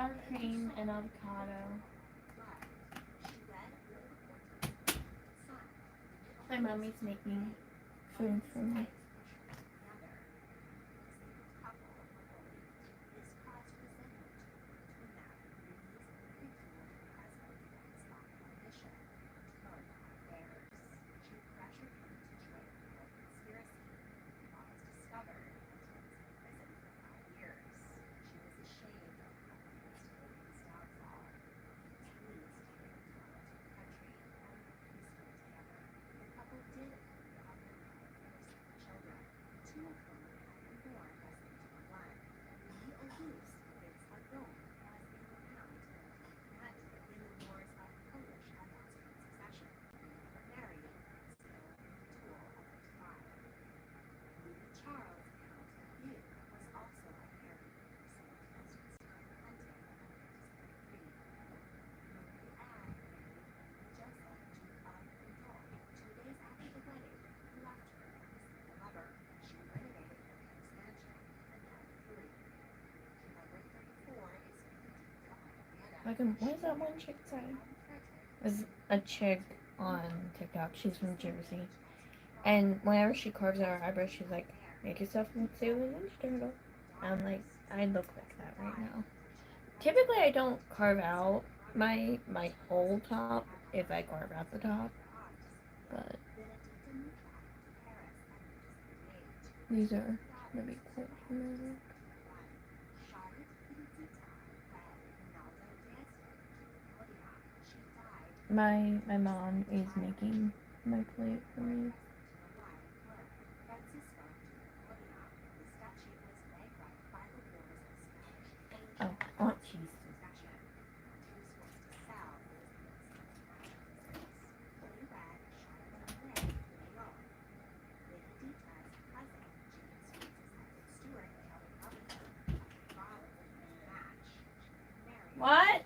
sour cream and avocado. My mommy's making food for me. What is that one chick say? There's a chick on TikTok. She's from Jersey. And whenever she carves out her eyebrows, she's like, make yourself look like a ninja turtle. And I'm like, I look like that right now. Typically, I don't carve out my whole top if I carve out the top. But these are really cool. My mom is making my plate for me. Oh, cheese. What?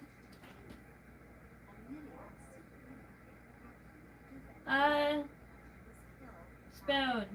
Spoon.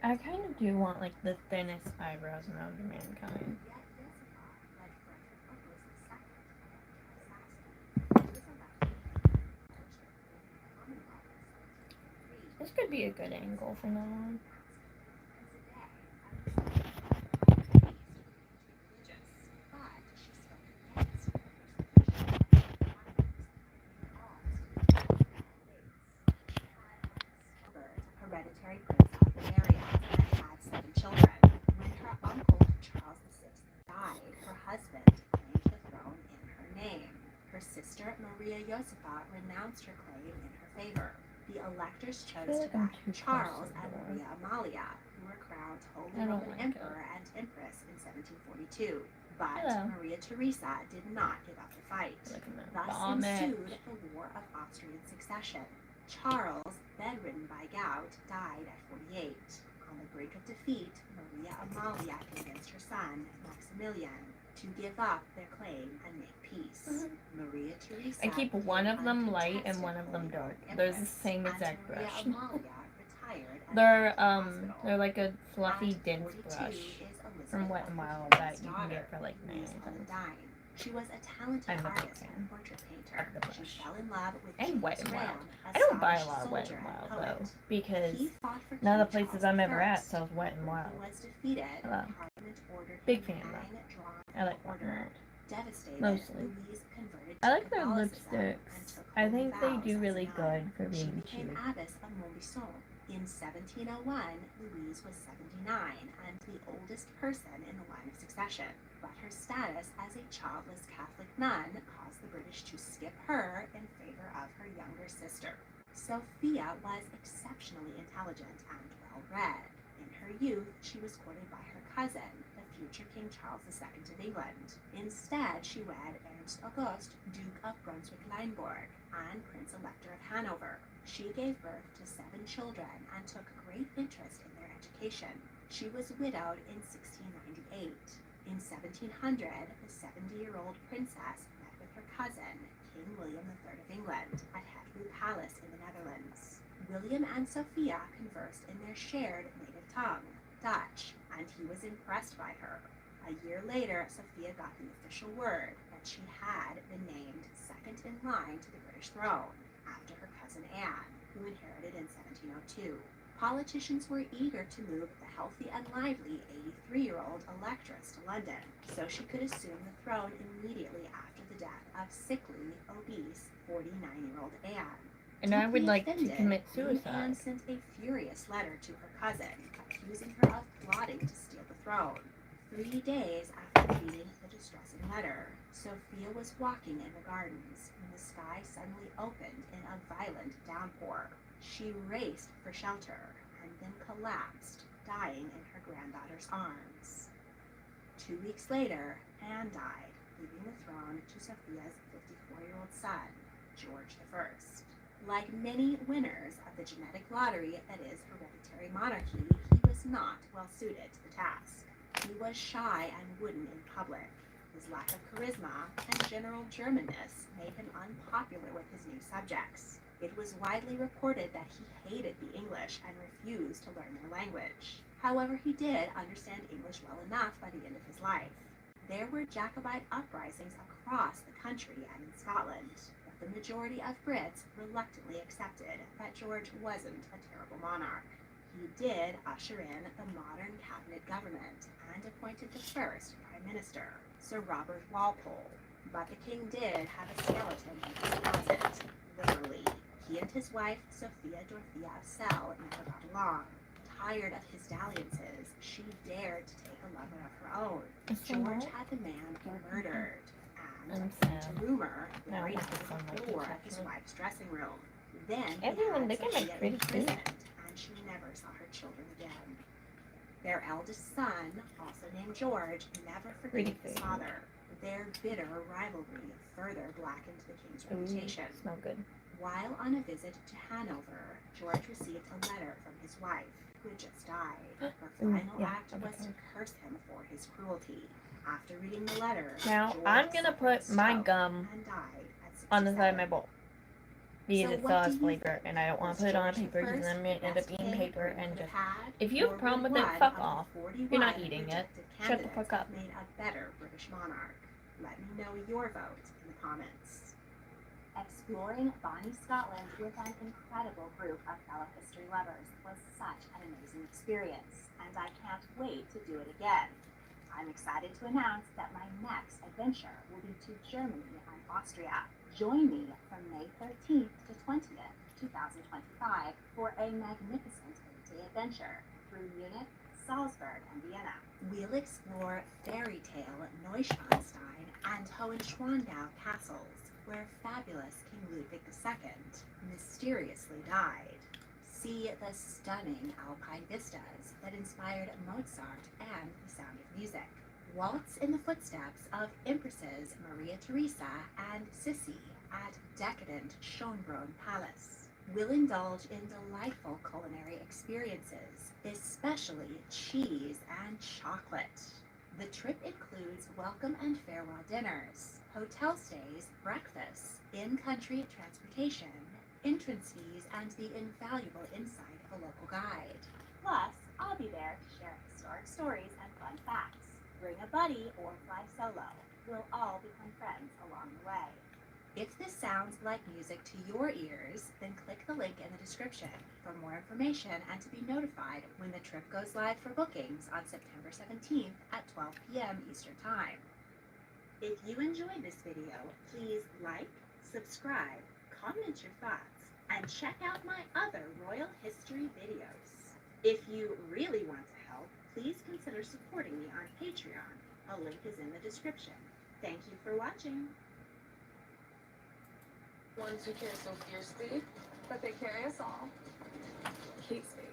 I kind of do want like the thinnest eyebrows known to mankind. This could be a good angle from now on. Hereditary prince of Bavaria and had 7 children. When her uncle Charles VI died, her husband claimed the throne in her name. Her sister Maria Josepha renounced her claim in her favor. The electors chose to back Charles and Maria Amalia, who were crowned Holy Roman Emperor and Empress in 1742. But Maria Theresa did not give up the fight. Thus ensued the War of Austrian Succession. Charles, bedridden by gout, died at 48. On the brink of defeat, Maria Amalia convinced her son, Maximilian, to give up their claim and make peace. Maria Theresa. I keep one of them light and one of them dark. They're the same exact brush. They're like a fluffy dense brush from Wet n Wild that you can get for like 9 cents. She was a talented I'm a big artist fan and portrait painter. of the She Bush. fell in love with And Wet James n Wild. Graham, a I don't buy a Scottish lot of Wet soldier n and Wild poet. though, because He fought for none of King the places Charles I'm ever I. at sells Wet n When Wild. he was defeated, Hello. Parliament ordered Big him fan though. hanged, drawn, I like and Wet n quartered. Wild. Devastated, Mostly. Louise converted I to like their Catholicism and lipsticks. took I holy think they vows do as a really nun. good for She being became cheap. abbess of Montluçon. In 1701, Louise was 79 and the oldest person in the line of succession, but her status as a childless Catholic nun caused the British to skip her in favor of her younger sister. Sophia was exceptionally intelligent and well-read. In her youth, she was courted by her cousin, the future King Charles II of England. Instead, she wed Ernst August, Duke of Brunswick-Luneburg, and Prince Elector of Hanover. She gave birth to 7 children and took great interest in their education. She was widowed in 1698. In 1700, the 70-year-old princess met with her cousin, King William III of England, at Heathrow Palace in the Netherlands. William and Sophia conversed in their shared native tongue, Dutch, and he was impressed by her. A year later, Sophia got the official word that she had been named second in line to the British throne, after her cousin Anne, who inherited in 1702. Politicians were eager to move the healthy and lively 83-year-old electress to London, so she could assume the throne immediately after the death of sickly, obese 49-year-old Anne. And I would Deeply like to offended, commit Queen Anne suicide. sent a furious letter to her cousin, accusing her of plotting to steal the throne. 3 days after reading the distressing letter, Sophia was walking in the gardens when the sky suddenly opened in a violent downpour. She raced for shelter and then collapsed, dying in her granddaughter's arms. 2 weeks later, Anne died, leaving the throne to Sophia's 54-year-old son, George I. Like many winners of the genetic lottery that is hereditary monarchy, he was not well suited to the task. He was shy and wooden in public. His lack of charisma and general Germanness made him unpopular with his new subjects. It was widely reported that he hated the English and refused to learn their language. However, he did understand English well enough by the end of his life. There were Jacobite uprisings across the country and in Scotland, but the majority of Brits reluctantly accepted that George wasn't a terrible monarch. He did usher in the modern cabinet government and appointed the first prime minister, Sir Robert Walpole. But the king did have a skeleton in his closet, literally. He and his wife, Sophia Dorothea of Celle, never got along. Tired of his dalliances, she dared to take a lover of her own. George had the man murdered, and, according to rumor, buried under the floor of his wife's dressing room. Then Everyone, they he can had make Sophia pretty imprisoned, and she never saw her children again. Their eldest son, also named George, never forgave his father. Their bitter rivalry further blackened the king's reputation. Smell good. While on a visit to Hanover, George received a letter from his wife, who had just died. Her final act was to curse him for his cruelty. After reading the letter, Now, George I'm gonna put my gum and died at on the side of 67. my bowl. Because So it what still do has you flavor, think? and I don't want Was to put it on George paper because the then I'm going to end best up eating king paper Britain and could just... have had, If you have or a problem would with it, one fuck of the off. 41 You're not eating it. rejected Shut the fuck candidates up. have made a better British monarch? Let me know your vote in the comments. Exploring Bonnie, Scotland with an incredible group of fellow history lovers was such an amazing experience, and I can't wait to do it again. I'm excited to announce that my next adventure will be to Germany and Austria. Join me from May 13th to 20th, 2025 for a magnificent 8-day adventure through Munich, Salzburg, and Vienna. We'll explore fairy tale Neuschwanstein and Hohenschwangau castles, where fabulous King Ludwig II mysteriously died. See the stunning alpine vistas that inspired Mozart and The Sound of Music. Waltz in the footsteps of Empresses Maria Theresa and Sissi at decadent Schönbrunn Palace. We'll indulge in delightful culinary experiences, especially cheese and chocolate. The trip includes welcome and farewell dinners, hotel stays, breakfasts, in-country transportation, entrance fees, and the invaluable insight of a local guide. Plus, I'll be there to share historic stories and fun facts. Bring a buddy or fly solo. we'll all become friends along the way. If this sounds like music to your ears, then click the link in the description for more information and to be notified when the trip goes live for bookings on September 17th at 12 p.m. Eastern Time. If you enjoyed this video, please like, subscribe, comment your thoughts, and check out my other royal history videos. If you really want to help, please consider supporting me on Patreon. A link is in the description. Thank you for watching. Ones who care so fiercely, but they carry us all. Kate Spade.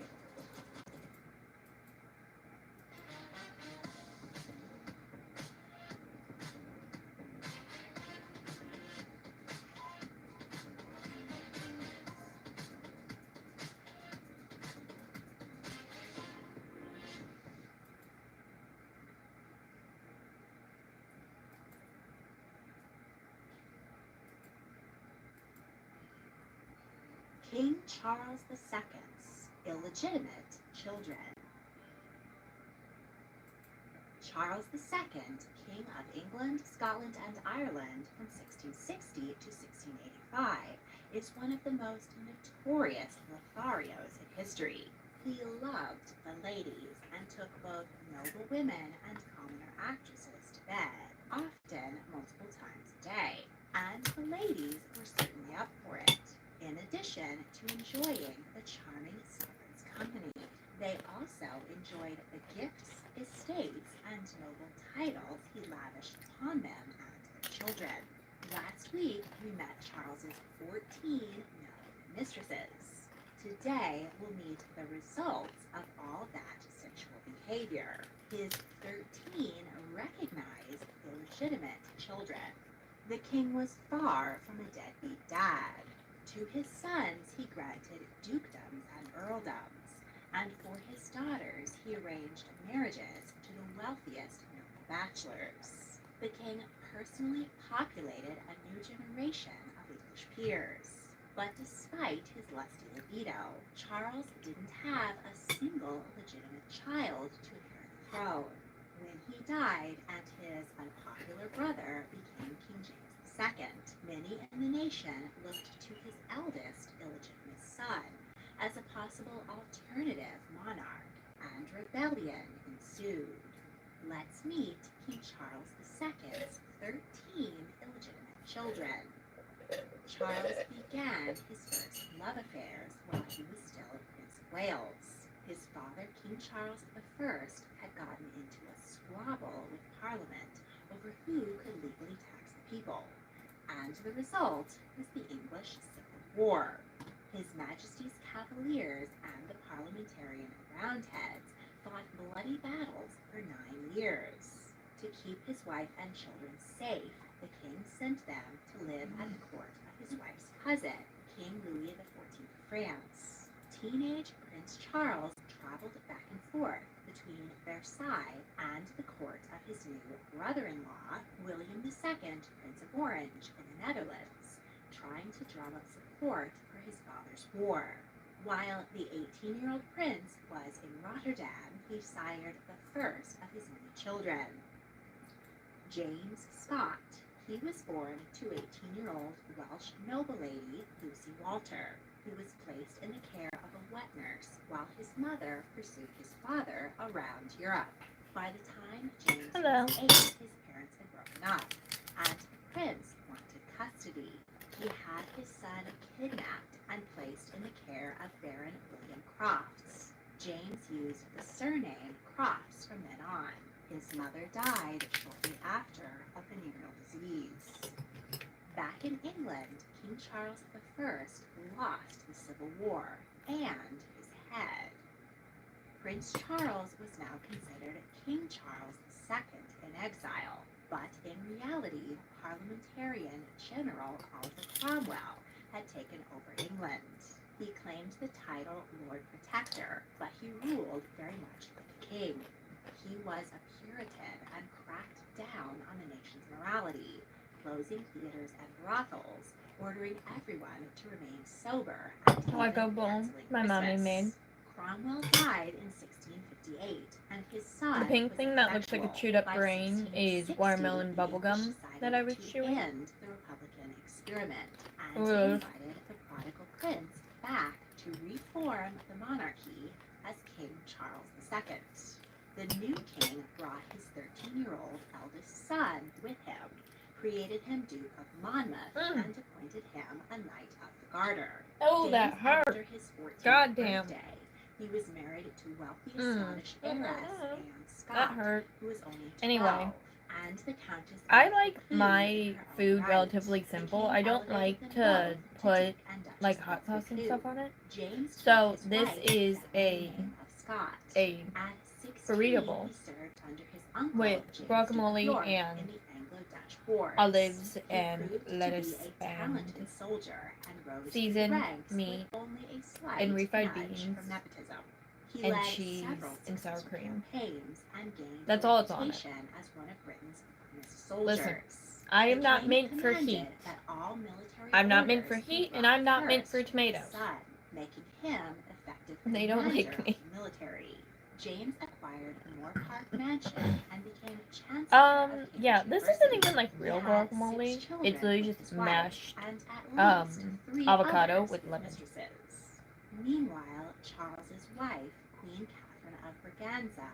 King Charles II's illegitimate children. Charles II, King of England, Scotland, and Ireland from 1660 to 1685, is one of the most notorious Lotharios in history. He loved the ladies and took both noble women and commoner actresses to bed, often multiple times a day, and the ladies were certainly up for it. In addition to enjoying the charming servants' company, they also enjoyed the gifts, estates, and noble titles he lavished upon them and their children. Last week, we met Charles's 14 known mistresses. Today, we'll meet the results of all that sexual behavior. His 13 recognized illegitimate children. The king was far from a deadbeat dad. To his sons, he granted dukedoms and earldoms, and for his daughters, he arranged marriages to the wealthiest noble bachelors. The king personally populated a new generation of English peers. But despite his lusty libido, Charles didn't have a single legitimate child to inherit the throne. When he died and his unpopular brother became King James II, many in the nation looked to his eldest illegitimate son as a possible alternative monarch, and rebellion ensued. Let's meet King Charles II's 13 illegitimate children. Charles began his first love affairs while he was still Prince of Wales. His father, King Charles I, had gotten into a squabble with Parliament over who could legally tax the people, and the result was the English Civil War. His Majesty's Cavaliers and the Parliamentarian Roundheads fought bloody battles for 9 years. To keep his wife and children safe, the king sent them to live at the court of his wife's cousin, King Louis XIV of France. Teenage Prince Charles traveled back and forth between Versailles and the court of his new brother-in-law, William II, Prince of Orange, in the Netherlands, trying to drum up support for his father's war. While the 18-year-old prince was in Rotterdam, he sired the first of his many children, James Scott. He was born to 18-year-old Welsh noble lady Lucy Walter, who was placed in the care of a wet nurse while his mother pursued his father around Europe. By the time James was 8, his parents had broken up, and the prince wanted custody. He had his son kidnapped and placed in the care of Baron William Crofts. James used the surname Crofts from then on. His mother died shortly after of venereal disease. Back in England, King Charles I lost the Civil War and his head. Prince Charles was now considered King Charles II in exile, but in reality, parliamentarian General Oliver Cromwell had taken over England. He claimed the title Lord Protector, but he ruled very much like a king. He was a Puritan and cracked down on the nation's morality, closing theaters and brothels, ordering everyone to remain sober, and Like a bowl my mommy made. Cromwell died in 1658, and his son The pink was thing that looks like a effectual. chewed up By brain is 1660, watermelon the English bubblegum that I was decided to chewing. end the Republican experiment, and Ugh. invited the prodigal prince back to reform the monarchy as King Charles II. The new king brought his 13-year-old eldest son with him, created him Duke of Monmouth, and appointed him a Knight of the Garter. Oh, Days that hurt. after his 14th Goddamn. birthday, he was married to wealthy Scottish heiress Anne Scott, That hurt. who was only 12, Anyway. and the Countess I Anne like Boleyn my in her own food right. relatively The simple. king I don't elevated like them to both put Duke and Duchess like hot of sauce and Buccleuch. stuff on it. James So took his this wife, is Anne a of Scott. At 16, burrito he served under his uncle, with James guacamole Duke of York, and in the Anglo-Dutch Wars. olives He and proved to be lettuce a and talented soldier and rose seasoned through ranks meat with only a slight and refried nudge beans from nepotism. He and led cheese several and sour successful cream. campaigns and gained That's a all it's on it. reputation as one of Britain's finest soldiers. Listen, I am The not king meant for commanded heat. that all military I'm not meant for orders be heat, and brought I'm not meant first for to his tomatoes. son, making him effective They don't commander like of me. the military. James acquired Moor Park Mansion and became chancellor of Yeah, Cambridge this isn't University. even like He real had 6 guacamole. children It's literally with just his wife, mashed and at least 3 avocado others with lemon. mistresses. Meanwhile, Charles's wife, Queen Catherine of Braganza,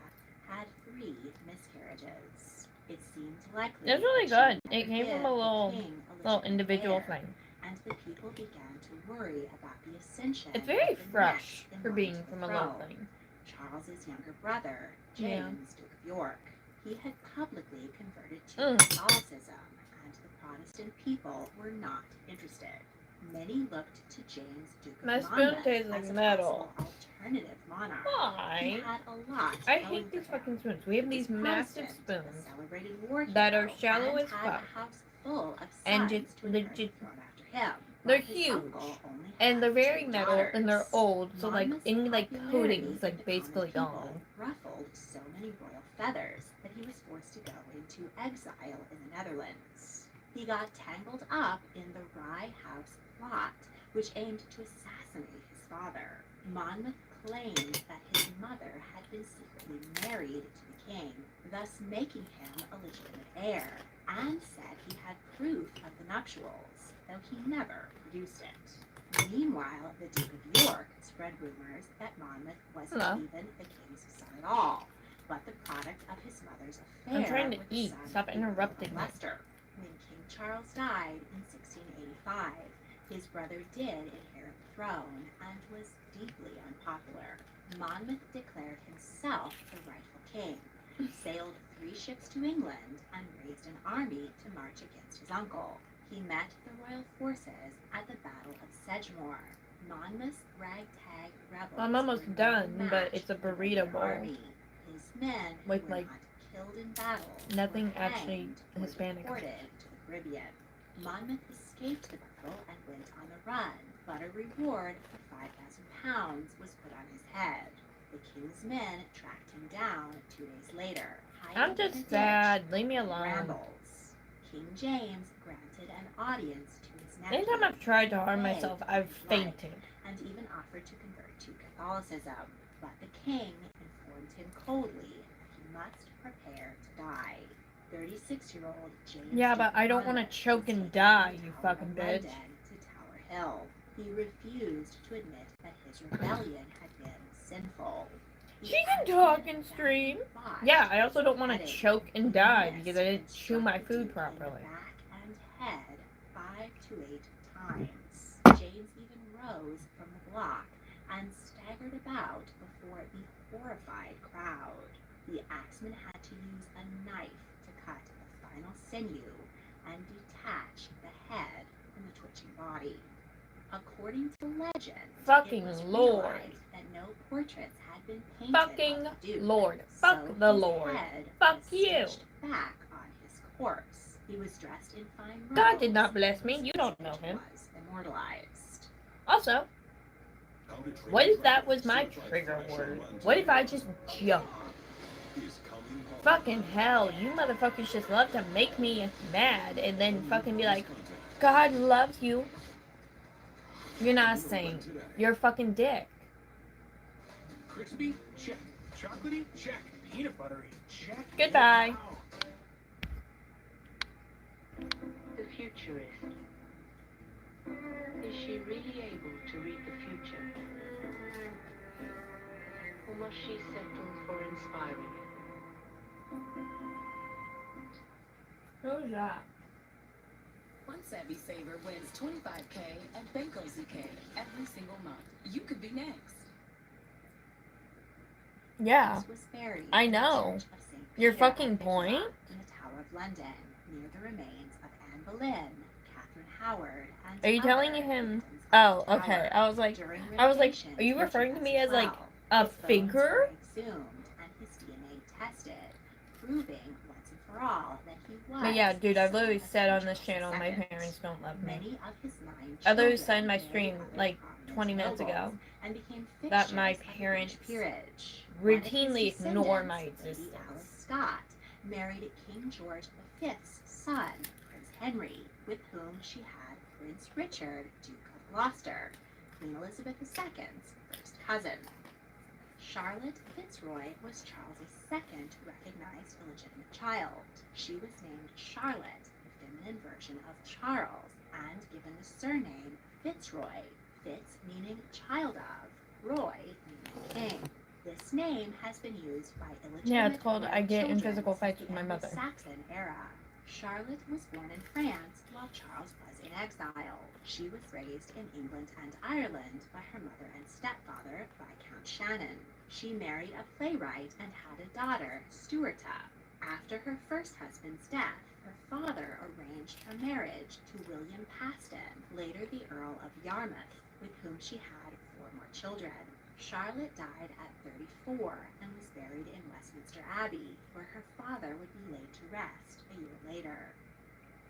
had 3 miscarriages. It seemed likely It's really that she good. would It came give from a the little king a little legitimate individual heir, thing. and the people began to worry about the ascension It's very of the fresh next in for line being to the from a little throne. thing. Charles's younger brother, Yeah. James, Duke of York. He had publicly converted to Mm. Catholicism, and the Protestant people were not interested. Many looked to James, Duke of My spoon Monmouth, tastes like as a metal. possible alternative monarch. He Why? had a lot I going hate for these him. fucking spoons. We have He was these massive Protestant, a spoons celebrated war that are hero, shallow and as had fuck. a house full of And sons just to inherit legit- the throne after him. They're While his huge. uncle only And had they're very 2 metal and they're daughters. old, so like Monmouth's any like popularity coating's with like the basically common gone. people ruffled so many royal feathers that he was forced to go into exile in the Netherlands. He got tangled up in the Rye House plot, which aimed to assassinate his father. Monmouth claimed that his mother had been secretly married to the king, thus making him a legitimate heir, and said he had proof of the nuptials, though he never produced it. Meanwhile, the Duke of York spread rumors that Monmouth wasn't Hello. even the king's son at all, but the product of his mother's affair I'm trying to with the eat. son Stop of the Earl of interrupting me. Leicester. When King Charles died in 1685, his brother did inherit the throne and was deeply unpopular. Monmouth declared himself the rightful king, sailed 3 ships to England, and raised an army to march against his uncle. He met the royal forces at the Battle of Sedgemoor. Monmouth's ragtag rebels I'm almost were no done, match but it's a for the burrito Royal bowl army. His men with, were like, not killed in battle, nothing were actually hanged, or Hispanic. deported to the Caribbean. Monmouth escaped the battle and went on the run, but a reward of £5,000 was put on his head. The king's men tracked him down 2 days later. I'm hiding in a just ditch sad. Leave me in the alone. brambles. King James granted an audience to his nephew. Anytime I've tried to harm begged myself, for I've his life, fainted. and even offered to convert to Catholicism. But the king informed him coldly that he must prepare to die. 36-year-old James. Yeah, but I don't want wanna choke and die, you fucking bitch. To Tower Hill. He refused to admit that his rebellion had been sinful. She can talk and stream. Yeah, I also don't want to choke and die because I didn't chew my food properly. Back and head 5 to 8 times. James even rose from the block and staggered about before the horrified crowd. The axeman had to use a knife to cut the final sinew and detach the head from the twitching body. According to legend, Fucking it was Lord. realized that no portraits had been painted Fucking of the Duke, Lord. so Fuck the his Lord. head Fuck was you. stitched back on his corpse. He was dressed in fine robes. God did not bless me. and You don't know him. was immortalized. Also, what if that was my trigger word? What if I just jumped? Fucking hell, you motherfuckers just love to make me mad and then fucking be like, God loves you. You're not a saint. You're a fucking dick. Crispy? Check. Chocolatey? Check. Peanut buttery? Check. Goodbye. Wow. The futurist. Is she really able to read the future? Or must she settle for inspiring it? Who's that? One savvy saver wins $25K at Banco ZK every single month. You could be next. Yeah. Was buried I in the know. Church of St. Your Peter fucking at point? in the Tower of London, near the remains of Anne Boleyn, Catherine Howard, and Are you other telling him? victims of Oh, the okay. tower. I was like, During are you renovations referring to me as like 2012, a his bones figure? were exhumed and his DNA tested, proving once and for all that he was. But yeah, dude, I've literally son of said on King this Charles channel my II. parents don't love me. Many of his 9 I literally children said in my married stream other like prominent 20 minutes ago nobles and became that my fixtures of the parents British peerage. routinely One of his ignore my descendants, Lady existence. Alice Scott, married King George V's son, Prince Henry, with whom she had Prince Richard, Duke of Gloucester, Queen Elizabeth II's first cousin. Charlotte Fitzroy was Charles' second recognized illegitimate child. She was named Charlotte, the feminine version of Charles, and given the surname Fitzroy, Fitz meaning child of, Roy meaning king. This name has been used by illegitimate Yeah, it's called royal I get in children physical since fights the with my end of mother. Saxon era. Charlotte was born in France while Charles was in exile. She was raised in England and Ireland by her mother and stepfather, Viscount Shannon. She married a playwright and had a daughter, Stuarta. After her first husband's death, her father arranged her marriage to William Paston, later the Earl of Yarmouth, with whom she had 4 more children. Charlotte died at 34 and was buried in Westminster Abbey, where her father would be laid to rest a year later.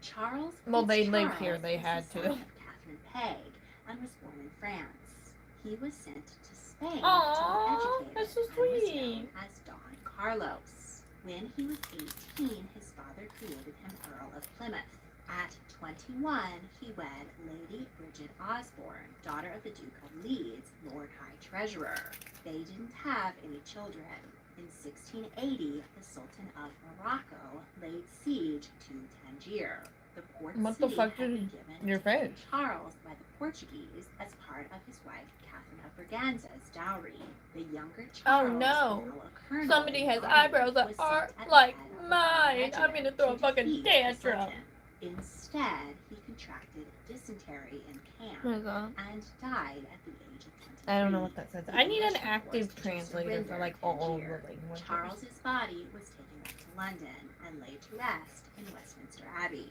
Charles Well, they lived Fitzcharles here, they was had the to. son of Catherine Peg and was born in France. He was sent to Spain Aww, to be that's educated so and was sweet. known as Don Carlos. When he was 18, his father created him Earl of Plymouth. At 21, he wed Lady Bridget Osborne, daughter of the Duke of Leeds, Lord High Treasurer. They didn't have any children. In 1680, the Sultan of Morocco laid siege to Tangier. The port What the city fuck had did been given your to King face? Charles by the Portuguese as part of his wife Catherine of Braganza's dowry. The younger Charles, Oh, no. now a colonel Somebody in has the army, eyebrows that was are sent at the like head of the mine. I'm gonna regiment throw a to fucking defeat the tantrum. Sultan. Instead, he contracted dysentery in camp What is that? and died at the age of 23. I don't know what that says. The I need an English were active forced to translator for surrender like all the Tangier. languages. Charles's body was taken back to London and laid to rest in Westminster Abbey.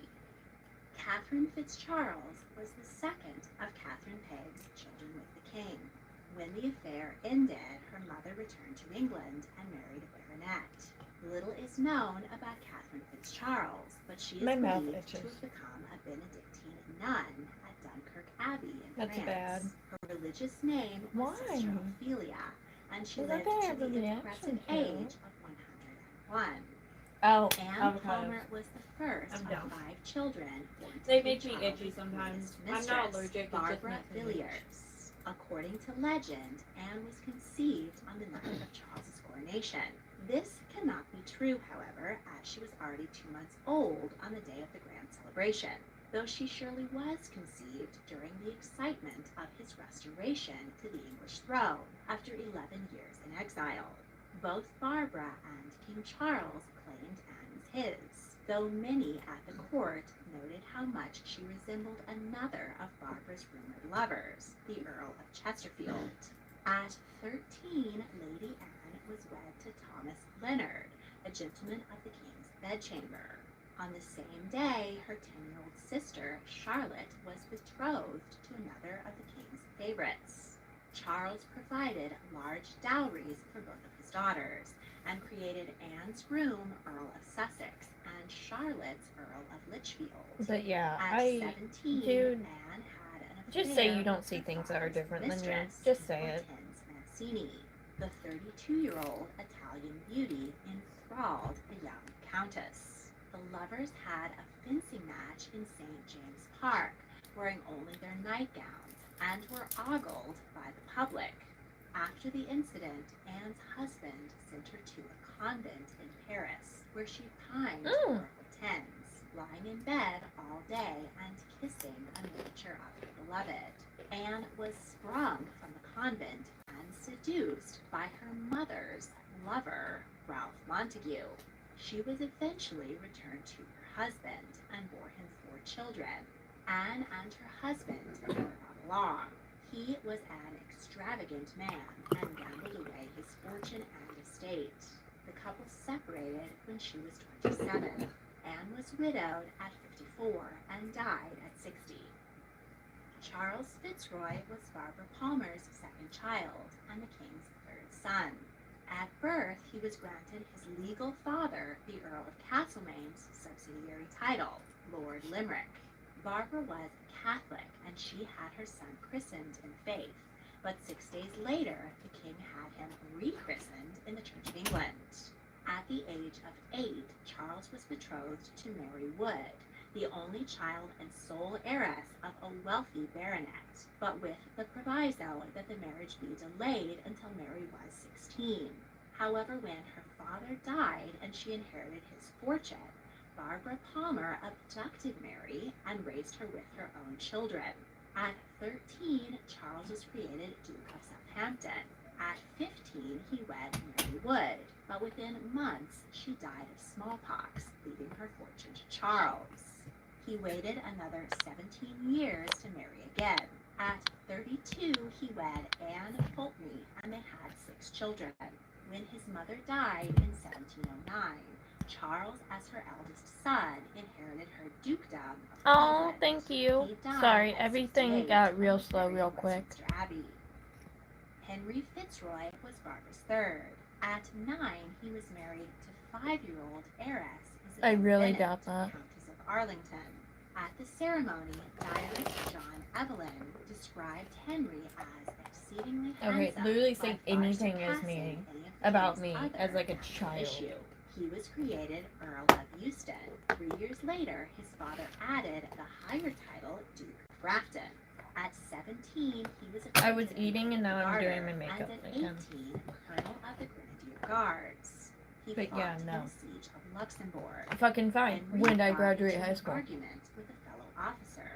Catherine Fitzcharles was the second of Catherine Peg's children with the king. When the affair ended, her mother returned to England and married a baronet. Little is known about Catherine Fitzcharles, but she is My mouth believed to itches. have become a Benedictine nun at Dunkirk Abbey in That's France. bad. Her religious name was Why? Sister Ophelia, and she Is that lived bad to of a the reaction impressive to? age of 101. Oh, Anne avocados. Palmer was the first I'm of down. 5 children born to They King make me Charles' itchy sometimes. youngest I'm not mistress, allergic, it's just Barbara makes me itch. Villiers. According to legend, Anne was conceived on the night of Charles's coronation. This cannot be true, however, as she was already 2 months old on the day of the grand celebration, though she surely was conceived during the excitement of his restoration to the English throne after 11 years in exile. Both Barbara and King Charles claimed Anne was his, though many at the court noted how much she resembled another of Barbara's rumored lovers, the Earl of Chesterfield. At 13, Lady Anne was wed to Thomas Leonard, a gentleman of the king's bedchamber. On the same day, her 10-year-old sister, Charlotte, was betrothed to another of the king's favorites. Charles provided large dowries for both of his daughters, and created Anne's groom Earl of Sussex and Charlotte's Earl of Lichfield. But yeah, At 17, dude, Anne had an just affair say you don't with see her things that are father's different than you. mistress, Just say it. Hortense Mancini. The 32-year-old Italian beauty enthralled the young countess. The lovers had a fencing match in St. James Park, wearing only their nightgowns, and were ogled by the public. After the incident, Anne's husband sent her to a convent in Paris, where she pined for tens, lying in bed all day and kissing a miniature of her beloved. Anne was sprung from the convent and seduced by her mother's lover, Ralph Montague. She was eventually returned to her husband and bore him 4 children. Anne and her husband never got along. He was an extravagant man and gambled away his fortune and estate. The couple separated when she was 27. Anne was widowed at 54 and died at 60. Charles Fitzroy was Barbara Palmer's second child and the king's third son. At birth, he was granted his legal father, the Earl of Castlemaine's subsidiary title, Lord Limerick. Barbara was Catholic, and she had her son christened in faith, but 6 days later, the king had him rechristened in the Church of England. At the age of 8, Charles was betrothed to Mary Wood, the only child and sole heiress of a wealthy baronet, but with the proviso that the marriage be delayed until Mary was 16. However, when her father died and she inherited his fortune, Barbara Palmer abducted Mary and raised her with her own children. At 13, Charles was created Duke of Southampton. At 15, he wed Mary Wood, but within months she died of smallpox, leaving her fortune to Charles. He waited another 17 years to marry again. At 32, he wed Anne Pulteney, and they had 6 children. When his mother died in 1709, Charles, as her eldest son, inherited her dukedom of Oh, England. thank you. He died Sorry, at everything 68 got real and was slow buried real in quick. Westminster Abbey. Henry Fitzroy was Barbara's third. At 9, he was married to 5-year-old heiress I Isabel really Bennet, doubt that. Countess of Arlington. At the ceremony, diarist John Evelyn described Henry as exceedingly Okay, handsome, literally by say far anything as surpassing me any of the about king's me other as like a after child. issue. He was created Earl of Euston. 3 years later, his father added the higher title Duke of Grafton. At 17, he was I was appointed eating and now I'm Garter, doing my makeup and at again. 18, Colonel of the Grenadier Guards. He But fought yeah, in no. the siege of Luxembourg. Fucking fine. Henry When did I got graduate into high an school? argument with a fellow officer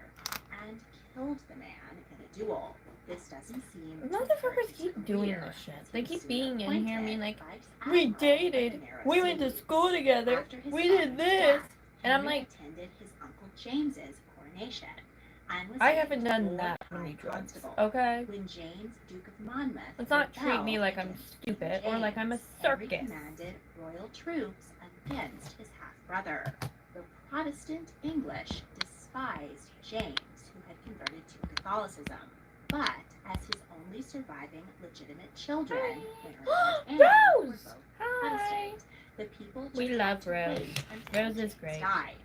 and killed the man in a duel. This doesn't seem to have hurt Motherfuckers his keep doing career, this shit. as They he keep was being soon in here and being appointed like, Vice we Admiral of dated, the Narrow we went to Seas. school together, After his we did father's this. death, And I'm Henry like, attended his uncle James's coronation and was I made haven't done Lord that High many drugs, Constable. okay? When James, Duke of Monmouth, Let's not treat me rebelled like I'm against stupid King or like I'm a James, Henry circus. commanded royal troops against his half-brother. The Protestant English despised James, who had converted to Catholicism, but as his only surviving legitimate children, Mary and Anne, were Rose! both Hi! Protestant, the people We just love had to Rose. wait until Rose is James great. died.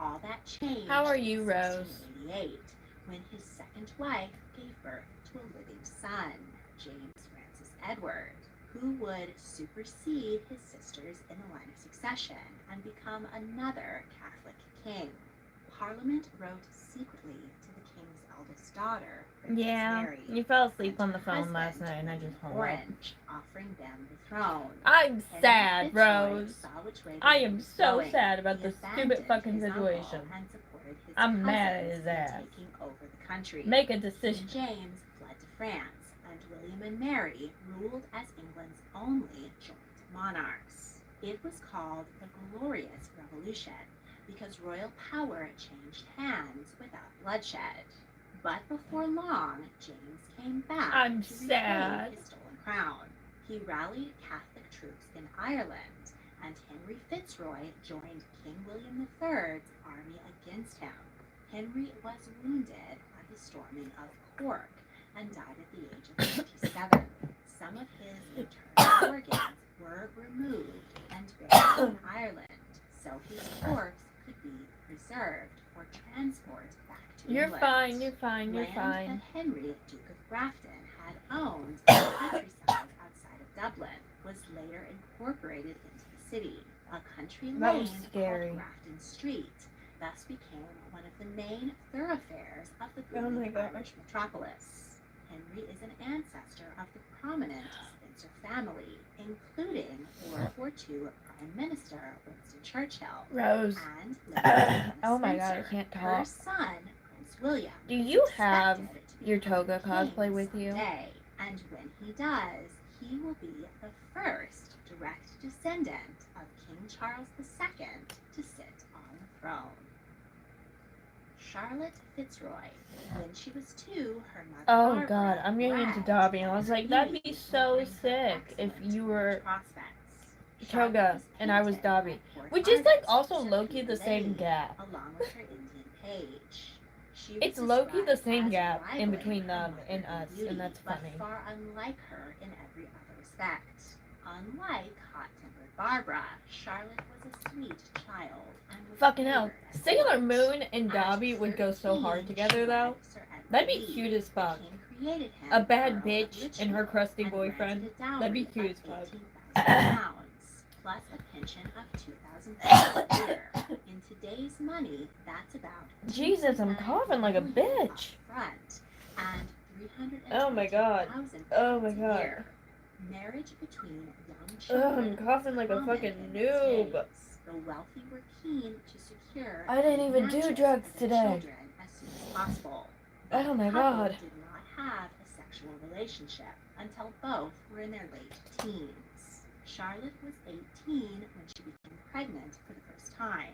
All that changed How are you, in Rose? 1688, when his second wife gave birth to a living son, James Francis Edward, who would supersede his sisters in the line of succession and become another Catholic king. Parliament wrote secretly to the king's eldest daughter, Princess Yeah, Mary, you fell asleep and on the her phone last husband, night and I just hung up. Orange, offering them the throne. I'm Henry sad, Fitzroy Rose. saw which way the I wind am was so going. sad about He this stupid abandoned fucking his uncle situation. and supported his I'm mad at cousins his in ass. taking over the country. Make a King decision. James fled to France, and William and Mary ruled as England's only joint monarchs. It was called the Glorious Revolution because royal power changed hands without bloodshed. But before long, James came back I'm to sad. reclaim his stolen crown. He rallied Catholic troops in Ireland, and Henry Fitzroy joined King William III's army against him. Henry was wounded by the storming of Cork and died at the age of 27. Some of his internal organs were removed and buried in Ireland, so his corpse could be preserved for transport back to You're England. fine, you're fine, you're Land fine. that Henry, Duke of Grafton, had owned in the countryside outside of Dublin was later incorporated into the city. A country That lane was scary. called Grafton Street thus became one of the main thoroughfares of the Oh my booming gosh. Irish metropolis. Henry is an ancestor of the prominent Spencer family, including World War II Prime Minister Winston Churchill. Rose. And Lady Oh my god, I Spencer, can't her talk. son, Prince William. Do you have expected to your become toga king cosplay with you? someday. And when he does, he will be the first direct descendant of King Charles II to sit on the throne. Charlotte Fitzroy. When she was 2, her mother Oh Barbara god, I'm getting into bragged Dobby, and I that was her like, that'd be beauty so would bring her sick if excellent you were prospects. Toga Charlotte was and I was painted Dobby, by court which is like artist also Sir low-key Peter the same Lade, gap. along with her Indian page. She was It's low-key the described same as gap in rivaling between her them mother and in us, beauty, and that's but funny. far unlike her in every other respect. Unlike hot-tempered Barbara, Charlotte was a sweet child and was Fucking hell. favored at Sailor court. Moon and At Dobby would go so 13, hard together she though. wed Sir Edward That'd be Lee. cute as The fuck. king created him A bad Earl of bitch and her Richmond crusty and boyfriend. granted a dowry That'd be cute as of fuck. £18,000, plus a pension of £2,000 a year. In today's money, that's about Jesus, I'm coughing like a $2 bitch. front and Oh my god. Oh my god. a year. Marriage between young Ugh, children I'm coughing like a common fucking in these noob. days. The wealthy were keen to secure I didn't even do matches drugs for their today. children as soon as possible. Oh The my couple god. did not have a sexual relationship until both were in their late teens. Charlotte was 18 when she became pregnant for the first time.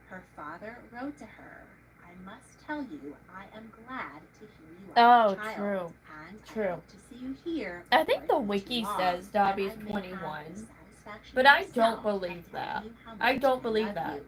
Her father wrote to her, "I must tell you, I am glad to hear you are Oh, a child, true. and True. I hope to see you here I think before the it's too wiki long, says that Dobby's I may have 21. the satisfaction But I myself don't of believe telling that. you how I much don't believe love that. you,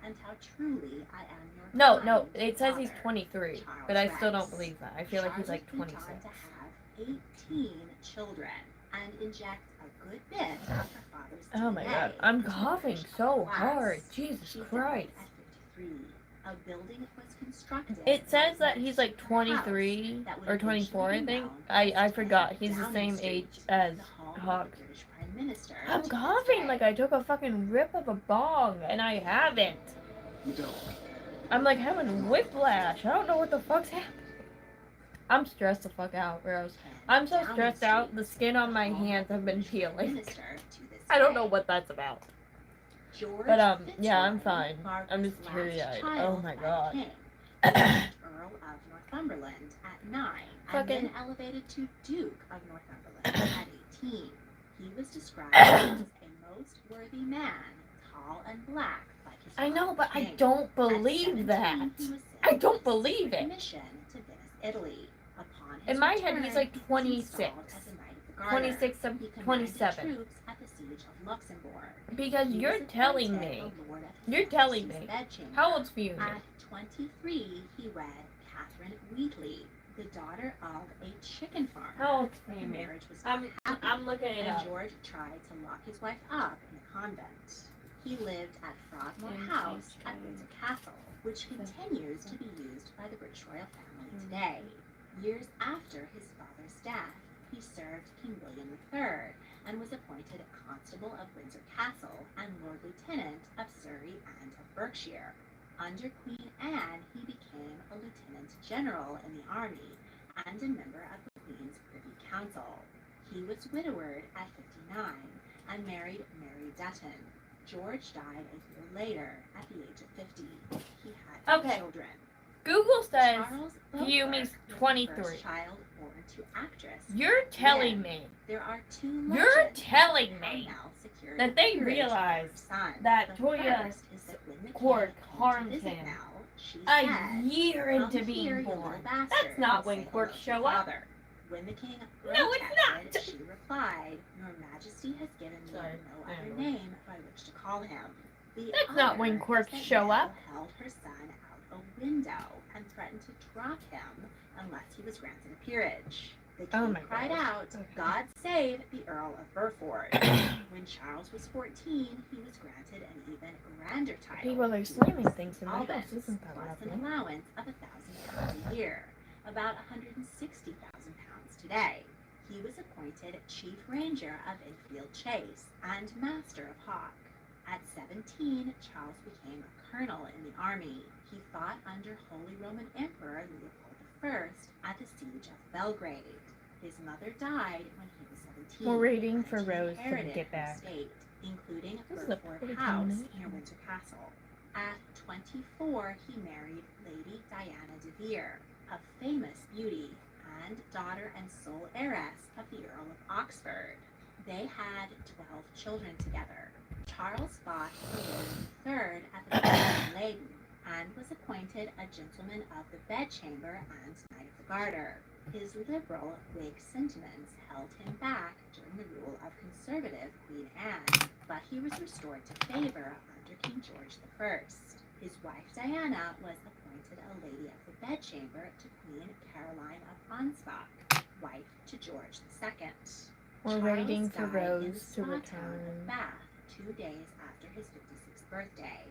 and how truly I am your No, kind no, it says he's father." 23, Charles but I still don't writes, believe that. I feel like he's like Charlotte went on 26. to have 18 children and inject a good bit of her father's DNA. Oh my god, I'm into coughing rich so class. hard. Jesus She died Christ. at 53. A building was constructed It says that right he's like next to her house 23 that would or 24, I eventually be think. known I as forgot. 10 He's the Downing same Street, age as the home of Hawk. the British Prime Minister I'm to this coughing day. like I took a fucking rip of a bong, and I haven't. You don't. I'm like having whiplash. I don't know what the fuck's happening. I'm stressed the fuck out, bros. 10 I'm so Downing stressed out, Street, the skin on the my home hands of the have been British Prime peeling. Minister to this I don't know day. what that's about. George But, yeah, I'm Fitzroy, fine. Barbara's I'm just last teary-eyed. child Oh my by god. the king, was named Earl of Northumberland at 9, and then Fucking- elevated to Duke of Northumberland at 18. He was described as a most worthy man, tall and black, like his I know, father but I king. don't At believe 17, that. he was I sent don't on a believe it. mission to Venice, Italy. Upon his In my head, he's return, like he was 26. installed as a Knight of the Garter. 26 to He commanded 27. troops at the siege of Luxembourg. Because He you're was telling appointed me. a lord of his You're telling Majesty's me. bedchamber. How old's Fiona? At 23, he wed Catherine Wheatley, the daughter of a chicken farmer. How old's The Fiona? marriage was not happy, I'm looking it and up. George tried to lock his wife up in a convent. He lived at Frogmore And House she's at Windsor Castle, which continues to be used by the British royal family today. Years after his father's death, he served King William III and was appointed Constable of Windsor Castle and Lord Lieutenant of Surrey and of Berkshire. Under Queen Anne, he became a Lieutenant General in the Army and a member of the Queen's Privy Council. He was widowed at 59 and married Mary Dutton. George died a year later at the age of 50. He had Okay. children. Google says Charles Fiume's Beauclerk was the 23. first child born to actress. You're telling me There are two You're legends telling of how me Nell secured that they the peerage of her realized son. that The Toya first is that when the Quark king came to harmed visit him Nell, she a said, year "Come into here, being you little born. bastard, That's not and when say quirks hello to show up. father." When the king No, it's protested, not. she replied, "Your Majesty has given me Sorry, no I other know. name by which to call him." The That's not when other quirks is that show Nell up. held her son out a window and threatened to drop him unless he was granted a peerage. The king Oh my cried God. out, Okay. "God save the Earl of Burford." When Charles was 14, he was granted an even grander title. People are He slamming was things in my Albans, house. Isn't that plus an lovely? allowance of £1,000 a year, about £160,000 today. He was appointed Chief Ranger of Enfield Chase and Master of Hawk. At 17, Charles became a colonel in the army. He fought under Holy Roman Emperor Leopold I at the siege of Belgrade. His mother died when he was 17. We're waiting and for he Rose to inherited get her back. estate, including a This is a Burford pretty house combination. near Windsor Castle. At 24, he married Lady Diana de Vere, a famous beauty and daughter and sole heiress of the Earl of Oxford. They had 12 children together. Charles fought for William III at the Battle of Leyden and was appointed a gentleman of the bedchamber and Knight of the Garter. His liberal Whig sentiments held him back during the rule of conservative Queen Anne, but he was restored to favor under King George I. His wife Diana was appointed a lady of the bedchamber to Queen Caroline of Ansbach, wife to George II. We're Charles waiting for died in the Rose to small town return. of Bath 2 days after his 56th birthday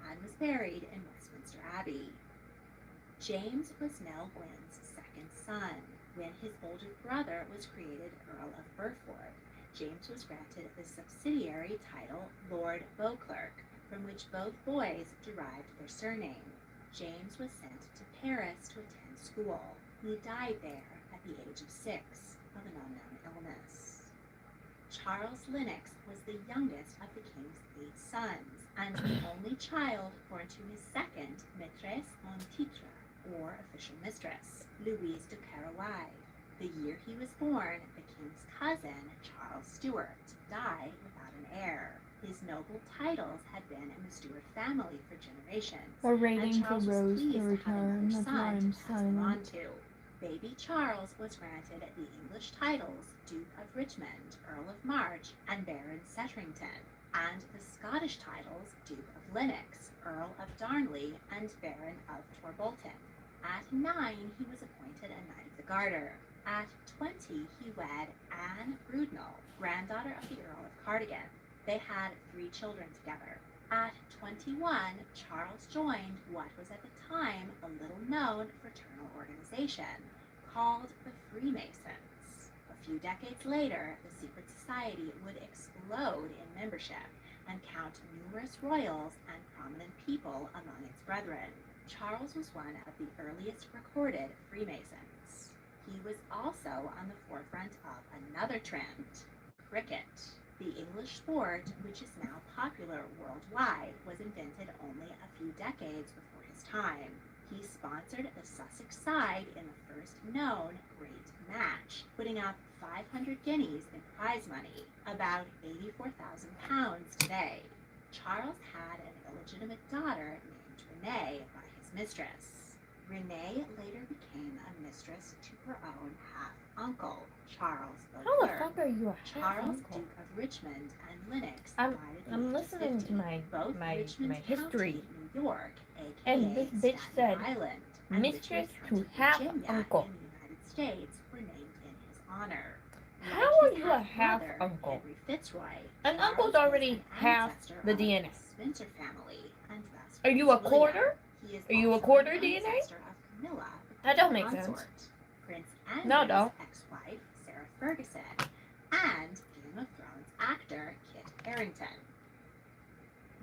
and was buried in Westminster Abbey. James was Nell Gwyn's second son. When his older brother was created Earl of Burford, James was granted the subsidiary title Lord Beauclerk, from which both boys derived their surname. James was sent to Paris to attend school. He died there at the age of 6 of an unknown illness. Charles Lennox was the youngest of the king's 8 sons, and the only child born to his second Maitresse en titre, or official mistress, Louise de Carouaille. The year he was born, the king's cousin, Charles Stuart, died without an heir. His noble titles had been in the Stuart family for generations, We're and waiting for Charles was Rose pleased to to have return. another That's why son I'm to pass them on silent. to. Baby Charles was granted the English titles Duke of Richmond, Earl of March, and Baron Setrington, and the Scottish titles Duke of Lennox, Earl of Darnley, and Baron of Torbolton. At 9, he was appointed a Knight of the Garter. At 20, he wed Anne Brudnell, granddaughter of the Earl of Cardigan. They had 3 children together. At 21, Charles joined what was at the time a little-known fraternal organization called the Freemasons. A few decades later, the secret society would explode in membership and count numerous royals and prominent people among its brethren. Charles was one of the earliest recorded Freemasons. He was also on the forefront of another trend, cricket. The English sport, which is now popular worldwide, was invented only a few decades before his time. He sponsored the Sussex side in the first known great match, putting up 500 guineas in prize money, about £84,000 today. Charles had an illegitimate daughter named Renee by his mistress. Renee later became a mistress to her own half-uncle, Charles How the Beauclerk. fuck are you a Charles, half-uncle? Duke of Richmond and Lennox I'm divided I'm in listening to 1850. my Both Richmond history. County, New York, aka And this bitch Staten said, Island, and mistress Richmond to County, Virginia, half-uncle. in the United States, were named in his honor. How Like are his you a half-brother, half-uncle? Henry Fitzroy, An Charles uncle's was already an half ancestor the of DNA. Spencer family, and thus Are you a Prince William. quarter? He is Are you a also quarter an DNA? ancestor of Camilla, the That don't Queen's make sense. consort. Prince No, Andrew's don't. ex-wife, Sarah Ferguson, and Game of Thrones actor Kit Harington.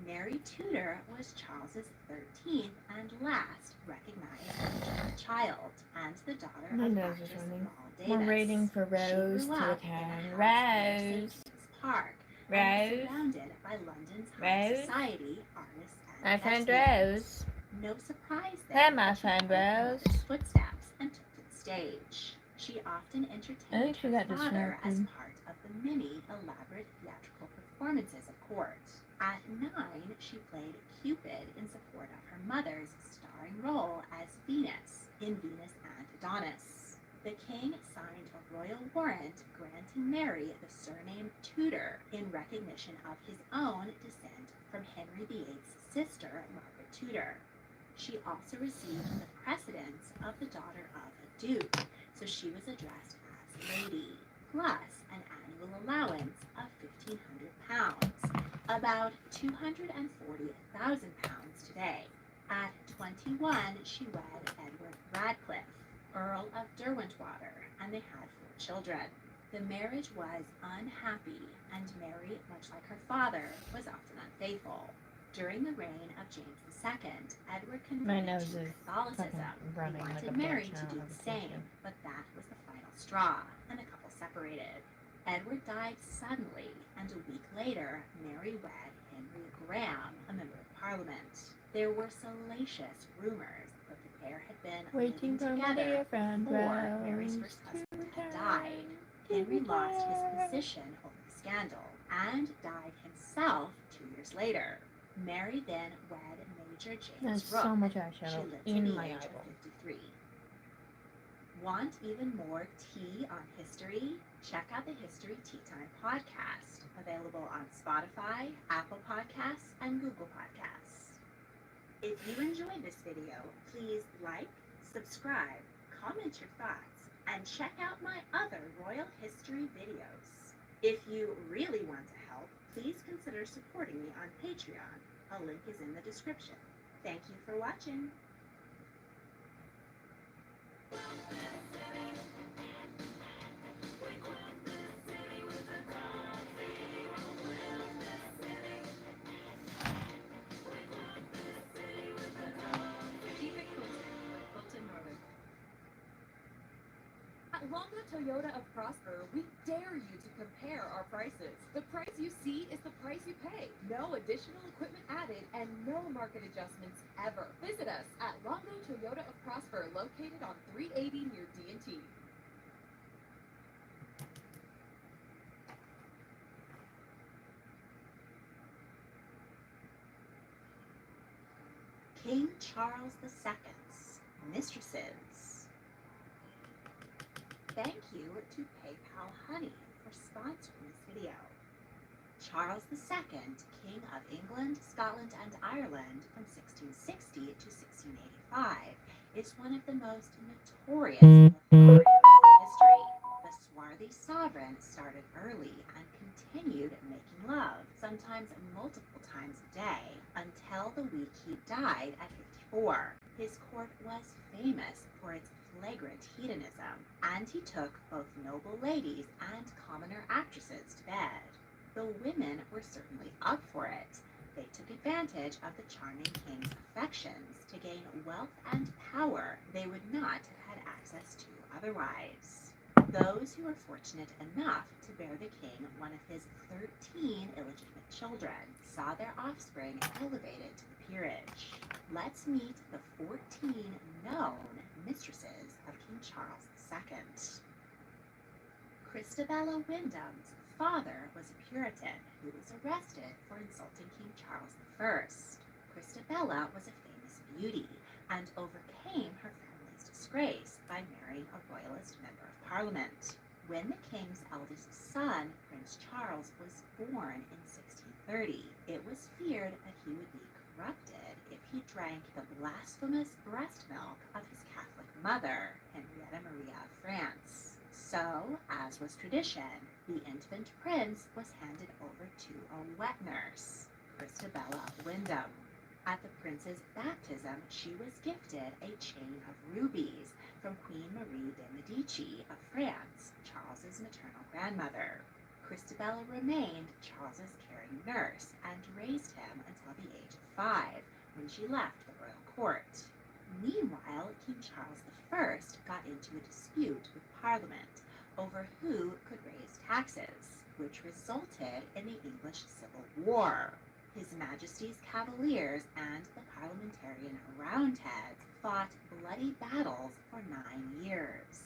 Mary Tudor was Charles's 13th and last recognized child, and the daughter My of nose is actress running. Laurel Davis. We're waiting for She Rose grew to up in a return. house near Rose. St. James's Park, and was Rose. surrounded by London's high Rose. society, artists, My and friend thespians. Rose. No surprise then Hey, my that she friend followed her Rose. mother's footsteps and took to the stage. She often I think entertained she her got father as distracted. part of the many elaborate theatrical performances of court. At 9, she played Cupid in support of her mother's starring role as Venus in Venus and Adonis. The king signed a royal warrant granting Mary the surname Tudor in recognition of his own descent from Henry VIII's sister, Margaret Tudor. She also received the precedence of the daughter of a duke, so she was addressed as Lady, plus an annual allowance of £1,500, about £240,000 today. At 21, she wed Edward Radcliffe, Earl of Derwentwater, and they had 4 children. The marriage was unhappy, and Mary, much like her father, was often unfaithful. During the reign of James II, Edward My converted nose to is Catholicism. fucking He running like wanted a Mary bitch. to I do don't the have same, attention. but that was the final straw, and a couple separated. Edward died suddenly, and a week later, Mary wed Henry Graham, a member of Parliament. There were salacious rumors that the pair had been Waiting living for together Maria before Mary's first husband had died. Henry lost his position over the scandal and died himself 2 years later. Mary then wed Major There's James Rooke. so much She eyeshadow lived to in the my age eyeball. of 53. Want even more tea on history? Check out the History Tea Time podcast, available on Spotify, Apple Podcasts, and Google Podcasts. If you enjoyed this video, please like, subscribe, comment your thoughts, and check out my other royal history videos. If you really want to help, please consider supporting me on Patreon. A link is in the description. Thank you for watching. Keep it coastal. Fulton Northern. At Longo Toyota of Prosper, we dare you to compare our prices. The price you see is the price you pay. No additional equipment added and no market adjustments ever. Visit us at Longo Toyota of Prosper, located on 380 near D&T. King Charles II's Mistresses. Thank you to PayPal Honey for sponsoring this video. Charles II, King of England, Scotland, and Ireland from 1660 to 1685, is one of the most notorious Lothaриans in history. The swarthy sovereign started early and continued making love, sometimes multiple times a day, until the week he died at 54. His court was famous for its flagrant hedonism, and he took both noble ladies and commoner actresses to bed. The women were certainly up for it. They took advantage of the charming king's affections to gain wealth and power they would not have had access to otherwise. Those who were fortunate enough to bear the king one of his 13 illegitimate children saw their offspring elevated to the peerage. Let's meet the 14 known mistresses of King Charles II. Christabella Wyndham's father was a Puritan who was arrested for insulting King Charles I. Christabella was a famous beauty and overcame her family's disgrace by marrying a royalist member of Parliament. When the king's eldest son, Prince Charles, was born in 1630, it was feared that he would be corrupted if he drank the blasphemous breast milk of his Catholic mother, Henrietta Maria of France. So, as was tradition, the infant prince was handed over to a wet nurse, Christabella Wyndham. At the prince's baptism, she was gifted a chain of rubies from Queen Marie de Medici of France, Charles's maternal grandmother. Christabella remained Charles's caring nurse and raised him until the age of 5, when she left the royal court. Meanwhile, King Charles I got into a dispute with Parliament over who could raise taxes, which resulted in the English Civil War. His Majesty's Cavaliers and the parliamentarian Roundheads fought bloody battles for 9 years.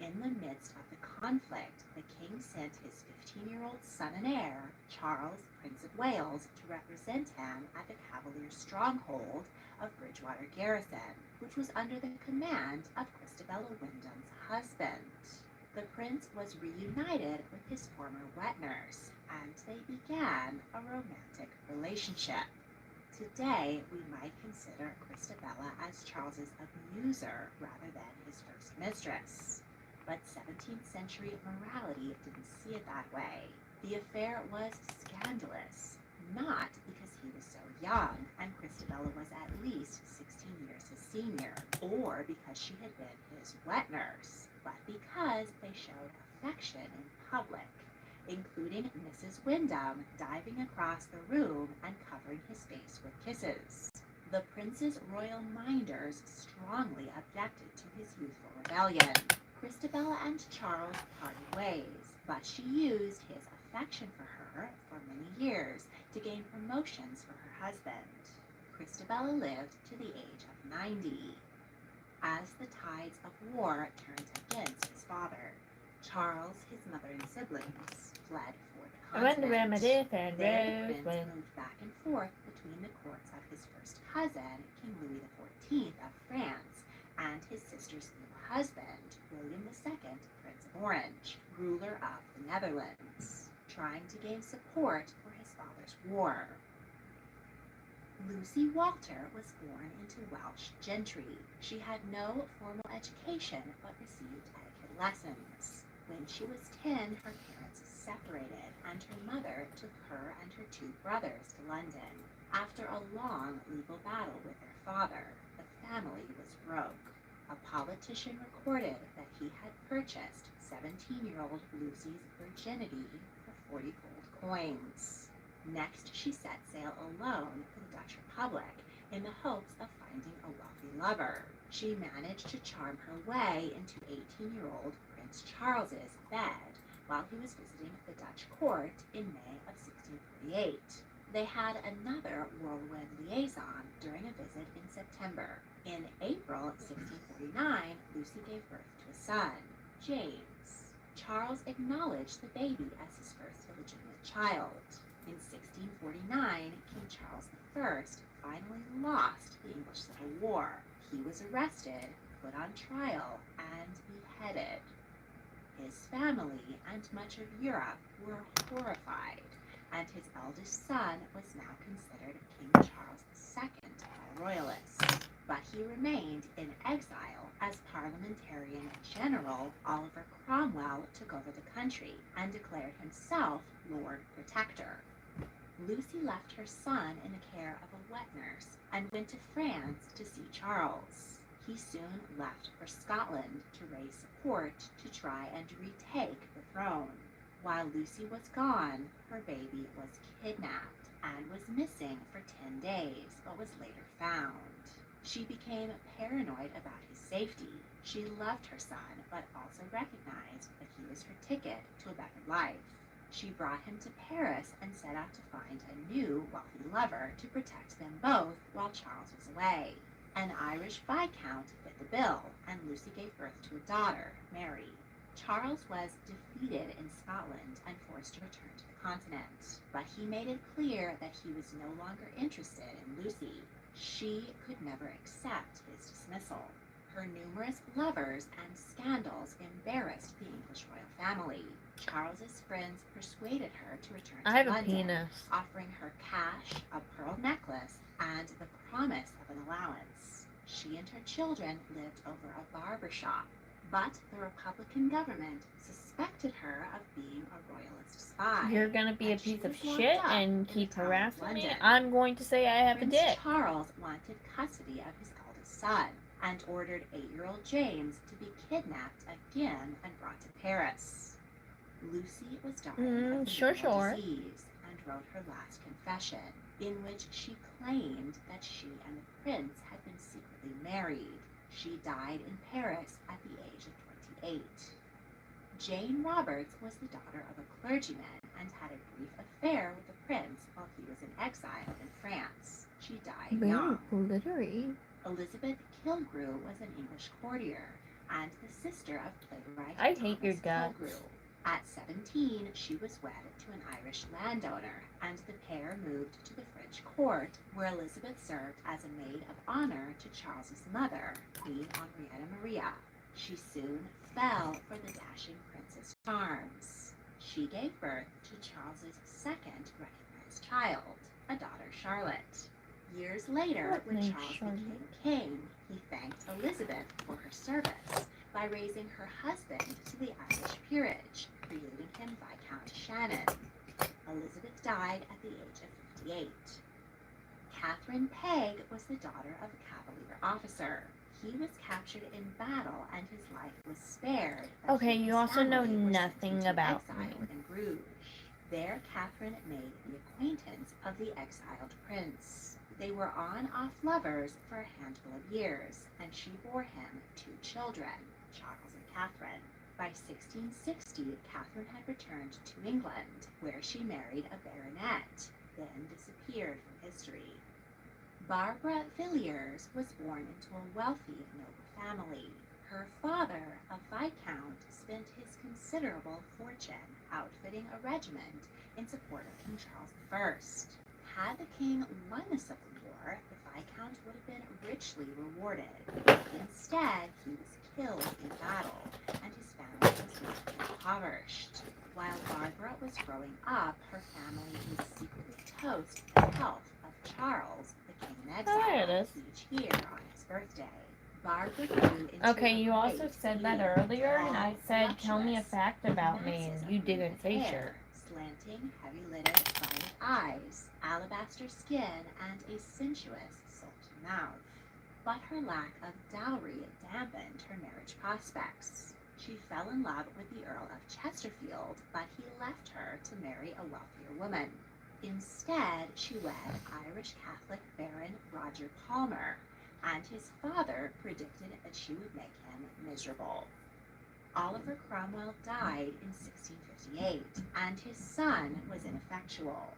In the midst of the conflict, the king sent his 15-year-old son and heir, Charles, Prince of Wales, to represent him at the Cavaliers' stronghold of Bridgewater Garrison, which was under the command of Christabella Wyndham's husband. The prince was reunited with his former wet nurse, and they began a romantic relationship. Today, we might consider Christabella as Charles's abuser rather than his first mistress. But 17th century morality didn't see it that way. The affair was scandalous, not because he was so young and Christabella was at least 16 years his senior, or because she had been his wet nurse, but because they showed affection in public, including Mrs. Wyndham diving across the room and covering his face with kisses. The prince's royal minders strongly objected to his youthful rebellion. Christabella and Charles parted ways, but she used his affection for her for many years to gain promotions for her husband. Christabella lived to the age of 90. As the tides of war turned against his father, Charles, his mother and siblings fled for the I went to continent. Ramadan and There, the Rose prince when moved back and forth between the courts of his first cousin, King Louis XIV of France, and his sister's new husband, William II, Prince of Orange, ruler of the Netherlands, trying to gain support for his father's war. Lucy Walter was born into Welsh gentry. She had no formal education but received etiquette lessons. When she was 10, her parents separated, and her mother took her and her two brothers to London. After a long legal battle with their father, the family was broke. A politician recorded that he had purchased 17-year-old Lucy's virginity for 40 gold coins. Next, she set sail alone for the Dutch Republic in the hopes of finding a wealthy lover. She managed to charm her way into 18-year-old Prince Charles's bed while he was visiting the Dutch court in May of 1648. They had another whirlwind liaison during a visit in September. In April 1649, Lucy gave birth to a son, James. Charles acknowledged the baby as his first illegitimate child. In 1649, King Charles I finally lost the English Civil War. He was arrested, put on trial, and beheaded. His family and much of Europe were horrified, and his eldest son was now considered King Charles II by royalists. But he remained in exile as Parliamentarian General Oliver Cromwell took over the country and declared himself Lord Protector. Lucy left her son in the care of a wet nurse and went to France to see Charles. He soon left for Scotland to raise support to try and retake the throne. While Lucy was gone, her baby was kidnapped and was missing for 10 days, but was later found. She became paranoid about his safety. She loved her son, but also recognized that he was her ticket to a better life. She brought him to Paris and set out to find a new, wealthy lover to protect them both while Charles was away. An Irish viscount fit the bill, and Lucy gave birth to a daughter, Mary. Charles was defeated in Scotland and forced to return to the continent, but he made it clear that he was no longer interested in Lucy. She could never accept his dismissal. Her numerous lovers and scandals embarrassed the English royal family. Charles's friends persuaded her to return to I have a London, penis. offering her cash, a pearl necklace, and the promise of an allowance. She and her children lived over a barber shop, but the Republican government suspected her of being a royalist spy. You're gonna be a and she piece of was locked shit up and in the keep Tower of harassing me. London. I'm going to say I have a Prince dick. Charles wanted custody of his eldest son and ordered 8-year-old James to be kidnapped again and brought to Paris. Lucy was dying of sure. disease and wrote her last confession, in which she claimed that she and the prince had been secretly married. She died in Paris at the age of 28. Jane Roberts was the daughter of a clergyman and had a brief affair with the prince while he was in exile in France. She died young. Literary. Elizabeth Killigrew was an English courtier and the sister of playwright I hate your Thomas guts. Killigrew. At 17, she was wed to an Irish landowner, and the pair moved to the French court, where Elizabeth served as a maid of honor to Charles's mother, Queen Henrietta Maria. She soon fell for the dashing prince's charms. She gave birth to Charles's second recognized child, a daughter, Charlotte. Years later, when Nice, Charles Charlotte. became king, he thanked Elizabeth for her service by raising her husband to the Irish peerage, creating him Viscount Shannon. Elizabeth died at the age of 58. Catherine Peg was the daughter of a Cavalier officer. He was captured in battle and his life was spared. but Okay, he and you his also know family were sent nothing into about exile me. in Bruges. There, Catherine made the acquaintance of the exiled prince. They were on-off lovers for a handful of years, and she bore him 2 children. Charles and Catherine. By 1660, Catherine had returned to England, where she married a baronet, then disappeared from history. Barbara Villiers was born into a wealthy noble family. Her father, a viscount, spent his considerable fortune outfitting a regiment in support of King Charles I. Had the king won the Civil War, the viscount would have been richly rewarded. Instead, he was killed in battle, and his family was left impoverished. While Barbara was growing up, her family would secretly toast the health of Charles, the king in There it exile, is. each year on his birthday. Barbara grew into Okay, a you also great, said that lean, earlier, and I tall, said, tell me a voluptuous, fact about me, masses and of you didn't say hair, sure. slanting, heavy-lidded, violet eyes, alabaster skin, and a sensuous, sultry mouth. But her lack of dowry dampened her marriage prospects. She fell in love with the Earl of Chesterfield, but he left her to marry a wealthier woman. Instead, she wed Irish Catholic Baron Roger Palmer, and his father predicted that she would make him miserable. Oliver Cromwell died in 1658, and his son was ineffectual.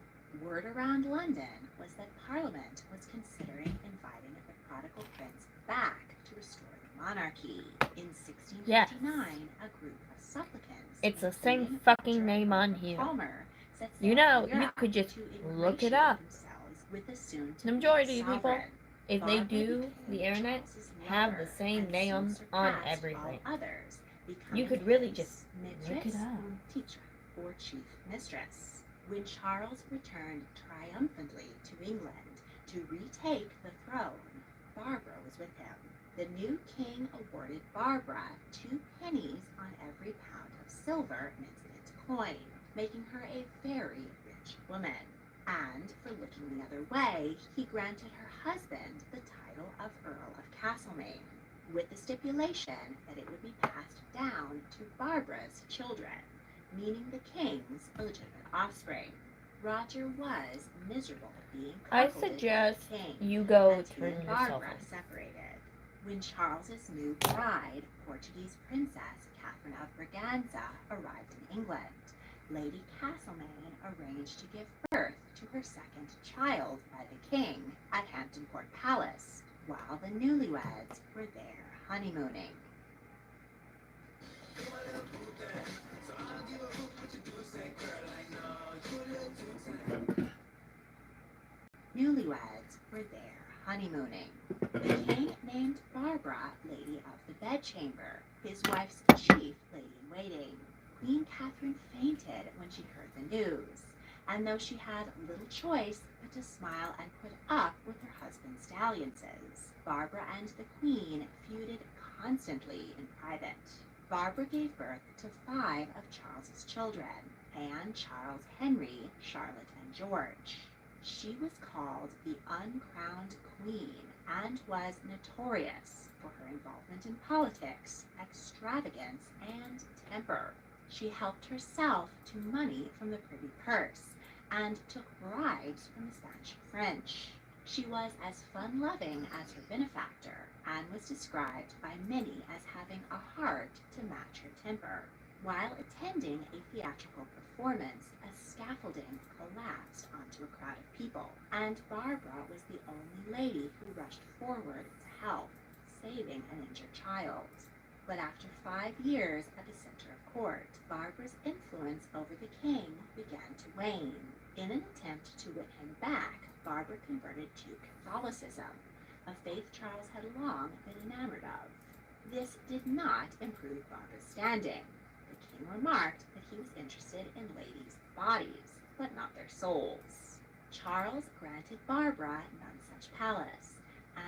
Word around London was that Parliament was considering inviting the prodigal prince back to restore the monarchy. In 1659, a group of supplicants, It's the same including fucking Roger name on Oliver here. Palmer, set You sail know, for you Europe could just to look it ingratiate up. themselves with the soon-to-be The majority of people, sovereign. if they Barbara do became the internet, Charles's have the lover same and name soon on surpassed everything. all others, You becoming could really his just look it mistress, up. teacher, or chief mistress. When Charles returned triumphantly to England to retake the throne, Barbara was with him. The new king awarded Barbara 2 pennies on every pound of silver minted into coin, making her a very rich woman. And for looking the other way, he granted her husband the title of Earl of Castlemaine, with the stipulation that it would be passed down to Barbara's children, meaning the king's illegitimate offspring. Roger was miserable being I cuckolded by the suggest king, you go and he turn and yourself Barbara in. separated. When Charles's new bride, Portuguese princess Catherine of Braganza, arrived in England, Lady Castlemaine arranged to give birth to her second child by the king at Hampton Court Palace, while the newlyweds were there honeymooning. Newlyweds were there honeymooning. The king named Barbara Lady of the Bedchamber, his wife's chief lady-in-waiting. Queen Catherine fainted when she heard the news, and though she had little choice but to smile and put up with her husband's dalliances, Barbara and the queen feuded constantly in private. Barbara gave birth to 5 of Charles's children: Anne, Charles, Henry, Charlotte, and George. She was called the Uncrowned Queen and was notorious for her involvement in politics, extravagance, and temper. She helped herself to money from the privy purse and took bribes from the Spanish and French. She was as fun-loving as her benefactor and was described by many as having a heart to match her temper. While attending a theatrical performance, a scaffolding collapsed onto a crowd of people, and Barbara was the only lady who rushed forward to help, saving an injured child. But after 5 years at the center of court, Barbara's influence over the king began to wane. In an attempt to win him back, Barbara converted to Catholicism, a faith Charles had long been enamored of. This did not improve Barbara's standing. The king remarked that he was interested in ladies' bodies, but not their souls. Charles granted Barbara none such palace,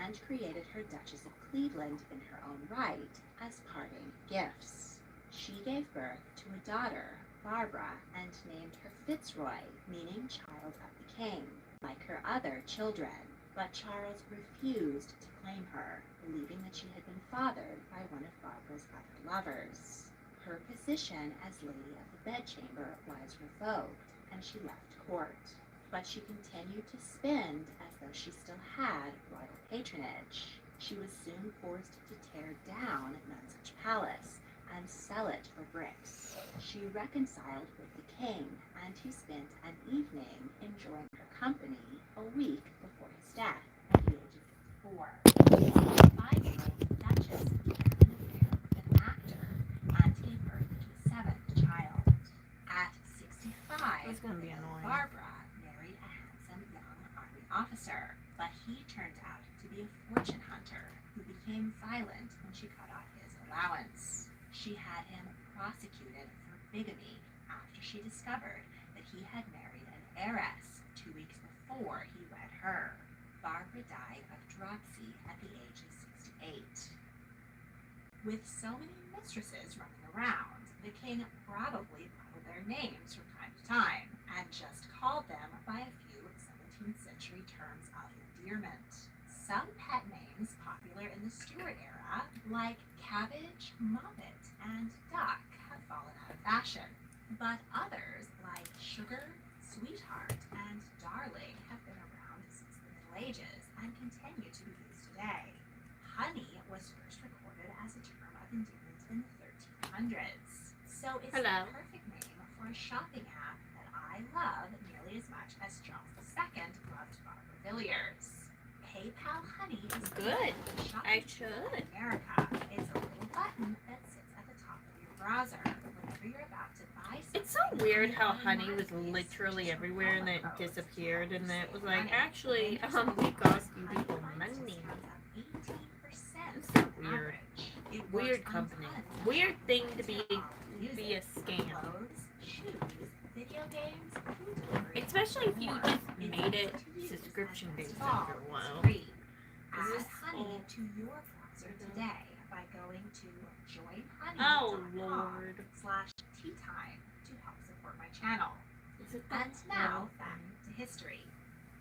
and created her Duchess of Cleveland in her own right as parting gifts. She gave birth to a daughter, Barbara, and named her Fitzroy, meaning child of the king, like her other children. But Charles refused to claim her, believing that she had been fathered by one of Barbara's other lovers. Her position as Lady of the Bedchamber was revoked, and she left court. But she continued to spend as though she still had royal patronage. She was soon forced to tear down Nonsuch Palace and sell it for bricks. She reconciled with the king, and he spent an evening enjoying her company a week before his death at the age of 54. She was a 5-year-old duchess began an affair with an actor and gave birth to a 7th child. At 65, It's gonna be annoying. Barbara married a handsome young army officer, but he turned out to be a fortune hunter who became violent when she cut off his allowance. She had him prosecuted for bigamy after she discovered that he had married an heiress 2 weeks before he wed her. Barbara died of dropsy at the age of 68. With so many mistresses running around, the king probably bottled their names from time to time and just called them by a few 17th century terms of endearment. Some pet names popular in the Stuart era, like cabbage, moppet, and duck, have fallen out of fashion, but others, like sugar, sweetheart, and darling, have been around since the Middle Ages and continue to be used today. Honey was first recorded as a term of endearment in the 1300s, so it's Hello. the perfect name for a shopping app that I love nearly as much as Charles II loved Barbara Villiers. PayPal Honey is Good. shopping I tool should. in America. It's a little button that sits at the top of your browser whenever you're about to buy something. It's so weird how honey was Online literally just everywhere and then it promo codes. disappeared and then it was like, Money. actually, And we cost you Honey people finds money. discounts of 18% It's so on weird. average. It Weird works on company. tons of Weird thing to platforms, be music, a scam. clothes, shoes, video games, food delivery, Especially if you more. just It's made easy it to use subscription and based install. after a It's while. free. Is Add this Honey all- to your browser today by going to Oh, joinhoney.com Lord. /tea time to help support my channel. Is it And that now horrible back thing? to history.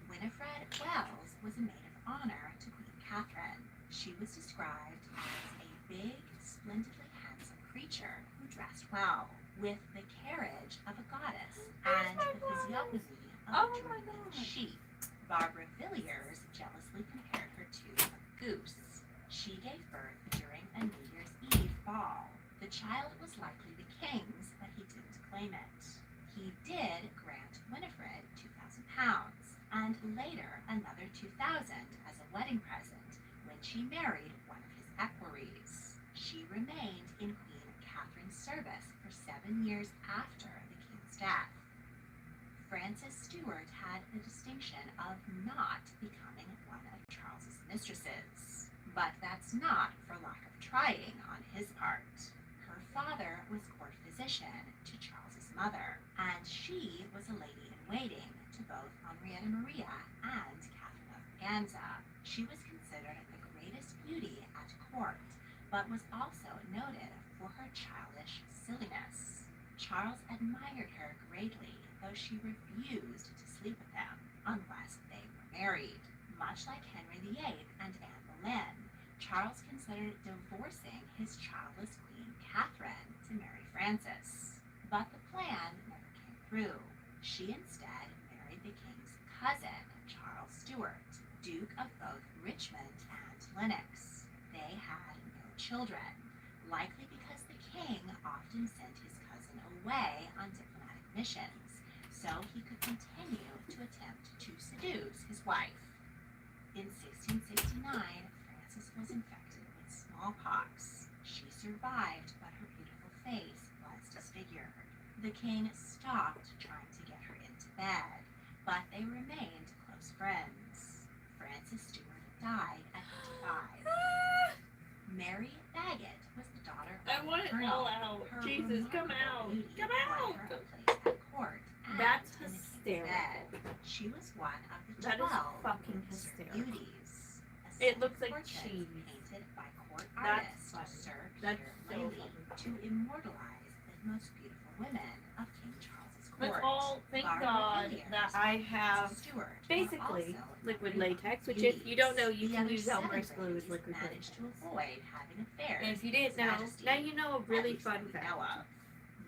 Winifred Wells was a maid of honor to Queen Catherine. She was described as a big, splendidly handsome creature who dressed well, with the carriage of a goddess and the physiognomy of Oh a my drooping God. sheep. Barbara Villiers jealously compared her to a goose. She gave birth during a New Year's Eve ball. The child was likely the king's, but he didn't claim it. He did grant Winifred £2,000 and later another £2,000 as a wedding present when she married one of his equerries. She remained in Queen Catherine's service for 7 years after the king's death. Frances Stuart had the distinction of not becoming one of Charles's mistresses, but that's not for lack of trying on his part. Her father was court physician to Charles's mother, and she was a lady-in-waiting to both Henrietta Maria and Catherine of Braganza. She was considered the greatest beauty at court, but was also noted for her childish silliness. Charles admired her greatly, though she refused to sleep with him unless they were married. Much like Henry VIII and Anne Boleyn, Charles considered divorcing his childless Queen Catherine to marry Frances. But the plan never came through. She instead married the king's cousin, Charles Stuart, Duke of both Richmond and Lennox. They had no children, likely because the king often sent his cousin away on diplomatic missions, so he could continue to attempt to seduce his wife. In 1669, Frances was infected with smallpox. She survived, but her beautiful face was disfigured. The king stopped trying to get her into bed, but they remained close friends. Frances Stuart died at 55. Mary Bagot was the daughter of I want it Colonel. all out. Her Jesus, come remarkable out. beauty Come won out. her a place at court and That's in the king's hysterical. bed. She was one of the That is 12 fucking Windsor hysterical. beauties. It looks like Portraits cheese. painted by court That's artists funny. Sir That's Peter so Lely funny. to immortalize the most beautiful women of King Charles's But court. all, thank Barbara God Villiers that I and have Frances Stuart were basically also liquid very latex, much which if you don't know, you the can other use Elmer's 7 glue as ladies liquid managed to latex. avoid having affairs. And if you didn't with know, His now you know a really Majesty, fun at least that we fact. know of.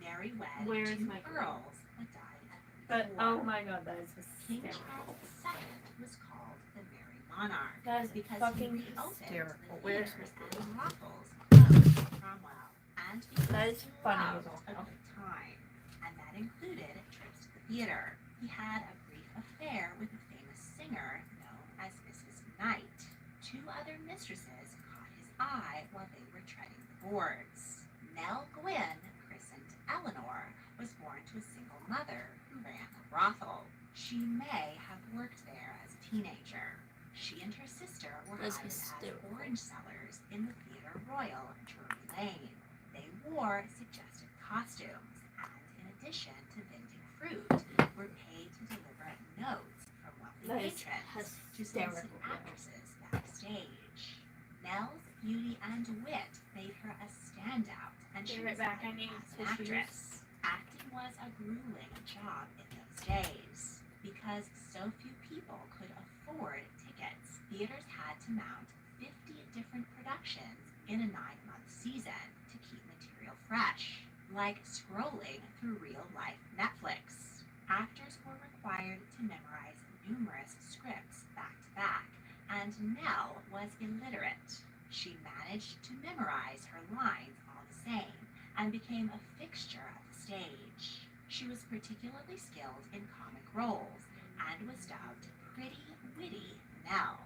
Mary wed Where's 2 my earls but died at But 34. oh my God, that is King hysterical. Charles II was called the Merry monarch That is because fucking he reopened hysterical. the Where is theaters this? and brothels closed to Cromwell, and because That is he funny loved as all a hell. good time, and that included trips to the theater. He had a brief affair with a famous singer known as Mrs. Knight. Two other mistresses caught his eye while they were treading the boards. Nell Gwynn, christened Eleanor, was born to a single mother who ran a brothel. She may have worked there as a teenager. She and her sister were That's hired as hysterical. orange sellers in the Theatre Royal, Drury Lane. They wore suggestive costumes, and in addition to vending fruit, were paid to deliver notes from wealthy That is patrons to hysterical. solicit actresses backstage. Nell's beauty and wit made her a standout, and she Give it was back, I hired need as an tissues. actress. Acting was a grueling job in those days. Because so few people could afford tickets, theaters had to mount 50 different productions in a 9-month season to keep material fresh, like scrolling through real-life Netflix. Actors were required to memorize numerous scripts back-to-back, and Nell was illiterate. She managed to memorize her lines all the same and became a fixture of the stage. She was particularly skilled in comic roles and was dubbed Pretty Witty Nell.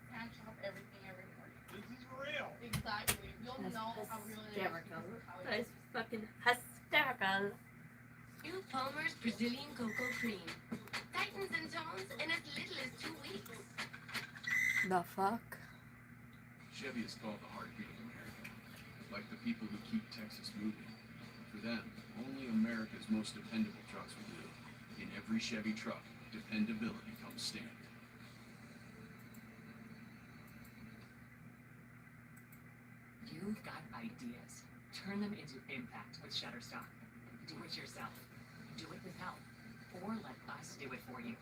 Patch off everything everywhere. This is real. Exactly. You'll That's know how real it is. hysterical. because of how it That is. is fucking hysterical. New Palmer's Brazilian Cocoa Cream. Tightens and tones in as little as 2 weeks. The fuck? Chevy is called the heartbeat of America, like the people who keep Texas moving. For them, only America's most dependable trucks will do. In every Chevy truck, dependability comes standard. You've got ideas. Turn them into impact with Shutterstock. Do it yourself. Do it with help. Or let us do it for you.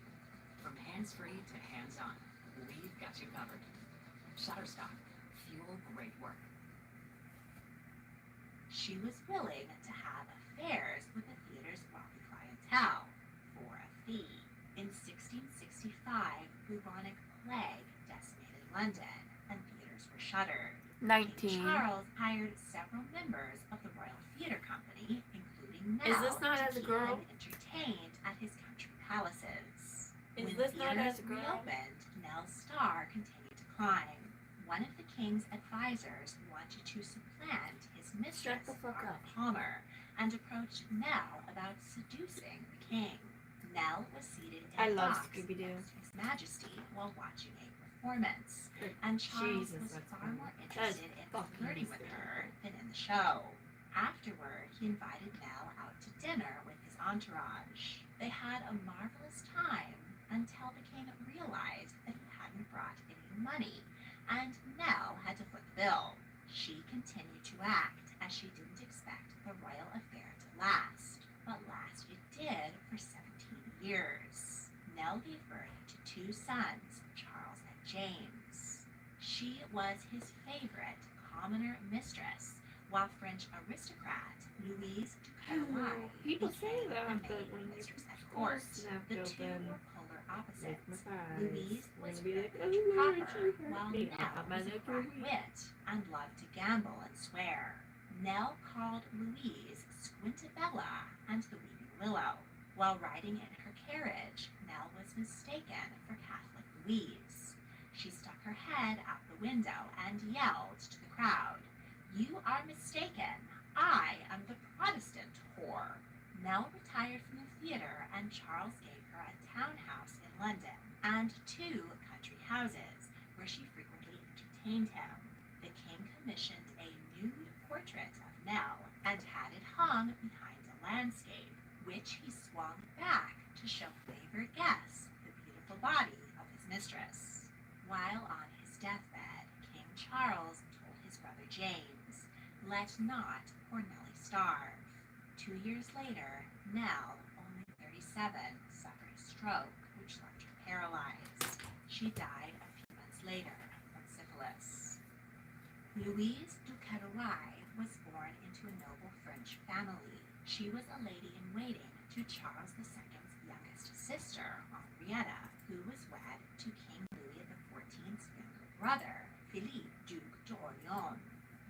From hands-free to hands-on, we've got you covered. Shutterstock. Fuel great work. She was willing to have affairs with the theater's wealthy clientele for a fee. In 1665, bubonic plague decimated London, and theaters were shuttered. King 19. Charles hired several members of the Royal Theatre Company, including Nell, Is this not to as a keep girl? them entertained at his country palaces. Is When this not theaters as a girl? reopened, Nell's star continued to climb. One of the king's advisors wanted to supplant his mistress, the fuck Margaret up. Palmer, and approached Nell about seducing the king. Nell was seated in I a love box Scooby-Doo. next to His Majesty while watching a performance, and Charles Jesus, was that's far funny. more That is interested in fucking flirting with hysterical. her than in the show. Afterward, he invited Nell out to dinner with his entourage. They had a marvelous time until the king realized that he hadn't brought any money, and Nell had to foot the bill. She continued to act as she didn't expect the royal affair to last, but last it did for 17 years. Nell gave birth to 2 sons, Charles and James. She was his favorite commoner mistress, while French aristocrat Louise du Carrois People say became that, the but main when you mistress at court. snap The two open, were polar opposites. with my eyes, Louise was gonna be like, very oh, proper, Lord, you while hurt me. Nell I'm was a like, crack "Oh, wit and loved to gamble and swear. Nell called Louise Squintabella and the Weeping Willow. While riding in her carriage, Nell was mistaken for Catholic Louise. She stuck her head out the window and yelled to the crowd, "You are mistaken. I am the Protestant whore." Nell retired from the theater, and Charles gave her a townhouse in London and 2 country houses where she frequently entertained him. The king commissioned a nude portrait of Nell and had it hung behind a landscape, which he swung back to show favored guests the beautiful body of his mistress. While on his deathbed, King Charles told his brother James, "Let not poor Nellie starve." 2 years later, Nell, only 37, suffered a stroke, which left her paralyzed. She died a few months later from syphilis. Louise du Carrois was born into a noble French family. She was a lady-in-waiting to Charles II's youngest sister, Henrietta, who was wed to King brother, Philippe, Duc d'Orléans.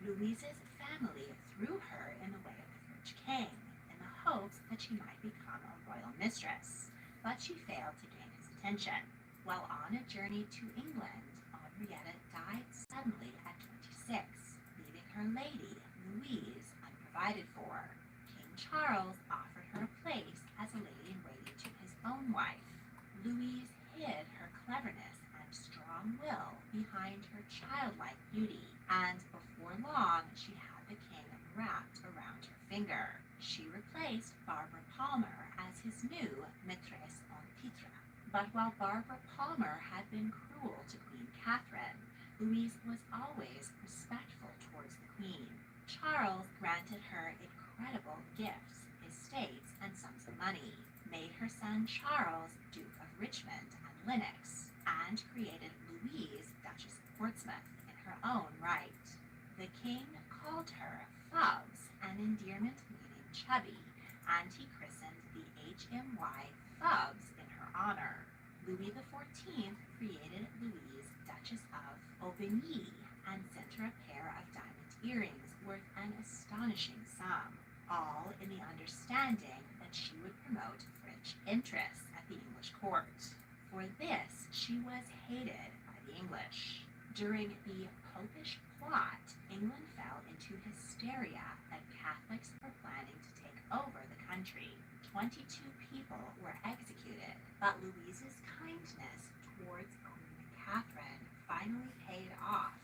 Louise's family threw her in the way of the French king in the hopes that she might become a royal mistress, but she failed to gain his attention. While on a journey to England, Henrietta died suddenly at 26, leaving her lady, Louise, unprovided for. King Charles offered her a place as a lady-in-waiting to his own wife. Louise hid her cleverness and strong will behind her childlike beauty, and before long she had the king wrapped around her finger. She replaced Barbara Palmer as his new Mistresses of Charles II. But while Barbara Palmer had been cruel to Queen Catherine, Louise was always respectful towards the Queen. Charles granted her incredible gifts, estates, and sums of money, made her son Charles Duke of Richmond and Lennox, and created Louise Duchess of Portsmouth in her own right. The king called her Fubs, an endearment meaning chubby, and he christened the HMY Fubs in her honor. Louis XIV created Louise Duchess of Aubigny and sent her a pair of diamond earrings worth an astonishing sum, all in the understanding that she would promote French interests at the English court. For this, she was hated by the English. During the Popish plot, England fell into hysteria that Catholics were planning to take over the country. 22 people were executed, but Louise's kindness towards Queen Catherine finally paid off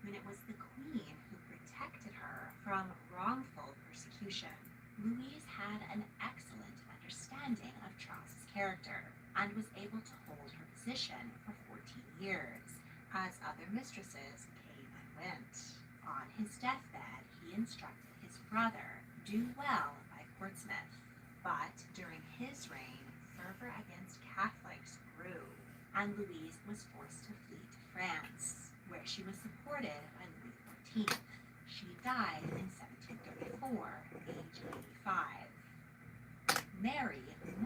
when it was the Queen who protected her from wrongful persecution. Louise had an excellent understanding of Charles's character and was able to hold her position for 14 years, as other mistresses came and went. On his deathbed, he instructed his brother, do well by Portsmouth. But during his reign, fervor against Catholics grew, and Louise was forced to flee to France, where she was supported by Louis XIV. She died in 1734, age 85. Mary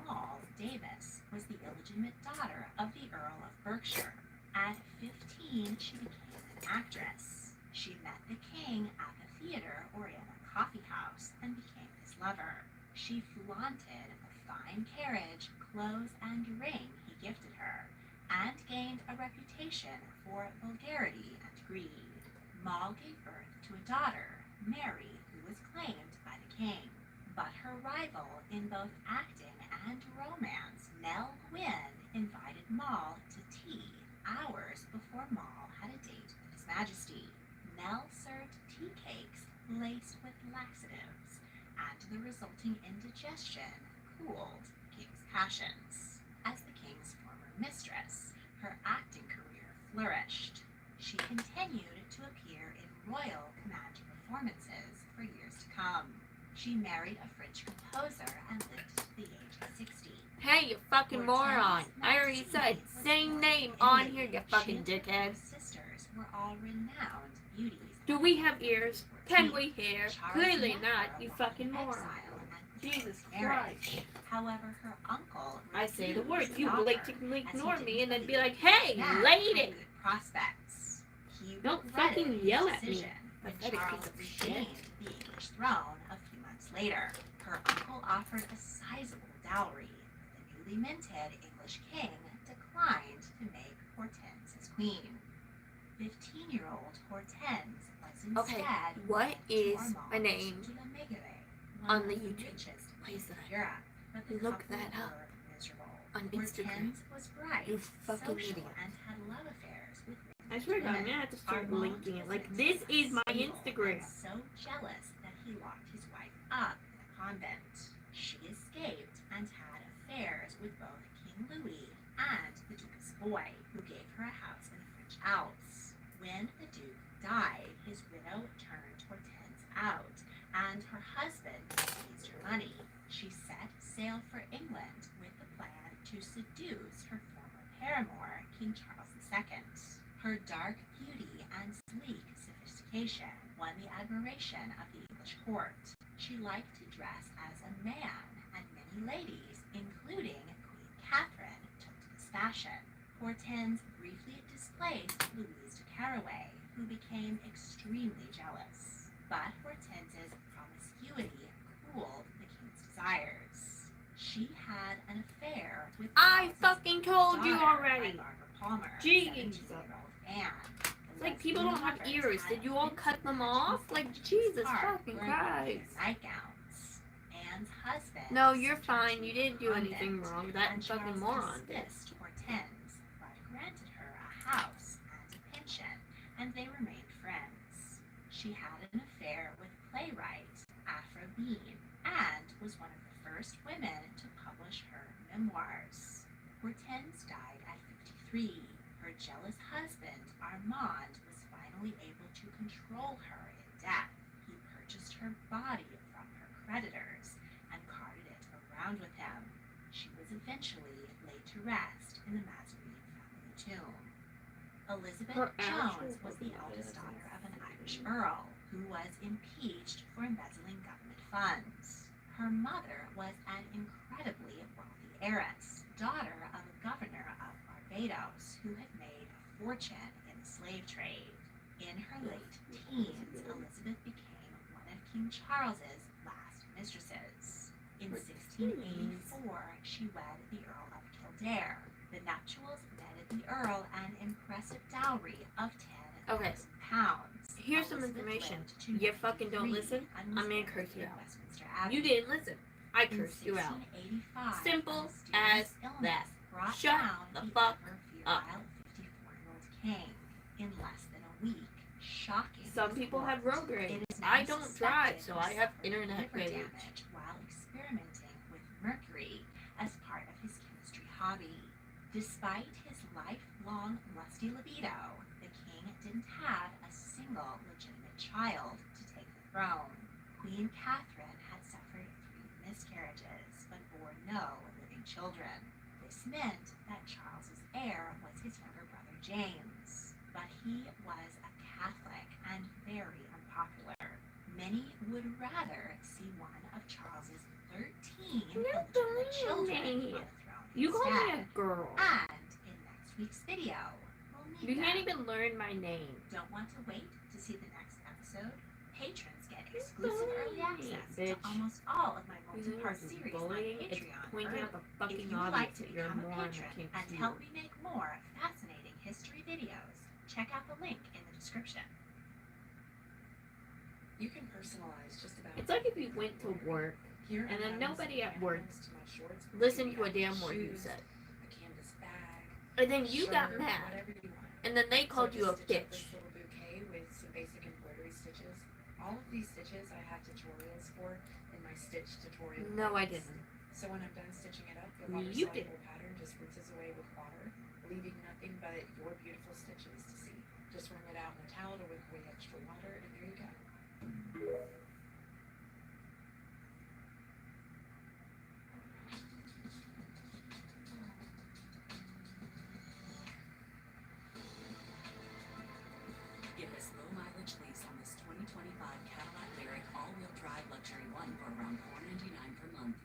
Mall Davis was the illegitimate daughter of the Earl of Berkshire. At 15, she became an actress. She met the king at the theater or in a coffee house and became his lover. She flaunted the fine carriage, clothes, and ring he gifted her, and gained a reputation for vulgarity and greed. Mall gave birth to a daughter, Mary, who was claimed by the king. But her rival in both acting and romance, Nell Gwynn, invited Mall to tea hours before Mall had a date with His Majesty. Nell served tea cakes laced with laxatives, and the resulting indigestion cooled the king's passions. As the king's former mistress, her acting career flourished. She continued to appear in royal command performances for years to come. She married a French composer and lived to the age of 60. Hey, you fucking moron. I already said same name on here, you fucking dickhead. Sisters were all renowned beauties. Do we have ears? Can we hear? Clearly not, you fucking moron. Jesus Christ. However, her uncle I say the word, refused you the offer, blatantly as he ignore me didn't and then be believe like, hey, Nat lady! had good prospects. He Don't regretted fucking his yell at me, decision when pathetic Charles piece of regained the English throne a few months later. Her uncle offered a sizable dowry. The newly minted English king declined to make Hortense his queen. 15-year-old Hortense was instead Okay, what is a name on the YouTube? Please, Europe, but the look couple that up were miserable. on Instagram. Hortense was bright, You fucking social, idiot. and had love affairs with I swear to God, I'm gonna have to start linking it. Like, this is my Instagram. so jealous that he locked his wife up in a convent. She escaped and had affairs with both King Louis and the Duke's boy, who gave her a house in the French Alps. When the Duke died, his widow turned Hortense out, and her husband seized her money. She set sail for England with the plan to seduce her former paramour, King Charles II. Her dark beauty and sleek sophistication won the admiration of the English court. She liked to dress as a man, and many ladies, including Queen Catherine, took to this fashion. Hortense briefly displaced Louise de Caraway, who became extremely jealous. But Hortense's promiscuity cooled the king's desires. She had an affair with I Charles's fucking told you daughter already. by Barbara Palmer, Jeez. 17-year-old Anne. It's like people don't have ears. Did you all cut them off? Like, Jesus fucking Christ. Nightgowns. Anne's husband. No, you're fine. You didn't do anything wrong. That and fucking Charles moron did. dismissed Hortense, but granted her a house and a pension, and they remained friends. She had an affair with playwright Aphra Bean and was one of the first women to publish her memoirs. Hortense died at 53. Her jealous husband, Armand, was finally able to control her in death. He purchased her body from her creditors and carted it around with him. She was eventually laid to rest in the Mazarin family tomb. Elizabeth Her Jones actual was the body eldest is daughter of an Irish earl who was impeached for embezzling government funds. Her mother was an incredibly wealthy heiress, daughter of a governor of Barbados who had made a fortune in the slave trade. In her late teens, Elizabeth became one of King Charles's last mistresses. In 1684, she wed the Earl of Kildare. The nuptials netted the Earl an impressive dowry of £10,000. Okay. Here's some information. You fucking don't listen, I'm gonna curse you out. You didn't listen. I cursed you out. Simple as that. Shut the fuck up. 54-year-old king. In less than a week, shocking. Some people have road rage. It is now I don't drive, suspected so I have he suffered internet liver rage. damage while experimenting with mercury as part of his chemistry hobby. Despite his lifelong lusty libido, the king didn't have a single legitimate child to take the throne. Queen Catherine had suffered 3 miscarriages but bore no living children. This meant that Charles's heir was his younger brother James, but he was a Catholic and very unpopular. Many would rather see one of Charles's 13 illegitimate children on the throne You call me instead. a girl. And in next week's video, we'll meet You can't them. even learn my name. Don't want to wait to see the next episode? Patrons get exclusive early access to bitch. almost all of my Using multi-part this series on bullying, it's Patreon. pointing out the If fucking you would like obvious to that you're a become a moron that patron can't and see help it. me make more fascinating history videos, check out the link in the description. You can personalize just about It's like if you went to work Here and then are nobody at buttons work to my shorts, listened to a maybe damn word you shoes, said. a canvas bag, And then you got shirt, mad. whatever you want. And then they called So you a just stitch up bitch. This little bouquet with some basic embroidery stitches. All of these stitches I have tutorials for in my stitch tutorial. No, I guides. didn't. So when I'm done stitching it up, the You water-soluble pattern just rinses away with water, leaving nothing but your beautiful stitches to see. Just wring it out in a towel to wick away extra water, and there you go. Get this low mileage lease on this 2025 Cadillac Lyriq all-wheel drive luxury one for around $499 per month.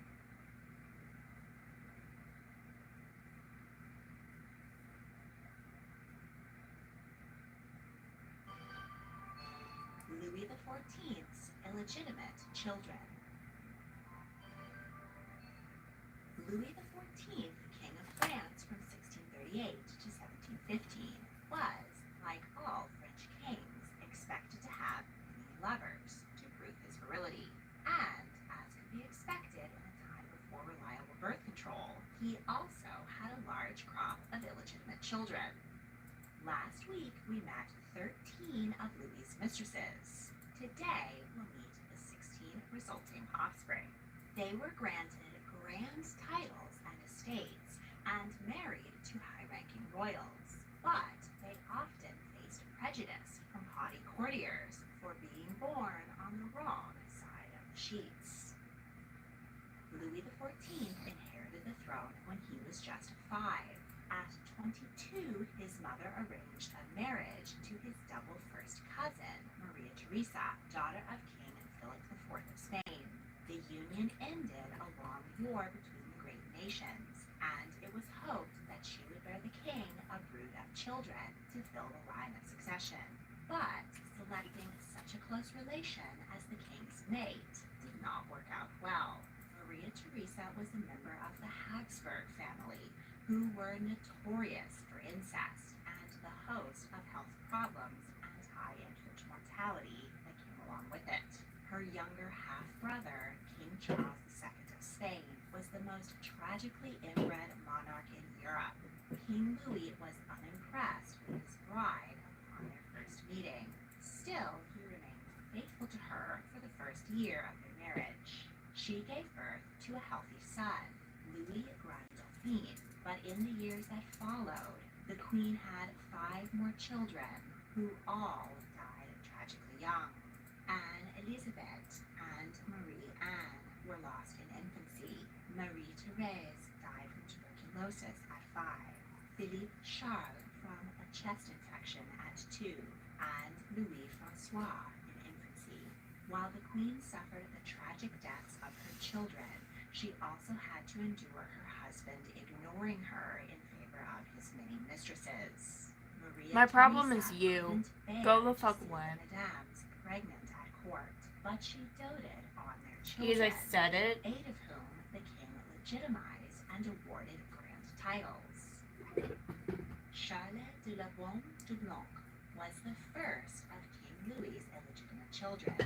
Louis XIV's illegitimate children. Louis XIV, King of France from 1638 to 1715, was, like all French kings, expected to have many lovers to prove his virility. And, as could be expected in a time before reliable birth control, he also had a large crop of illegitimate children. Last week, we met 13 of Louis's mistresses. Today, we'll meet the 16 resulting offspring. They were granted grand titles and estates and married to high-ranking royals, but they often faced prejudice from haughty courtiers for being born on the wrong side of the sheets. Louis XIV inherited the throne when he was just 5. At 22, his mother arranged a marriage to his double first cousin, Maria Theresa, daughter of King Philip IV of Spain. The union ended a long war between the great nations, and it was hoped that she would bear the king a brood of children to fill the line of succession. But selecting such a close relation as the king's mate did not work out well. Maria Theresa was a member of the Habsburg family, who were notorious for incest and the host of health problems and high infant mortality that came along with it. Her younger half-brother, King Charles II of Spain, was the most tragically inbred monarch in Europe. King Louis was unimpressed with his bride upon their first meeting. Still, he remained faithful to her for the first year of their marriage. She gave birth to a healthy son, Louis Grand Dauphine, but in the years that followed, the Queen had 5 more children, who all died tragically young. Anne Elizabeth and Marie Anne were lost in infancy. Marie Therese died from tuberculosis at 5. Philippe Charles from a chest infection at 2, and Louis Francois in infancy. While the Queen suffered the tragic deaths of her children, she also had to endure her husband ignoring her in favor of his many mistresses. Maria My problem Theresa is you. couldn't Go bear the fuck to see away. the Madames pregnant at court, but she doted on their Because children, I said it. 8 of whom the king legitimized and awarded grand titles. Charlotte de la Baume de Blanc was the first of King Louis's illegitimate children,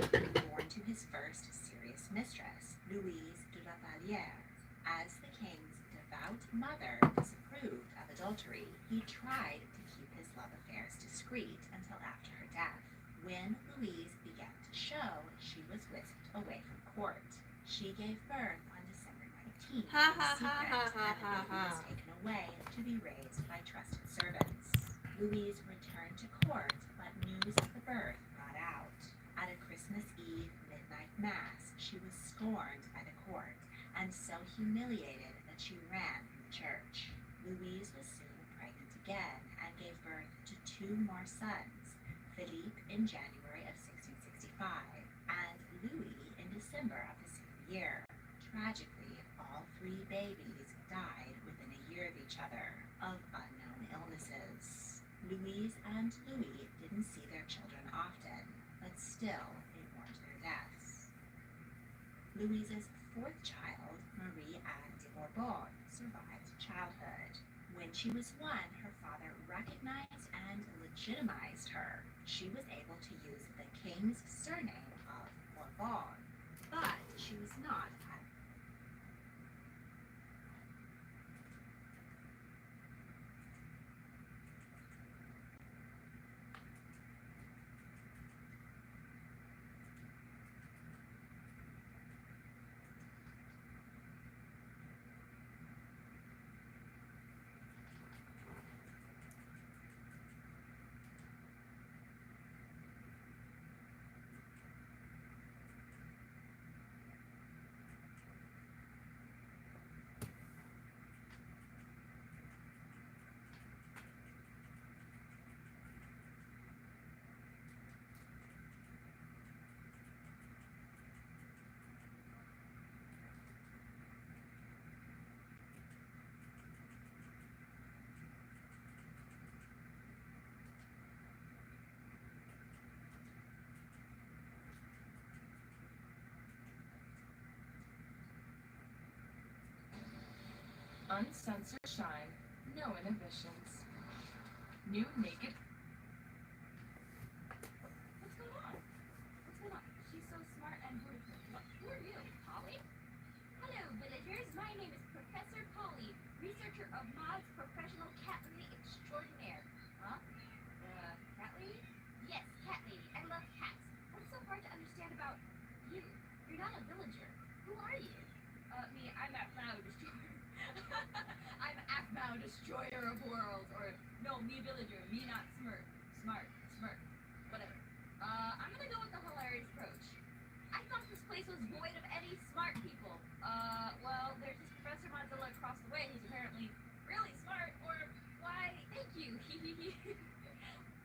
born to his first serious mistress, Louise de la Vallière. As the king's devout mother disapproved of adultery, he tried to keep his love affairs discreet until after her death. When Louise began to show, she was whisked away from court. She gave birth on December 19th Ha, in ha, ha, secret, ha, ha, and the ha, baby was ha. taken away to be raised by trusted servants. Louise returned to court, but news of the birth got out. At a Christmas Eve midnight mass, she was scorned by the court and so humiliated that she ran from the church. Louise was soon pregnant again and gave birth to 2 more sons, Philippe in January of 1665 and Louis in December of the same year. Tragically, all 3 babies died within a year of each other of unknown illnesses. Louise and Louis didn't see their children often, but still they mourned their deaths. Louise's 4th child, Marie Anne de Bourbon, survived childhood. When she was 1, her father recognized and legitimized her. She was able to use the king's surname of Bourbon, but she was not Uncensored shine, no inhibitions. New naked. What's going on? What's going on? She's so smart and beautiful. Who are you, Polly? Hello, villagers. My name is Professor Polly, researcher of Maud's professional cat lady extraordinaire. Huh? Cat lady? Yes, cat lady. I love cats. What's so hard to understand about you? You're not a villager. Who are you? Me, I'm Aphmau Destroyer. I'm Aphmau Destroyer of Worlds. Or, no, me villager. Me not smirk. Smart. Whatever. I'm gonna go with the hilarious approach. I thought this place was void of any smart people. Well, there's this Professor Mozilla across the way who's apparently really smart, or why, thank you.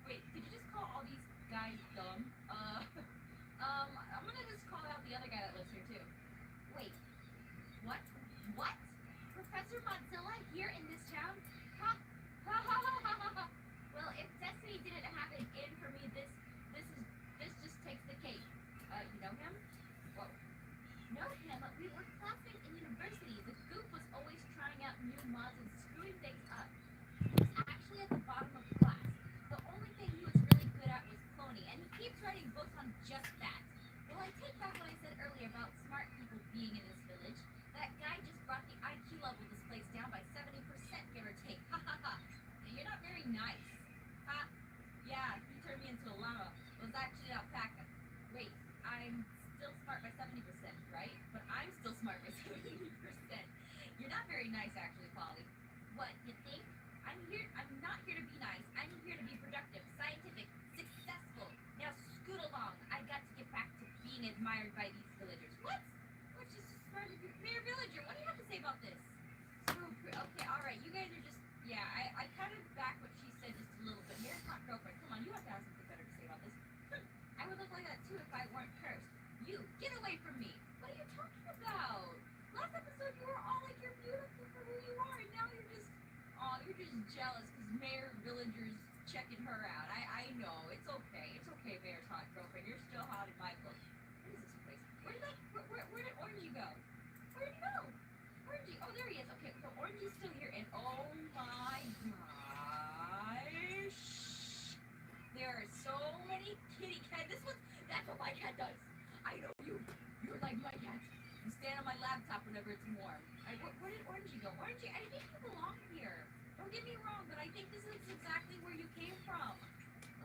Wait, did you just call all these guys dumb? I'm gonna just call out the other guy that lives here too. Wait. What? What? Professor Mozilla here in this town? Ha ha ha ha ha ha. actually an alpaca. Wait, I'm still smart by 70%, right? But I'm still smart by 70%. You're not very nice, actually, Polly. What, you think? I'm not here to be nice. I'm here to be productive, scientific, successful. Now scoot along. I got to get back to being admired by these villagers. What? What's just smart to be Mayor Villager? What do you have to say about this? Okay, alright, you guys are just, yeah, I kind of back what she said just a little bit. Mayor's hot girlfriend, come on, you have to have something better to say about this. I would look like that too if I weren't cursed. You, get away from me. What are you talking about? Last episode you were all like you're beautiful for who you are, and now you're just jealous because Mayor Villager's checking her out. I know, it's okay, Mayor's hot girlfriend. You're still hot in my book. What is this place? Where did Orangey go? Where did he go? Orangey, oh there he is. Okay, so Orangey's still here, and oh my gosh, there are so many kitty cats. That's what my cat does. I know you're like my cat. You stand on my laptop whenever it's warm. Where did Orangey go? Orangey, I think you belong here. Don't get me wrong, but I think this is exactly where you came from.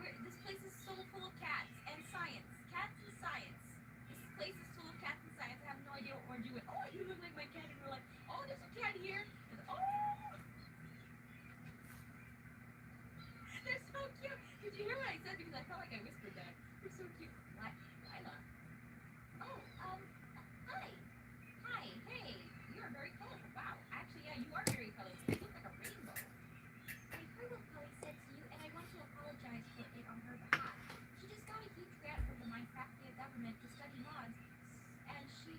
This place is so full of cats and science. Cats and science. This place is full of cats and science. I have no idea what Orangey went. Oh, you look like my cat, and we're like, oh, there's a cat here. And, oh, they're so cute. Did you hear what I said? Because I felt like I whispered that. They're so cute. Lila. Oh, hi. Hi, hey. You're very colorful. Wow. Actually, yeah, you are very colorful. You look like a rainbow. I heard what Polly said to you, and I want to apologize for it on her behalf. She just got a huge grant from the Minecraftia government to study mods, and she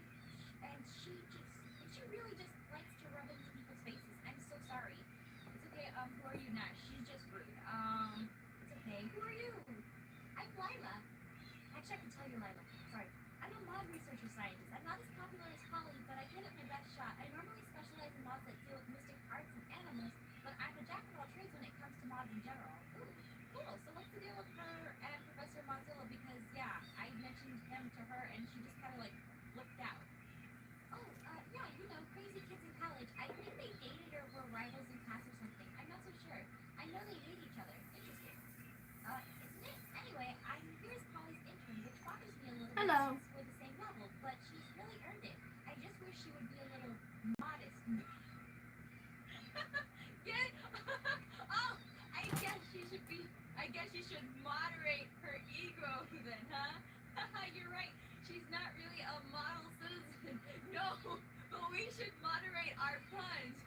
really just likes to rub into people's faces. I'm so sorry. It's okay. Who are you now? She's just rude. It's okay. Who are you? I'm Lila. Actually, I can tell you, Lila. Sorry. I'm a mod researcher scientist. I'm not as popular as Polly, but I give it my best shot. I normally specialize in mods that deal with mystic arts and animals, but I'm a jack of all trades when it comes to mods in general. Ooh, cool. So what's the deal with her and Professor Mozilla? Because, yeah, I mentioned him to her, and she just kind of, like, flipped out. Oh, yeah, you know, crazy kids in college. I think they dated or were rivals in class or something. I'm not so sure. I know they hate each other. Interesting. Isn't it? Anyway, here's Polly's intern, which bothers me a little Hello. bit since we're the same level, but she's really earned it. I just wish she would be a little modest. Get it? Oh, I guess she should moderate her ego then, huh? You're right. She's not really a model citizen. No, but we should moderate our puns.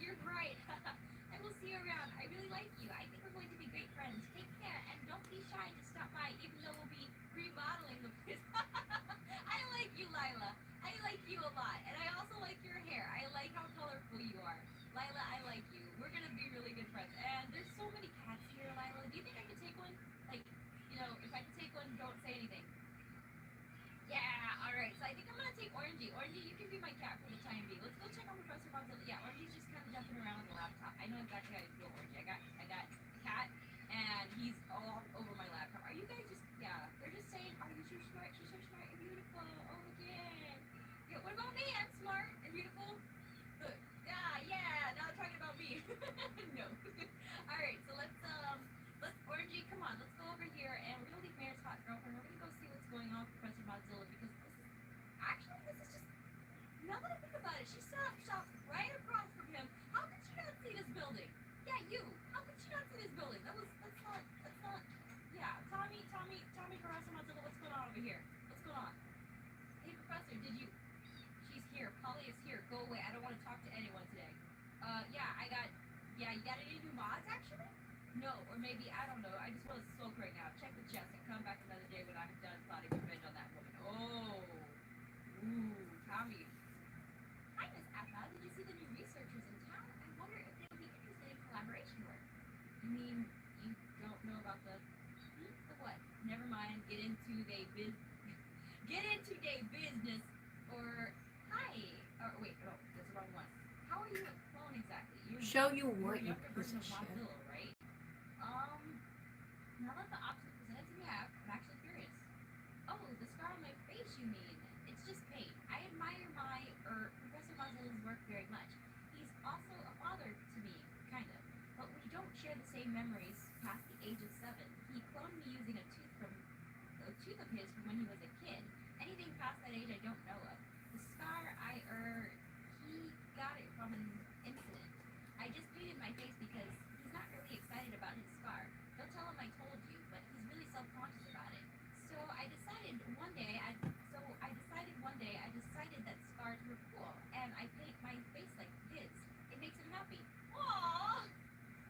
You're right. I will see you around. I really like you. I think we're going to be great friends. Take care, and don't be shy to stop by, even though we'll be remodeling the place. I like you, Lila. I like you a lot, and I also like your hair. I like how colorful you are. Lila, I like you. We're gonna be really good friends. And there's so many cats here, Lila. Do you think I could take one? Like, you know, if I could take one, don't say anything. Yeah, alright. So I think I'm gonna take Orangey. Orangey, you can be my cat for the time being. Let's go check on Professor Mozilla. Yeah, Orangey's just kind of jumping around on the laptop. I know exactly how you feel, Orangey. I got a cat, and he's all over my laptop. Are you guys just, yeah, they're just saying, are you so smart? She's so smart and beautiful. Oh, yeah. Yeah, what about me? I'm smart and beautiful. Good. Yeah, now talking about me. No. Alright, so let's Orangey, come on, let's go over here, and we're gonna leave Mayor's hot girlfriend. We're gonna go see what's going on with Professor Mozilla, because this is just, now that I think about it, she stopped right across from him. How could she not see this building? Yeah, you. How could she not see this building? That's not, yeah. Tommy, Professor Mozilla, what's going on over here? What's going on? Hey, Professor, she's here. Polly is here. Go away. I don't want to talk to anyone today. You got any new mods, actually? No, or maybe, I don't know. I just want to sulk right now. Check the chest and come back another day when I'm done plotting revenge on that woman. Oh. Ooh, Tommy. Hi, Miss Appa. Did you see the new researchers in town? I wonder if they would be interested in collaboration work. You mean you don't know about the what? Never mind. Get into their business. Or, hi. Or, wait, no, that's the wrong one. How are you at phone exactly? Show you what you younger piece version of of shit. Mozilla, right? Now that the options presented to me, I'm actually curious. Oh, the scar on my face, you mean? It's just paint. I admire Professor Mozilla's work very much. He's also a father to me, kind of. But we don't share the same memories past the age of 7. He cloned me using that age I don't know of. The scar he got it from an incident. I just painted my face because he's not really excited about his scar. Don't tell him I told you, but he's really self-conscious about it. So I decided one day that scars were cool, and I paint my face like his. It makes him happy. Aww,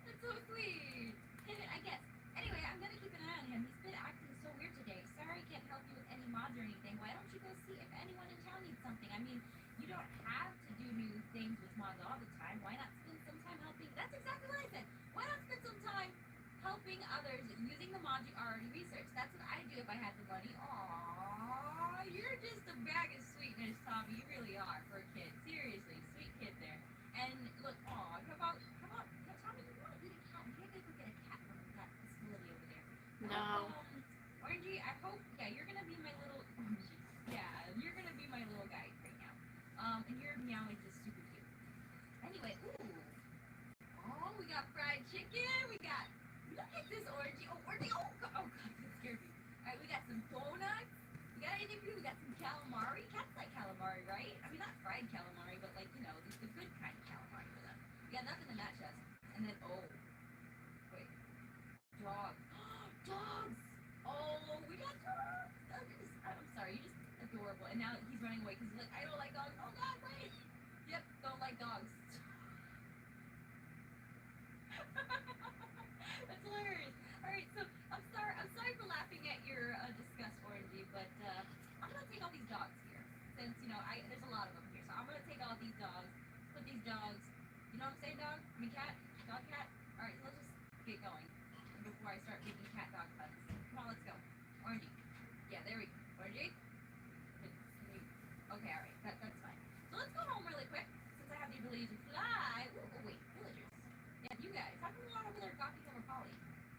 that's so sweet. I guess. Anyway, I'm gonna keep an eye on him. He's been acting so weird today. Sorry, I can't help you with any mods or anything. Why don't you go see if anyone in town needs something? I mean, you don't have to do new things with mods all the time. Why not spend some time helping? That's exactly what I said. Why not spend some time helping others using the mods you already researched? That's what I'd do if I had the money. Aww, you're just a bag of sweetness, Tommy. You really are for a kid. Seriously, sweet kid there. And look, aw, Tommy, you want to eat a cat? Maybe I could get a cat from that facility over there. No. Orangey, I hope, yeah, you're gonna be my little, you're gonna be my little guy right now. And your meow is just super cute. Anyway, oh, we got fried chicken, look at this Orangey, oh God, that scared me. Alright, we got some donuts, we got anything for you? We got some calamari, cats like calamari, right? I mean, not fried calamari, but like, the good kind of calamari for them. We got nothing in that chest. And then, wait, dogs. Dogs! Oh, we got dogs! I'm sorry, you're just adorable. And now he's running away because he's like, I don't like dogs. Oh God, wait! Yep, don't like dogs. That's hilarious. Alright, so I'm sorry for laughing at your disgust, Orangey, but I'm gonna take all these dogs here. Since, there's a lot of them here. So I'm gonna take all these dogs, put these dogs, you know what I'm saying, dog? I mean, cat? Dog, cat? Alright, so let's just get going before I start making cat dog puns. Come on, let's go. Orangey. Yeah, there we go. Orangey? Okay, alright. That's fine. So let's go home really quick, since I have the ability to fly. Oh, wait. Villagers. Yeah, you guys. How come you're not over there gawking over Polly?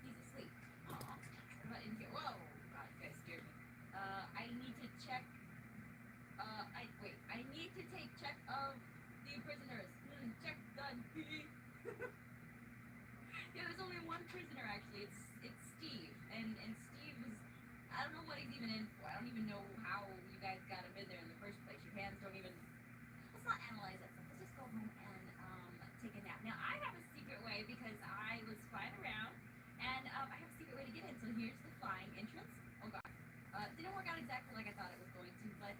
He's asleep. Aw. What about in here? Whoa. God, you guys scared me. I need to check. I need to take check of the prisoners. Check done. Yeah, there's only one prisoner actually. It's Steve, and Steve is, I don't know what he's even in for. I don't even know how you guys got him in there in the first place. Your hands don't even. Let's not analyze that stuff. Let's just go home and take a nap. Now I have a secret way because I was flying around, and I have a secret way to get in. So here's the flying entrance. Oh God, didn't work out exactly like I thought it was going to, but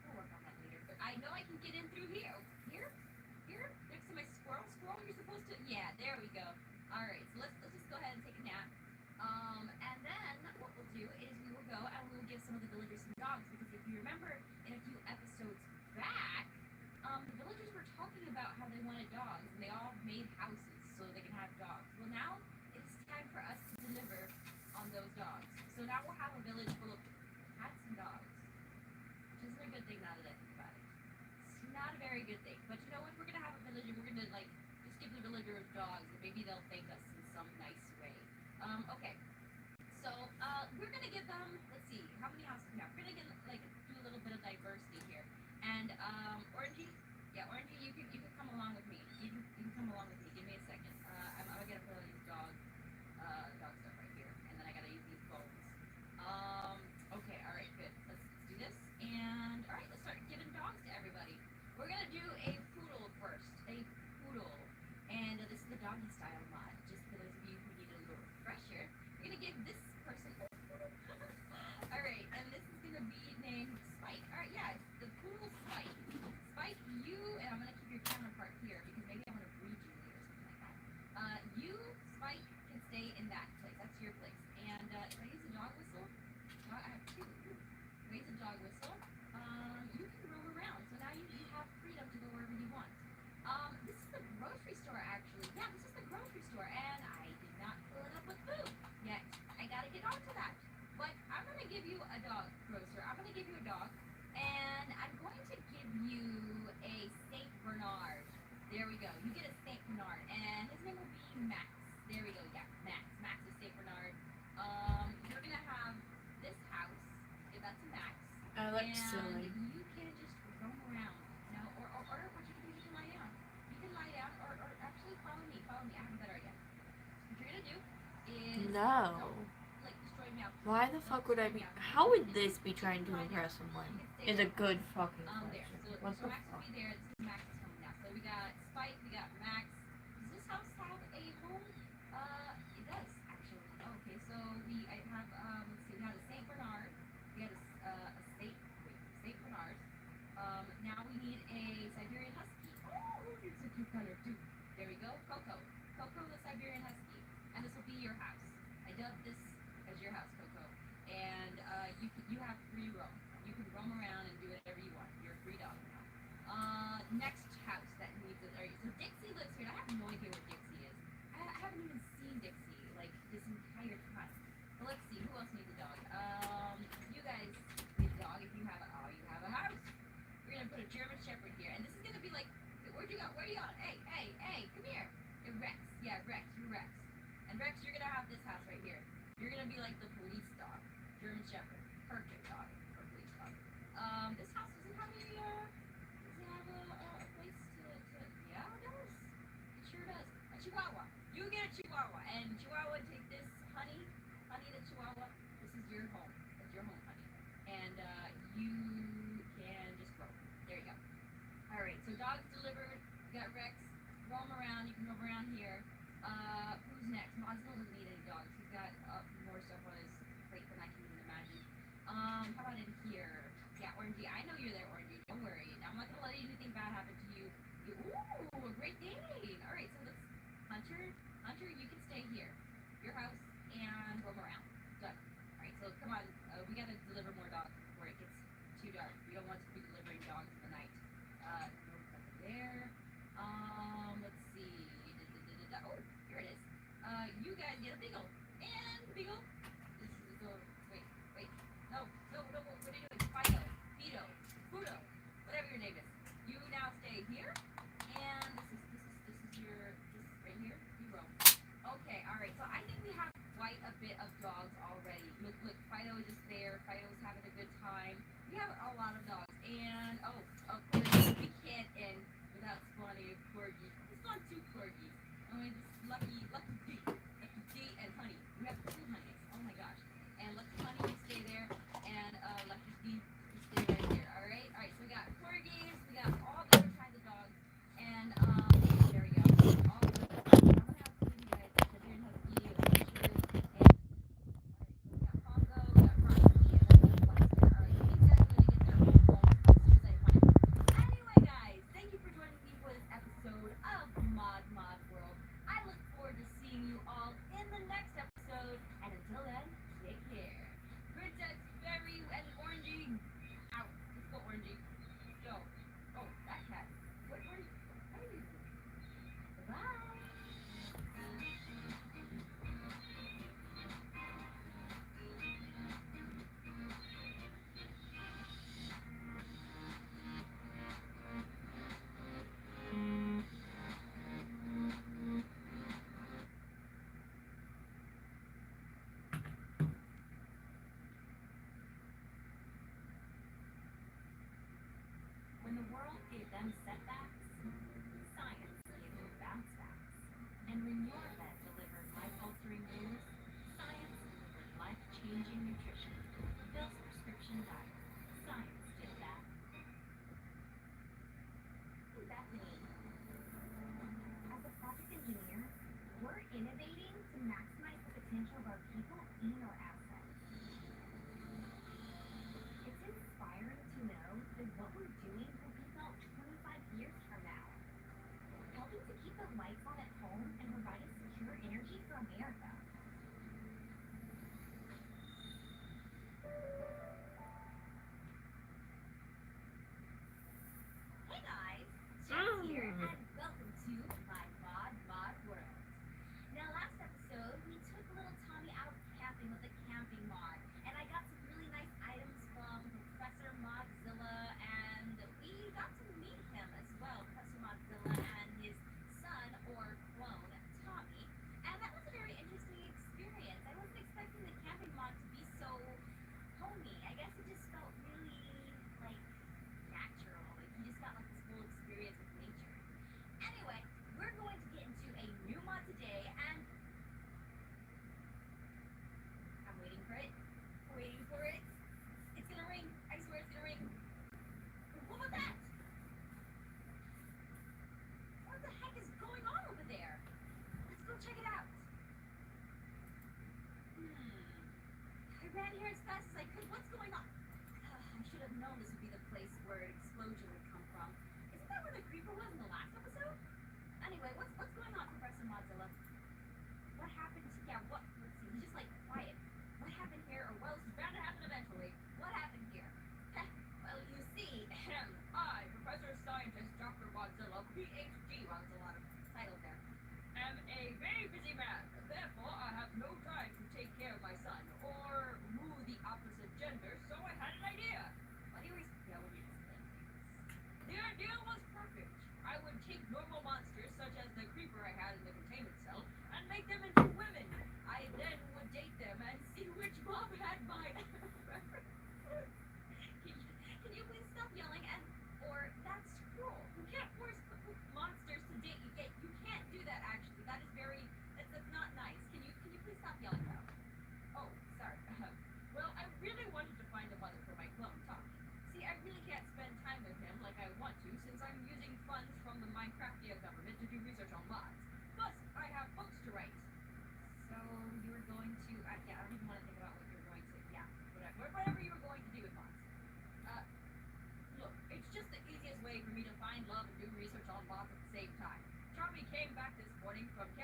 we'll work on that later. But I know I can get in through here. Here, next to my squirrel. You're supposed to. Yeah, there we go. All right, so let's just go ahead and take a nap. And then what we'll do is we will go and we will give some of the villagers some dogs, because if you remember in a few episodes back, the villagers were talking about how they wanted dogs, and they all made houses so they can have dogs. Well, now it's time for us to deliver on those dogs. So now we'll have a village full of cats and dogs, which isn't a good thing now that I think about it. It's not a very good thing, but you know what? We're gonna have a village, and we're gonna just give the villagers dogs, and maybe they'll thank us in some nice way. Okay. So, we're gonna give them, let's see, how many houses we have? We're gonna do a little bit of diversity here. And, Orangey, you can come along with me. You can come along with me. Give me a second. I'm gonna put all these dog stuff right here, and then I gotta use these bones. Okay, alright, good. Let's do this. And, alright, let's start giving dogs to everybody. We're gonna do a poodle first. A poodle. And this is the doggy style mod, just for those of you who need a little refresher. We're gonna give this person a poodle. Alright, and this is gonna be named Spike. Alright, yeah, it's the poodle Spike. Spike, you, and I'm gonna keep your counterpart here because maybe I wanna breed you later or something like that. You, Spike, can stay in that place. That's your place. And if I use a dog whistle, I have two. Raise a dog whistle. You can roam around. So now you have freedom to go wherever you want. This is the grocery store actually. Yeah, this is the grocery store, and I did not fill it up with food yet. I gotta get onto that. But I'm gonna give you a dog, grocer. I'm gonna give you a dog, and I'm going to give you a Saint Bernard. There we go. You get a Saint Bernard, and his name will be Max. There we go. Yeah, Max. Max is Saint Bernard. You're gonna have this house. If that's a Max. I look and silly. you can just roam around. You know, or what you can do, you can lie down. You can lie down, or actually follow me. I have a better idea. What you're gonna do is No. don't, destroy me out. Why the fuck would I be? How would this be trying to impress someone? Is a good fucking There. question. So, What so the Max will fuck? be there. This is Max is coming now. So we got Spike, we got Max. Does this house have a home? It does actually. Oh, okay, so I have let's see, we got a Saint Bernard. We got Saint Bernard. Now we need a Siberian Husky. Oh, it's a cute color too. There we go, Coco. Coco the Siberian Husky, and this will be your house. I dubbed this as your house, Coco. And you have free roam. You can roam around and do whatever you want. You're a free dog now. Next house that needs it. Alright, so Dixie lives here. I have no idea where Dixie is. I haven't even seen Dixie like this entire time. But let's see, who else needs a dog? You guys need a dog if you have you have a house. We're gonna put a German Shepherd here, and this is gonna be like, where'd you go? Where are you going? Hey, come here. Rex. Yeah, Rex. You're Rex. And Rex, you're gonna have this house right here. You're gonna be like the police dog. German Shepherd. Perfect dog for police dog. This house doesn't have a place to yeah, it does. It sure does. A Chihuahua. You get a Chihuahua, and Chihuahua take this honey the Chihuahua. This is your home. That's your home, honey. And you can just roam. There you go. Alright, so dogs delivered. We got Rex. Roam around. You can roam around here. Who's next? Mosnell doesn't need any dogs. He's got more stuff on his plate than I can even imagine. How about in here? Yeah, Orangey. I know you're there, Orangey. Don't worry. I'm not gonna let anything bad happen to you. Ooh, a Great Dane. Alright, so let's Hunter, you can stay here. Your house and roam around. Done. Alright, so come on. We gotta deliver more dogs before it gets too dark. We don't want to be delivering dogs in the night. Nope, there. Let's see. Oh, here it is. You guys get a Beagle. And Beagle. This is the wait. No, what are you doing? Fido, Fudo, whatever your name is. You now stay here. And this is right here. You roam. Okay, alright. So I think we have quite a bit of dogs already. Look, Fido is just there. Fido's having a good time. We have a lot of dogs. And of course, we can't end without spawning a corgi. We spawned 2 corgis. I mean, this Lucky D and Honey. We have 2 honeys. Oh my gosh. And Lucky Honey, you stay there. And Lucky D, you stay right here. Alright? Alright, so we got corgis. We got all different kinds of dogs. And, there we go. All the I'm gonna have to give you guys a Siberian Husky, a Fisher, and we got Pongo, we got Rocky, and then we got Lester. Alright, these guys are gonna get their own home as soon as I find them. Anyway, guys, thank you for joining me for this episode of Mod World. I look forward to seeing you all in the next episode, and until then, take care. Princess, Berry, and Orangey, out. Let's go, Orangey. Let's go. Oh, that cat. What are you? Bye. When the world gave them setbacks, science gave them bounce backs. And when your vet delivered life-altering news, science delivered life-changing nutrition. Bill's prescription diet. Science did that. What does that mean? As a project engineer, we're innovating to maximize the potential of our people and our assets. It's inspiring to know that what we're doing will be felt 25 years from now. Helping to keep the lights on at home and provide a secure energy for America. here as fast as I could. What's going on? I should have known this would be the place where an explosion would come from. Isn't that where the creeper was in the last episode? Anyway, what's going on, Professor Mozilla? What happened? Yeah, what? Let's see. He's just like quiet. What happened here? Or well, it's bound to happen eventually. What happened here? Well, you see, I, Professor Scientist Dr. Mozilla, PhD, well, there's a lot of titles there, am a very busy man. Therefore, I have no time to take care of my son or woo the opposite gender, so I had an idea. What do you The idea was perfect. I would take normal monsters, such as the creeper I had in the containment cell, and make them into women. I then would date them and see which mom had mine. Can you please stop yelling? Or that's cruel. You can't force monsters to date you. You can't do that. Actually, that is that's not nice. Can you please stop yelling now? Oh, sorry. Well, I really wanted to find a mother for my clone, Tom. See, I really can't spend time with him like I want to, since I'm using funds from the Minecraftia government to do research on mods. Plus, I have books to write. So you were going to, yeah, I don't even want to think about what you were going to, yeah, whatever you were going to do with mods. Look, it's just the easiest way for me to find love and do research on mods at the same time. Charlie came back this morning from the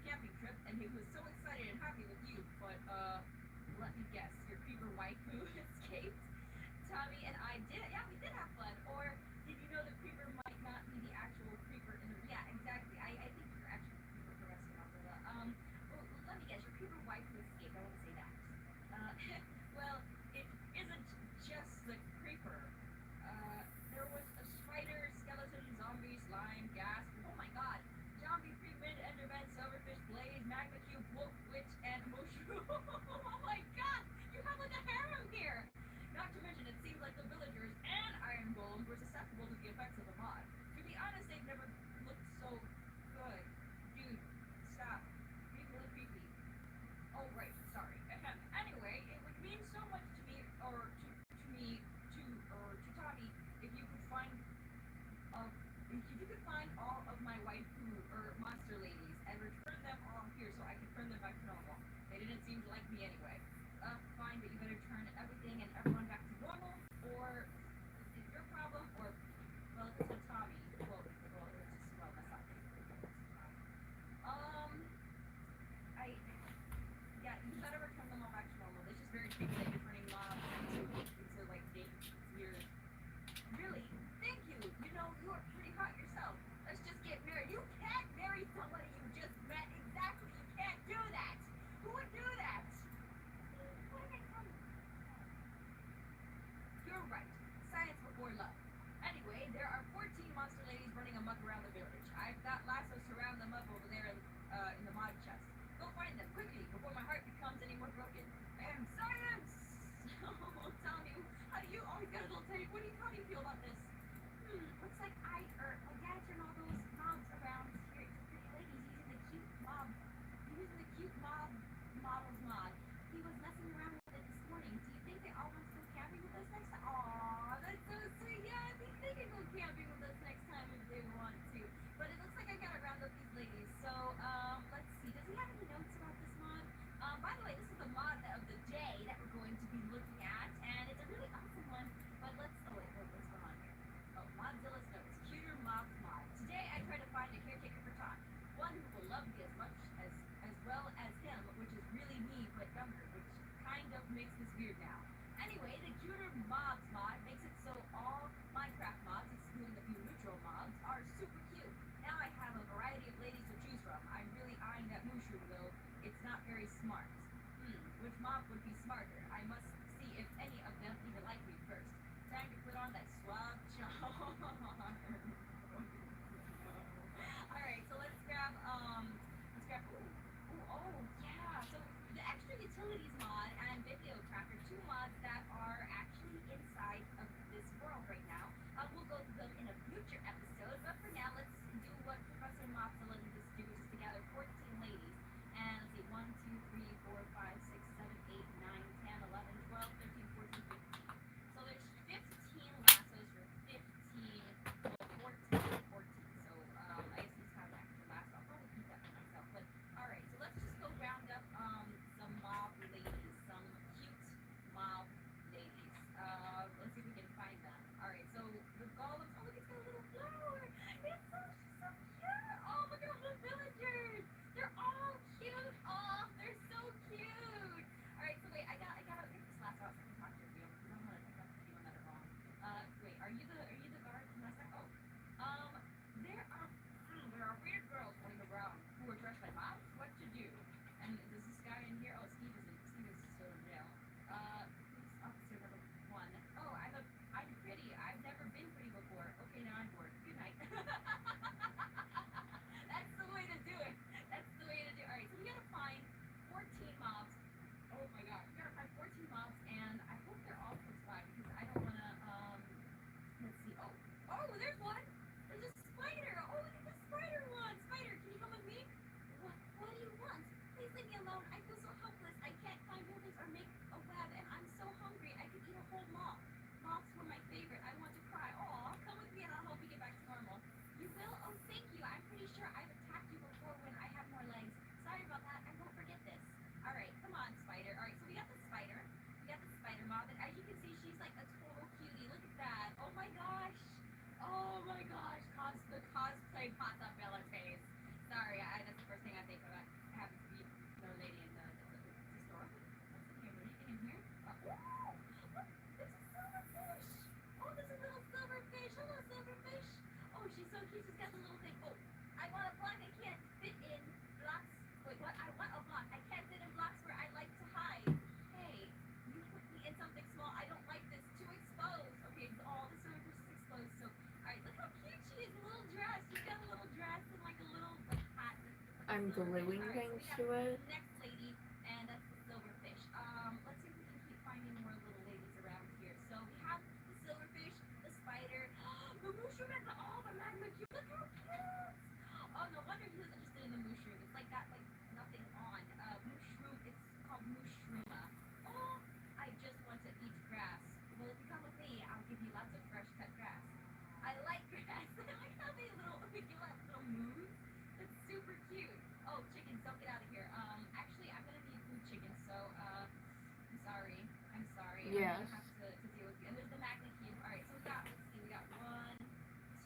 camping trip, and he was so excited and happy with you, but, let me guess, your creeper wife who escaped? Tommy and I did, yeah, we did have fun, or did you know the creeper might not be the actual creeper in the, yeah, exactly, I think you're actually the creeper, Professor Mozilla. Well, let me guess, your creeper wife who escaped, I want to say that. Well, it isn't just the creeper. There was a spider, skeleton, zombie, slime, gas, oh my god, zombie, freeman, enderman, silverfish, blaze, magma cube, wolf, witch, and mushroom. Oh my god, you have like a harem here! Not to mention, it seems like the villagers and iron golems were susceptible to the effects of the mod. To be honest, they've never looked so good. Dude, stop. Being really creepy. Oh, right, sorry. Anyway, it would mean so much to me, or to Tommy, if you could find, all of my waifu, or monster ladies, and return them all here so I can turn them back to normal. They didn't seem to like me anyway. Fine, but you better turn everything and everyone back to normal, or it's your problem, or, well, if it's a Tommy, well, it's just, well, that's not yeah, you better return them all back to normal. It's just very creepy that you're turning mobs into like, dates. It's weird. Really? Thank you! You know, you are pretty hot yourself. Let's just get married. You can't marry somebody you just met. Exactly, you can't do that! Who would do that? You're right. Science before love. Anyway, there are 14 monster ladies running amok around the village. I've got lassos to round them up over there in the mod chest. Go find them quickly before my heart becomes any more broken. Science! Oh, tell me, how do you always got a little tape? How do you feel about this? Looks like my dad turned all those mobs around here to pretty ladies using the cute mob models mod. He was messing around with it this morning. Do you think they all want to go camping with us next time? Aw, that's so sweet. Yeah, I think they can go camping with us next time if they want to. But it looks like I gotta round up these ladies. So, let's see. Does he have any notes about this mod? By the way, this is the mod of the day that we're going to be looking at, and it's a really awesome one. But let's, what's going on here? Oh, Modzilla's notes. Cuter mobs mod. Today I tried to find a caretaker for Todd. One who will love me as much as well as him, which is really me but younger, which kind of makes this weird now. Anyway, the cuter mobs mod makes it so all Minecraft mobs, excluding a few neutral mobs, are super cute. Now I have a variety of ladies to choose from. I'm really eyeing that mushroom though. It's not very smart. Which mob would be smarter? I must see if any of them even like me first. Time to put on that suave charm. Alright, so let's grab, oh yeah, so the extra utilities mod and biblio tracker, two mods that are actually inside of this world right now. We'll go through them in a future episode, but for now, let's do what Professor Mozilla just do, which is to gather 14 ladies. And let's see, 1, 2, 3, 4, 5, 6, 7, 8, 9, 10, 11, 12, 13, 14, 15. So there's 15 lassos for so cute. She's got the little thing. Oh, I want a block I can't fit in blocks. Wait, what? I want a block. I can't fit in blocks where I like to hide. Hey, you put me in something small. I don't like this. Too exposed. Okay, it's all the surface is exposed. So, alright, look how cute she is. A little dress. She's got a little dress and like a little like hat. I'm gluing things to it. The next lady, and that's the silverfish. Let's see if we can keep finding more little ladies around here. So we have the silverfish, the spider, the mushroom, and the magma cube. Look how cute! Oh, no wonder he was interested in the mushroom. It's like that, like nothing on. Mushroom. It's called mushrooma. Oh, I just want to eat grass. Well, if you come with me, I'll give you lots of fresh cut grass. I like grass. I like how they give like little moves. It's super cute. Oh, chickens, don't get out of here. Actually, I'm gonna need food chickens, so, I'm sorry. Yes. I'm gonna have to deal with you. And there's the magnet cube. Alright, so we got 1,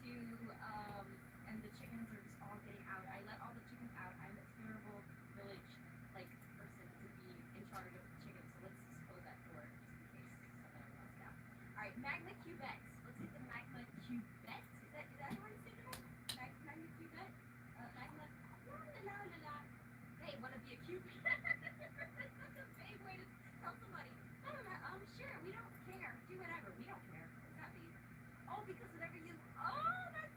2, and the chickens are just all getting out. I let all the chickens out. I'm a terrible village, like, person to be in charge of the chickens, so let's just close that door, just in case somebody wants down. Alright, magma cubettes. Let's get the magma cubettes. Is that how you say that? Magma cubette? Magma, la la la. Hey, wanna be a cube? That's such a vague way to tell somebody. No, sure, we don't care. Do whatever. We don't care. What's that mean? Oh, because whatever you. Oh, that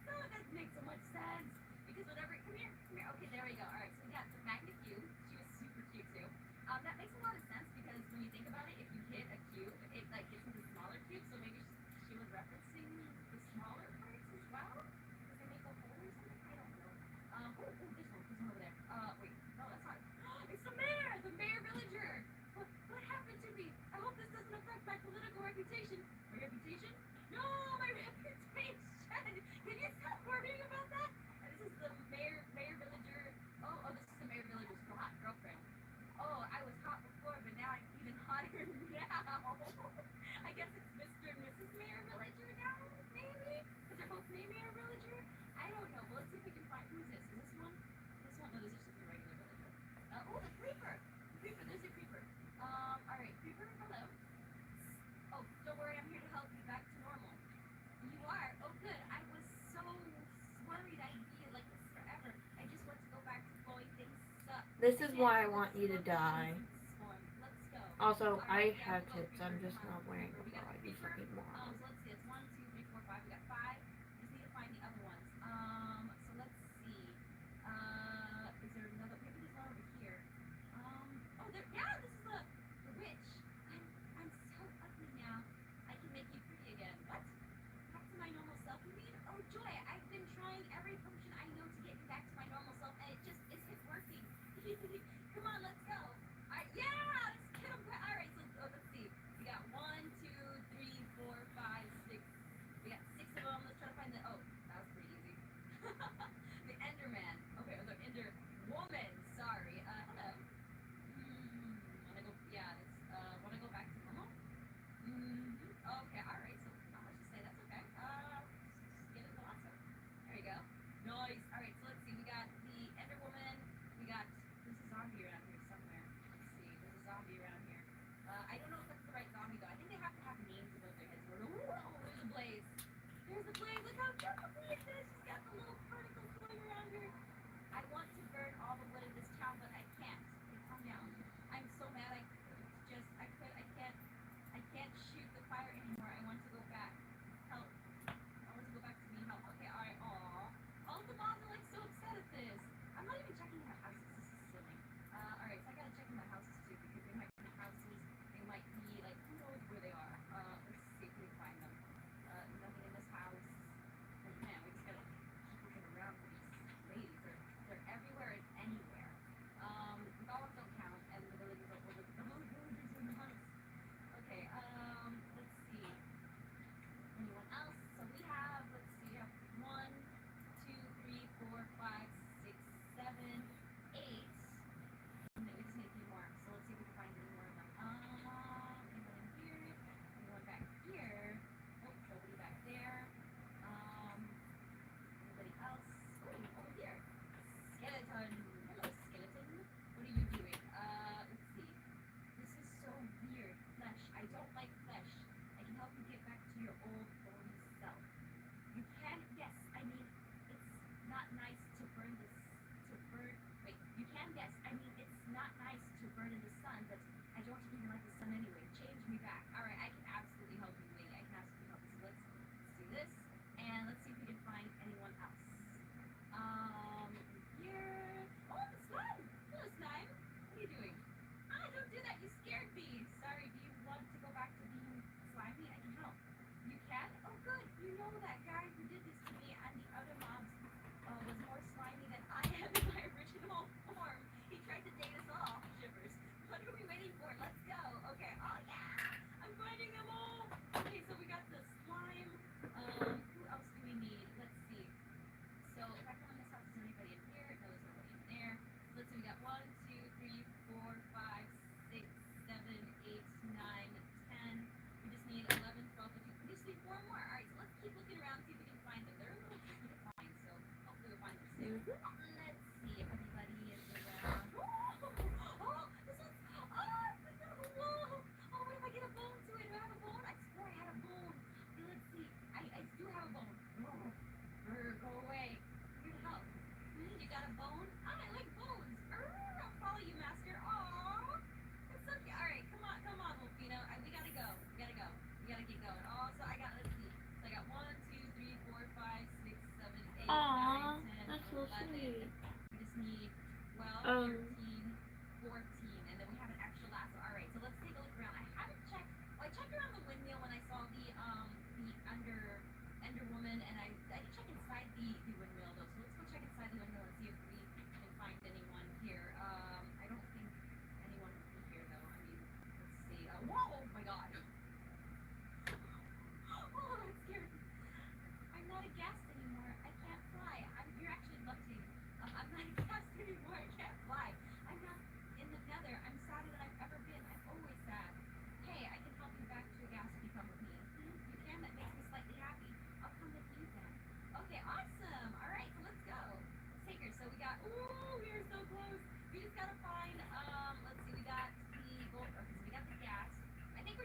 makes so much sense. Because whatever. Come here. Okay, there we go. All right, so we got the magnet cube. She was super cute too. That makes a lot of sense because when you think about it, if you hit a cube, it like gets into smaller cubes. So maybe she was referencing the smaller parts as well. Does it make a hole or something? I don't know. This one over there. Wait, no, that's not. It's the mayor villager. What happened to me? I hope this doesn't affect my political reputation. My reputation? No, my reputation. Can you stop worrying about that? And this is the mayor villager. Oh, this is the mayor villager's hot girlfriend. Oh, I was hot before, but now I'm even hotter now. I guess it's Mr. and Mrs. Mayor Villager now, maybe? Because they're both named Mayor Villager? I don't know. Well, let's see if we can find. Who is this? Is this one? This one? No, this is just a regular villager. The creeper. Creeper, there's a creeper. Alright, creeper, hello. Oh, don't worry, I'm here to help you back to normal. You are? Oh, good. I was so worried I'd be like this forever. I just want to go back to blowing things up. This is why I want you to die. Let's go. Also, I have tips. I'm just not wearing a bra. I need something more. So let's see. It's 1, 2, 3, 4, 5. We got 5. Just need to find the other ones. So let's see. Is there another? Maybe there's one over here. Oh, there. Yeah, this is the witch. I'm so ugly now. I can make you pretty again. What? Back to my normal self, you mean? Oh, Joy, I've been trying every potion I know to get me back to my normal self, and it just isn't working. Come on, let's go. Yeah, let's get them. All right, so let's see. We got 1, 2, 3, 4, 5, 6. We got 6 of them. Let's try to find the. Oh, that was pretty easy. The Enderman. Okay, or the Ender Woman. Sorry. Hello. Wanna go? Yeah. Wanna go back to normal? Okay. All right. So not much to say. That's okay. Just get it awesome. There you go. Nice. All right. So let's see. We got the Ender Woman. We got. There's a zombie around here somewhere. Let's see. There's a zombie around here. I don't know if that's the right zombie though. I think they have to have names above their heads. Whoa! There's a blaze. There's a blaze. Look how cute the blaze is. She's got the little particles going around her. I want to burn all the wood in this town, but I can't. Okay, calm down. I'm so mad. I can't shoot the fire anymore. I want to go back. Help. I want to go back to being help. Okay, all right. Aw. All the mobs are like so upset at this. I'm not even checking their houses. This is silly. All right. So I gotta check in my houses too because they might be houses. They might be like who knows where they are. Let's see if we can find them. Nothing in this house. And man, we just gotta keep looking around for these ladies. They're everywhere and anywhere. The dogs don't count, and the villagers don't live. The villagers in the house. Okay. Let's see. Anyone else? So we have. Let's see. We have 1, 2, 3, 4, 5, 6, 7, 8. And then we just need a few more. So let's see if we can find any more of them. Anyone in here? Anyone back here? Nope, nobody back there. Anybody else? Oh, over here. Skeleton. Hello, skeleton. What are you doing? Let's see. This is so weird. Flesh. I don't like flesh. I can help you get back to your old bony self. You can, yes. I mean,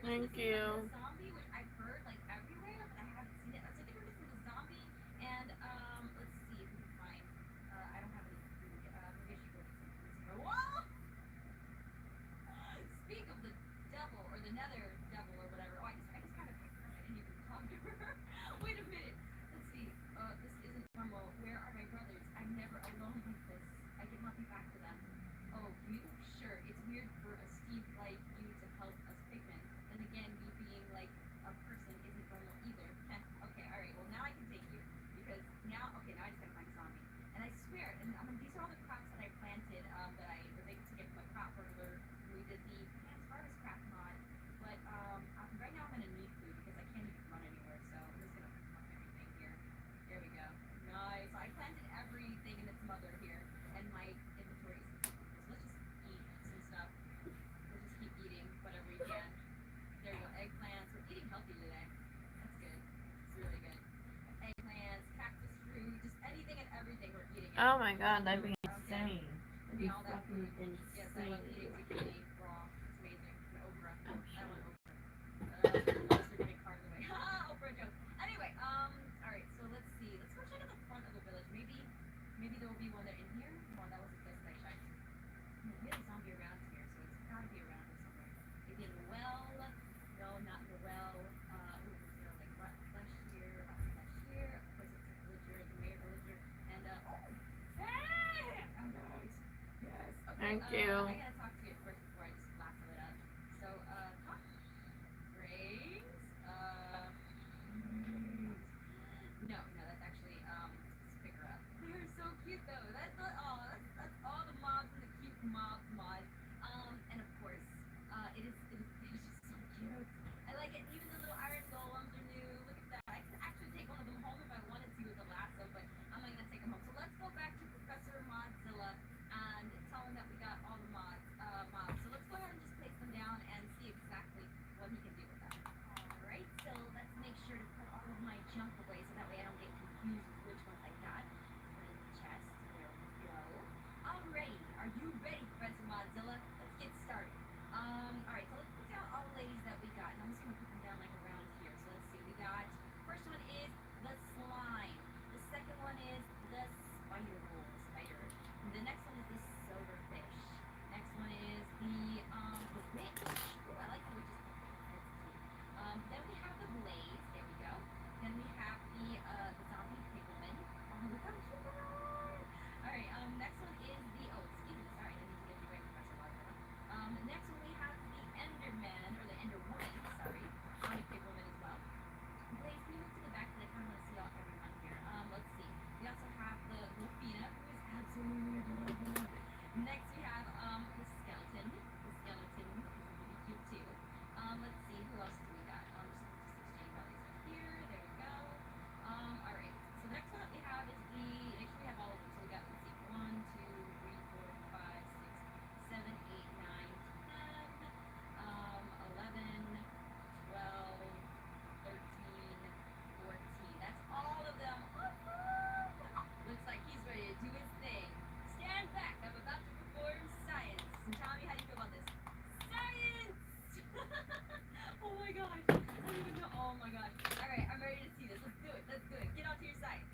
Thank missing, like, you. the zombie, which I've heard like everywhere, but I haven't seen it. So I think we're missing the zombie, and let's see if we can find. I don't have any food. Maybe I should go get some food. Whoa! Speak of the devil or the nether devil or whatever. Oh, I just kind of picked her. I didn't even talk to her. Wait a minute. Let's see. This isn't normal. Where are my brothers? I'm never alone like this. I cannot be back to them. Oh, you? Sure. It's weird for a Steve like you to help us pigmen. Then again, me being like a person isn't normal either. Okay, alright. Well, now I can take you. Because now, okay, now I just gotta find a zombie. And I swear, and I mean, these are all the crops that I planted, that I was able to get from a crop burglar when we did the Pants Harvest Craft mod. But right now I'm gonna need food because I can't even run anywhere, so I'm just gonna farm everything here. There we go. Nice. So I planted everything in its mother here, and my inventory is full. So let's just eat some stuff. Let's just keep eating whatever we can. There you go. Eggplants. We're eating healthy today. That's good. It's really good. Eggplants, cactus fruit, just anything and everything we're eating. Oh my god, that'd be insane. That'd be All that fucking food. Yes, I love insane. eating zucchini raw. It's amazing. And okra. Oh, I shit. want okra. Unless they're getting cars away. Ha! Okra joke. Anyway, alright, so let's see. Let's go check out the front of the village. Maybe there will be one there in here. No, that was the place that I checked. No, we have a zombie around here, so it's gotta be around here somewhere. Maybe in the well. No, not in the well. Ooh, is there like rotten flesh here? Rotten flesh here. Of course, it's a villager, the mayor villager. And, oh! Hey! Oh, nice. Yes. Okay, Thank you. I gotta talk to you first before I just lasso it up. So, talk. Brains. No, that's actually, let's pick her up. They're so cute though. That's all the mobs in the cute mobs mod. And of course, it is just so cute. I like it. Even the little iron golems are new. Look at that. I could actually take one of them home if I wanted to with the lasso, but I'm not gonna take them home. So let's go back to Professor Modzilla and tell him that we got all the mobs. So let's go ahead and just place them down and see exactly what he can do with them. Alright, so let's make sure to put all of my junk away so that way I don't get confused with which ones I got. Put it in the chest. There we go. Alrighty, are you ready, Professor Modzilla? Let's get started. Alright, so let's put down all the ladies that we got. And I'm just gonna put them down like around here. So let's see, we got, first one is the slime. The second one is the spider. And the next one is the silverfish. Next one is the witch. Ooh, I like the witch's pumpkin. That's cute. Then we have the blaze. There we go. Then we have the zombie pickleman. Oh, look how cute they are. Alright, next one is the, oh, excuse me, sorry, I need to get you right, Professor Modzilla. Next one we have the Enderman, or the Enderwoman, sorry. Zombie pickleman as well. Blaze, can you move to the back because I kind of want to see everyone here. Let's see. We also have the Wolfina, who is absolutely adorable. Next we have the skeleton. The skeleton is really cute too. Let's see, who else do we got? Just exchange all these up here. There we go. Alright. So next one we have is the, actually we have all of them. So we got, let's see, 1, 2, 3, 4, 5, 6, 7, 8, 9, 10, 11, 12, 13, 14. That's all of them. Looks like he's ready to do his thing. Stand back. I'm about to perform science. And Tommy, how do you feel about this? Science! Oh my gosh. I don't even know. Oh my gosh. Alright, I'm ready to see this. Let's do it. Get onto your side.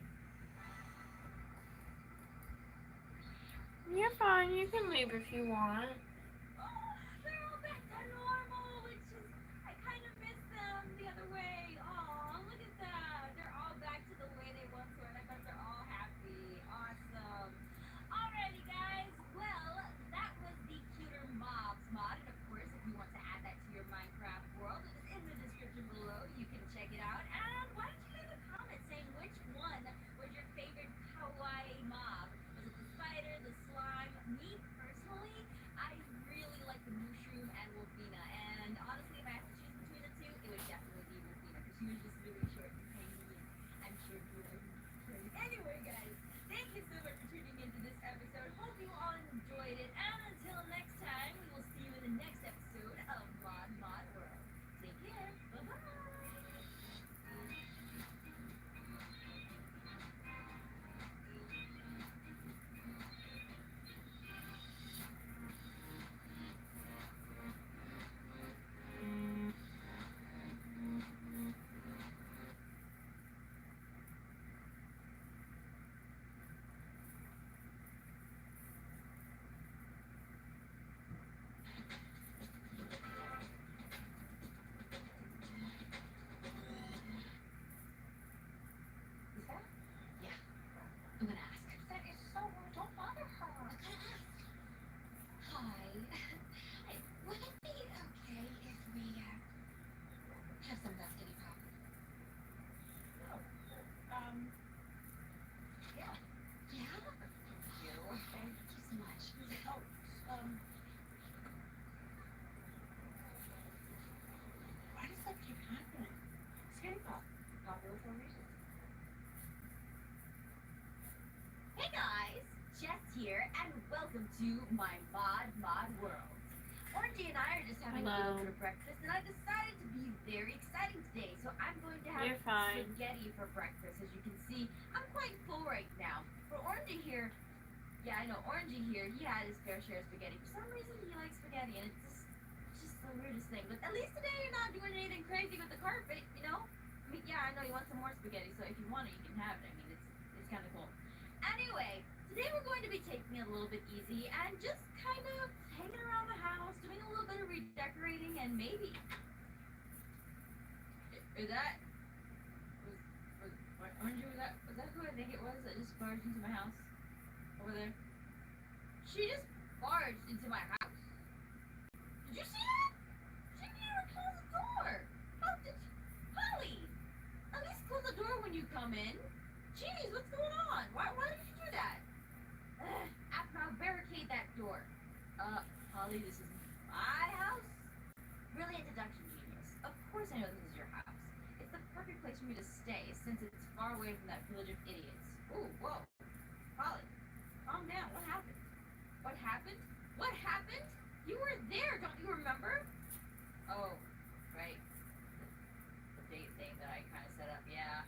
You're fine, you can leave if you want. Oh, they're all back to normal, which is, I kind of miss them the other way. Oh, look at that. They're all back to the way they once were, and I bet they're all happy. Awesome. Alrighty, guys. Well, that was the Cuter Mobs mod, and of course, if you want to add that to your Minecraft world, it is in the description below. You can check it out. And why don't you leave a comment saying which one was your favorite kawaii mob? Was it the spider, the slime? Me, personally, I popular for a reason. Hey guys, Jess here, and welcome to my mod world. Orangey and I are just having a little bit of breakfast, and I decided to be very exciting today. So I'm going to have You're fine. spaghetti for breakfast. As you can see, I'm quite full right now. For Orangey here, yeah, I know, Orangey here, he had his fair share of spaghetti. For some reason, he likes spaghetti, and it's just the weirdest thing. But at least today you're not doing anything crazy with the carpet, you know? I mean, yeah, I know you want some more spaghetti, so if you want it, you can have it. I mean, it's kind of cool. Anyway, today we're going to be taking it a little bit easy and just kind of hanging around the house, doing a little bit of redecorating, and maybe... Is that... Orangey, was that who I think it was that just barged into my house? Over there? She just barged into my house. Did you see that? She didn't even close the door. How did Holly? At least close the door when you come in. Jeez, what's going on? Why did you do that? Now barricade that door. Holly, this is my house? Really introduction genius. Of course I know this is your house. It's the perfect place for me to stay since it's far away from that village of idiots. Ooh, whoa. Holly, calm down. What happened? What happened? What happened? You were there, don't you remember? Oh, right. The date thing that I kind of set up, yeah.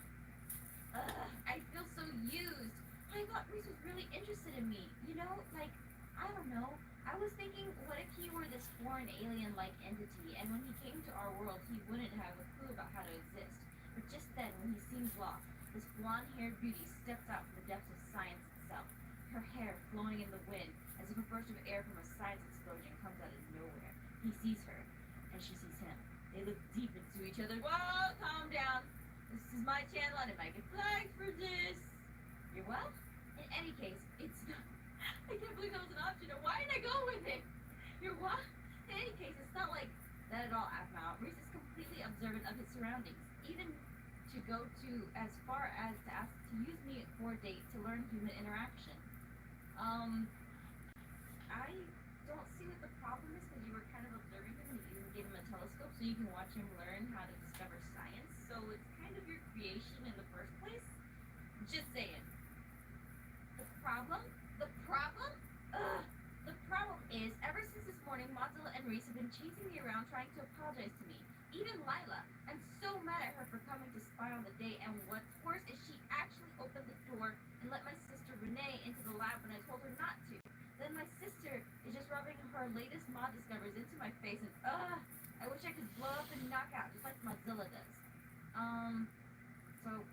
I feel so used. I thought Reese was really interested in me. You know, like, I don't know. I was thinking, what if he were this foreign alien-like entity, and when he came to our world, he wouldn't have a clue about how to exist. But just then, when he seems lost, this blonde-haired beauty steps out from the depths of science itself, her hair flowing in the wind, as if a burst of air from a science explosion comes out of nowhere. He sees her, and she sees him. They look deep into each other. Whoa, calm down. This is my channel, and I might get flagged for this. You're well? In any case, it's not... I can't believe that was an option. Why did I go with it? You're what? In any case, it's not like that at all, Afmal. Reese is completely observant of his surroundings, even to go to as far as to ask to use me for a date to learn human interaction. I don't see what the problem is, because you were kind of observing him and you even gave him a telescope so you can watch him learn how to discover science. So it's kind of your creation in the first place. Just saying. The problem? The problem is, ever since this morning, Mozilla and Reese have been chasing me around trying to apologize to me. Even Lila. I'm so mad at her for coming to spy on the date, and what's worse is she actually opened the door and let my sister Renee into the lab when I told her not to. Then my sister is just rubbing her latest mod discoveries into my face, and I wish I could blow up and knock out, just like Mozilla does. So,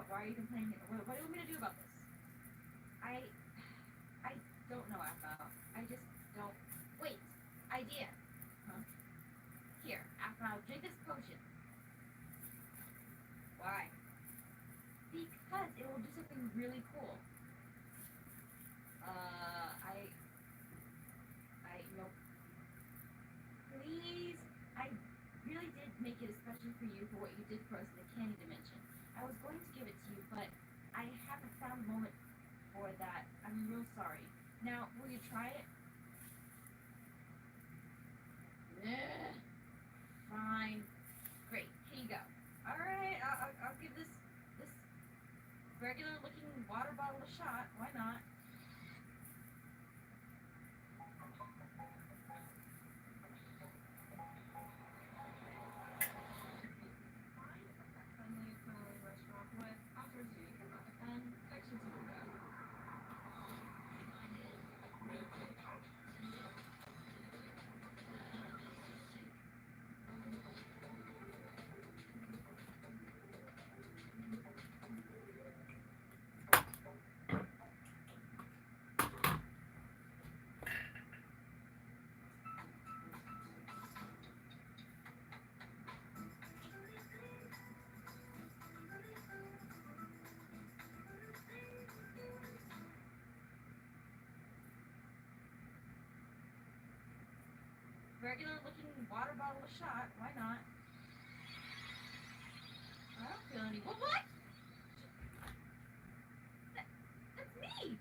why are you complaining? What do you want me to do about this? I don't know, Afal. I just don't... Wait! Idea! Huh? Here, Afal, drink this potion. Why? Because it will do something really cool. Nope. Please? I really did make it especially for you for what you did for us in the candy dimension. I was going to give it to you, but I haven't found a moment for that. I'm real sorry. Now, will you try it? Fine. Great. Here you go. Alright, I'll give this regular looking water bottle a shot. Why not? Restaurant with offers you and sections of the regular looking water bottle a shot. Why not? I don't feel any... What? That's me!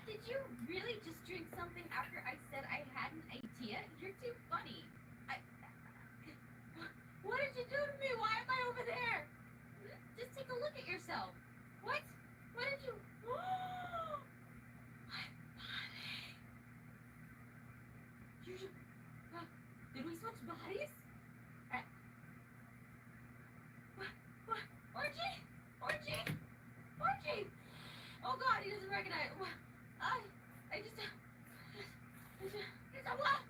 Did you really just drink something after I said I had an idea? You're too funny. What did you do to me? Why am I over bodies? What? Orgy? Orgy? Orgy? Oh God, he doesn't recognize. It's a what?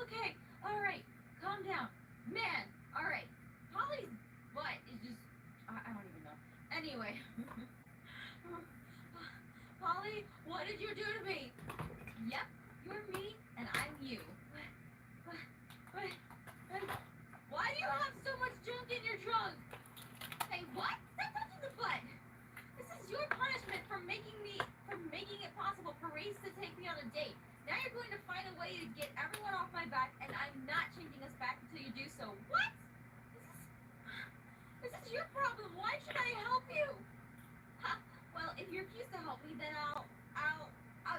Okay, alright, calm down. Man, alright. Holly's butt is just, I don't even know. Anyway. Holly, what did you do to me? Yep, you're me, and I'm you. Why do you have so much junk in your trunk? Hey, what? Stop touching the butt. This is your punishment for making it possible for Reese to take me on a date. Now you're going to find a way to get everyone off my back, and I'm not changing us back until you do so. What? This is your problem. Why should I help you? Ha, well, if you refuse to help me, then I'll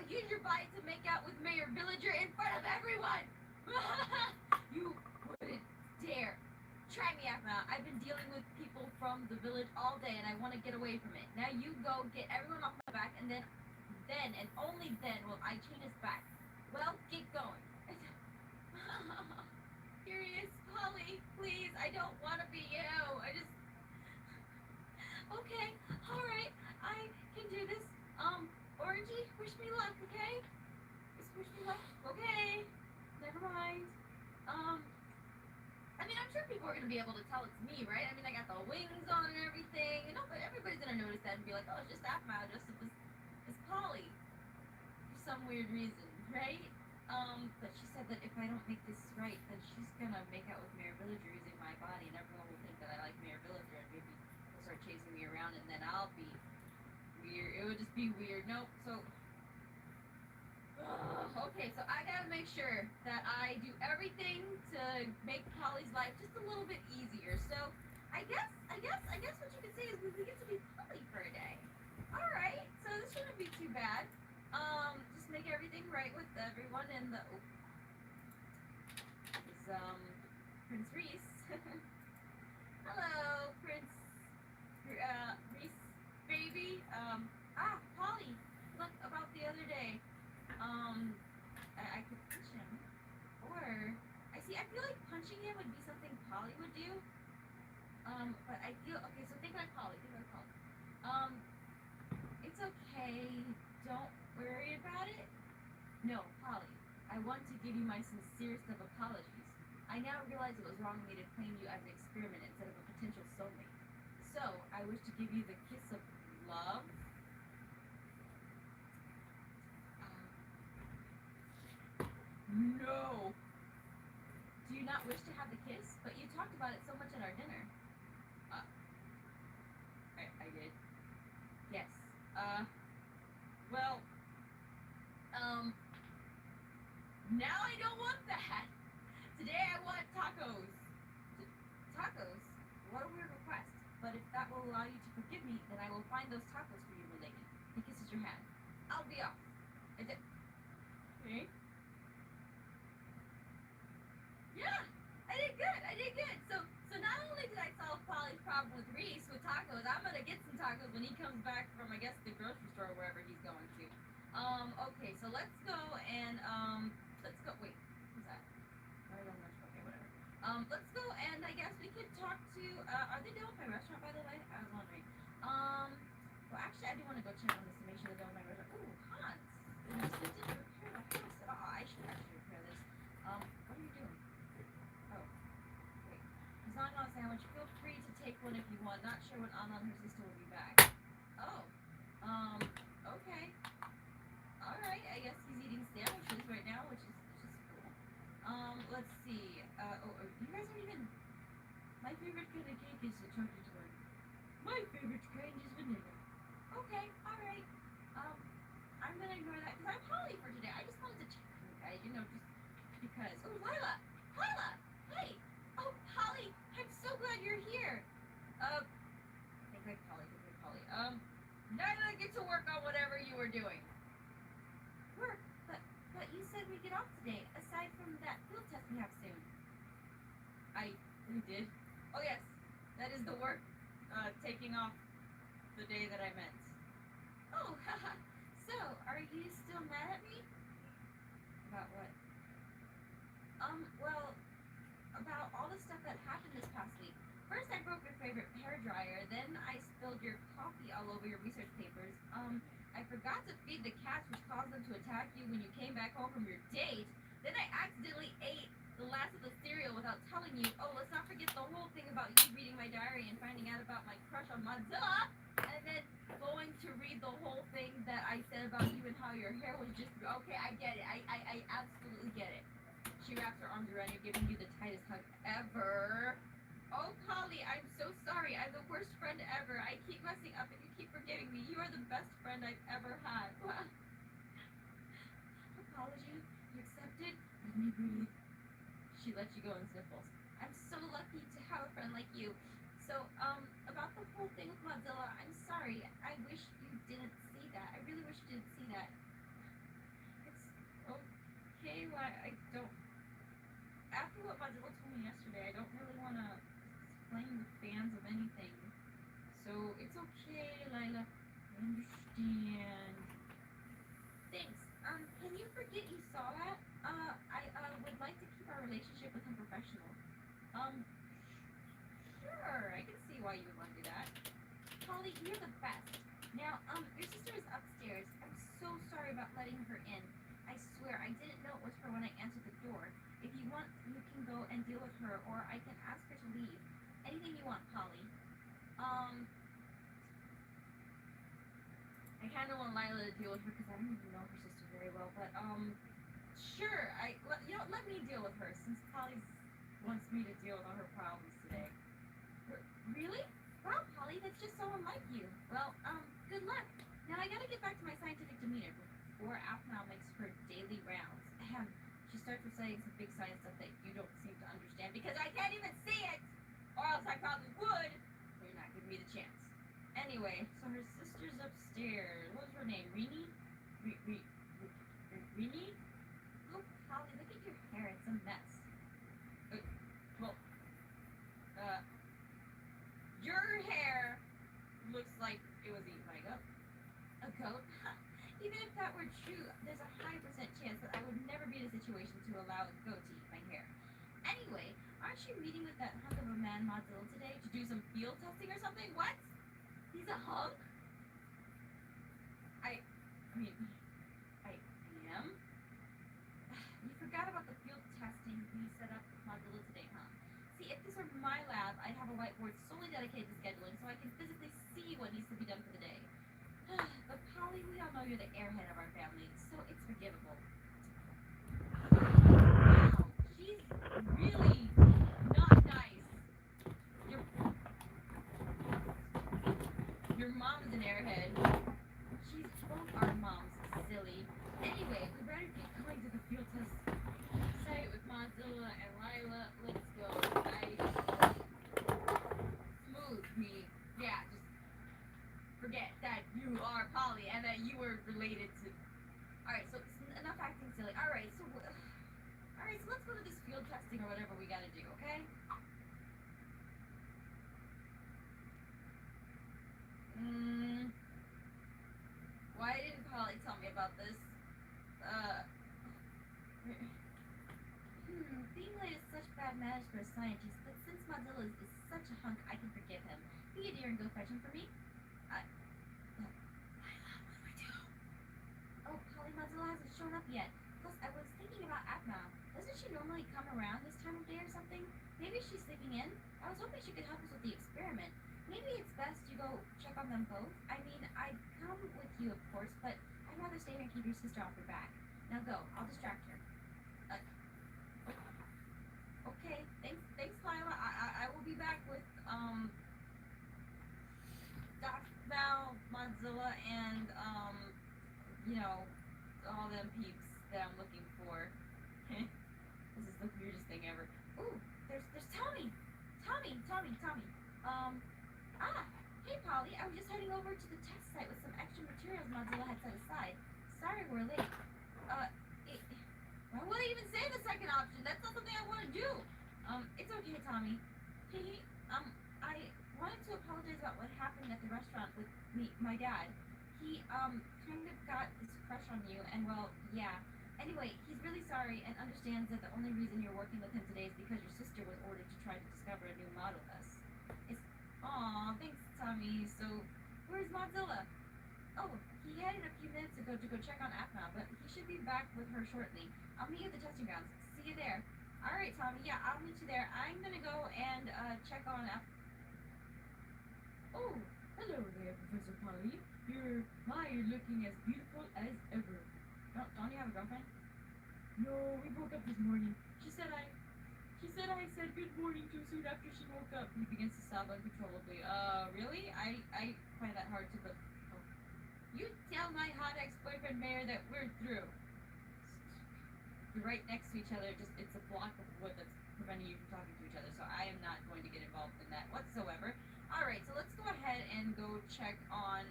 use your body to make out with Mayor Villager in front of everyone. You wouldn't dare. Try me out now. I've been dealing with people from the village all day, and I want to get away from it. Now you go get everyone off my back, and then and only then will I change us back. Well, get going. Curious, Polly, please, I don't want to be you. Okay, alright, I can do this. Orangey, wish me luck, okay? Just wish me luck. Okay, never mind. I mean, I'm sure people are going to be able to tell it's me, right? I mean, I got the wings on and everything, but everybody's going to notice that and be like, oh, it's just Afma, just it's Polly. For some weird reason, right? But she said that if I don't make this right, then she's going to make out with Mayor Villager using my body, and everyone will think that I like Mayor Villager, and maybe he'll start chasing me around, and then I'll be weird. It would just be weird. Nope, so... okay, so I gotta make sure that I do everything to make Polly's life just a little bit easier. So I guess what you could say is we get to be Polly for a day. Alright, so this shouldn't be too bad. Just make everything right with everyone in the Prince Reese. Hello, Prince Reese baby. Polly, look, about the other day. I could punch him. Or, I feel like punching him would be something Polly would do. But I feel, okay, so think like Polly. It's okay. Don't worry about it. No, Polly, I want to give you my sincerest of apologies. I now realize it was wrong of me to claim you as an experiment instead of a potential soulmate. So, I wish to give you the kiss of love. No! Do you not wish to have the kiss? But you talked about it so much at our dinner. I did. Yes. Well, now I don't want that. Today I want tacos. Tacos? What a weird request. But if that will allow you to forgive me, then I will find those tacos for you, milady. The kiss is your hand. I'll be off. Okay? Yeah, I did good. So not only did I solve Polly's problem with Reese with tacos, I'm gonna get some tacos when he comes back from, I guess, the grocery store or wherever he's going to. Okay, so let's go and, wait, who's that? Okay, whatever. Let's go and I guess we could talk to, are they done with my restaurant, by the way? I was wondering. Well, actually, I do want to go check on this and make sure they're done with my restaurant. Ooh, Hans, they didn't repair the house at all. I should actually repair this. What are you doing? Lasagna sandwich. Feel free to take one if you want. Not sure when Anna and her sister will be back. Oh. Okay. Alright, I guess he's eating sandwiches right now, which is cool. Let's see. You guys aren't even... My favorite kind of cake is the chocolate one. My favorite kind is vanilla. Okay, alright. I'm gonna ignore that because I'm Polly for today. I just wanted to check on you guys, just because. Oh, Lila! Hey! Oh, Polly, I'm so glad you're here. Think like Polly. Now I get to work on whatever you were doing. Work? But you said we get off today, aside from that field test we have soon. We did? Oh, yes. That is the work, taking off the day that I meant. Oh, haha. So, are you still mad at me? About what? Well, about all the stuff that happened this past week. First, I broke your favorite hairdryer. Then I spilled your coffee all over your research papers. I forgot to feed the cats, which caused them to attack you when you came back home from your date. Then I accidentally ate the last of the cereal without telling you. Oh, let's not forget the whole thing about you reading my diary and finding out about my crush on Mozilla. And then going to read the whole thing that I said about you and how your hair was just... Okay, I get it. I absolutely get it. She wraps her arms around you, giving you the tightest hug ever. Oh, Polly, I'm so sorry. I'm the worst friend ever. I keep messing up and you keep forgiving me. You are the best friend I've ever had. Apology? You accepted? Let me breathe. She lets you go in sniffles. I'm so lucky to have a friend like you. So, about the whole thing with Mozilla, I'm sorry. I wish you didn't see that. I really wish you didn't see that. It's okay. Well, I don't... After what Mozilla told me yesterday, I don't really want to explain to fans of anything. So, it's okay, Lila. I understand. Thanks. Can you forget you saw that? I would like to keep our relationship with him professional. Sure, I can see why you would want to do that. Polly, you're the best. Now, your sister is upstairs. I'm so sorry about letting her in. I swear, I didn't know it was her when I answered the door. If you want, you can go and deal with her, or I can ask her to leave. Anything you want, Polly. I kind of want Lila to deal with her because I don't even know her sister very well, but, sure, let me deal with her since Polly wants me to deal with all her problems today. Really? Wow, Polly, that's just so unlike you. Well, good luck. Now I gotta get back to my scientific demeanor before Aphmau makes her daily rounds. Ahem. She starts reciting some big science stuff that you don't seem to understand because I can't even see it! Or else I probably would, but you're not giving me the chance. Anyway, so her sister's upstairs. What's her name? Rini? Rini? Oh, Polly, look at your hair. It's a mess. Your hair looks like it was eaten by a goat. A goat? Even if that were true, there's a high % chance that I would never be in a situation to allow a goat to eat my hair. Anyway, aren't you meeting with that hunk of a man Mozilla today to do some field testing or something? What? He's a hunk? I am? You forgot about the field testing we set up with Mozilla today, huh? See, if this were my lab, I'd have a whiteboard solely dedicated to scheduling so I can physically see what needs to be done for the day. But Polly, we all know you're the airhead of our family, so it's forgivable. Wow, she's really not nice. Your mom's an airhead. She's both our moms, silly. Anyway, we better get going to the field test site with Mozilla and Lila. Let's go. Smooth me. Yeah, just forget that you are Polly and that you were related to... Alright, so enough acting silly. Alright, so let's go to this field testing or whatever we gotta do, okay? Why didn't Polly tell me about this? Being late is such bad manners for a scientist, but since Mozilla is such a hunk, I can forgive him. Be a dear and go fetch him for me. Lila, what do I do? Oh, Polly, Mozilla hasn't shown up yet. Plus, I was thinking about Aphmau. Doesn't she normally come around this time of day or something? Maybe she's sleeping in. I was hoping she could help us with the experiment. Maybe it's best you go check on them both. I mean, I'd come with you, of course, but I'd rather stay here and keep your sister off your back. Now go. I'll distract her. Okay. Thanks, Lila. I will be back with, Aphmau, Mozilla, and, all them peeps that I'm looking for. This is the weirdest thing ever. Ooh, there's Tommy. Tommy. Hey Polly, I was just heading over to the test site with some extra materials Mozilla had set aside. Sorry we're late. Why would I even say the second option? That's not something I want to do. It's okay, Tommy. Hey, I wanted to apologize about what happened at the restaurant with my dad. He, kind of got this crush on you, and well, yeah. Anyway, he's really sorry and understands that the only reason you're working with him today is because your sister was ordered to try to discover a new model of us. Aw, thanks, Tommy. So, where's Mozilla? Oh, he headed a few minutes ago to go check on Afna, but he should be back with her shortly. I'll meet you at the testing grounds. See you there. Alright, Tommy, yeah, I'll meet you there. I'm gonna go and check on Afna. Oh, hello there, Professor Polly. You're looking as beautiful as ever. Don't you have a girlfriend? No, we broke up this morning. She said I said good morning too soon after she woke up. He begins to sob uncontrollably. Really? I find that hard to believe. Oh. You tell my hot ex-boyfriend Mayor that we're through. You're right next to each other, just it's a block of wood that's preventing you from talking to each other, so I am not going to get involved in that whatsoever. Alright, so let's go ahead and go check on,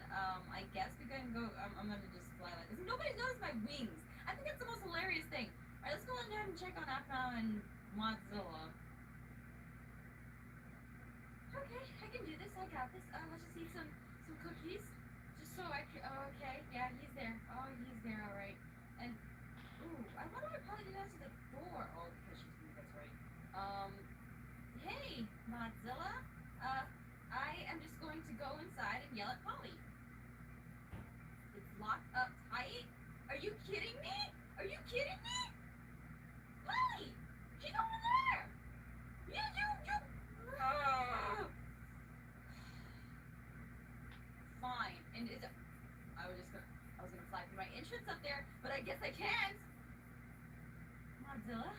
I guess we can go, I'm gonna just fly like this. Nobody's noticed my wings. I think that's the most hilarious thing. Alright, let's go ahead and check on Afna and Mozilla. Okay, I can do this, I got this. Let's just eat some cookies. Just so I can, oh, okay, yeah, he's there. Oh, he's there, alright. And, ooh, I wonder why Polly didn't answer the door. Oh, because she's me, that's right. Hey, Mozilla. I am just going to go inside and yell at Polly. It's locked up tight? Are you kidding me? Are you kidding me? Polly! She's over there! You! Fine. And is it... I was gonna fly through my entrance up there, but I guess I can't. Mozilla?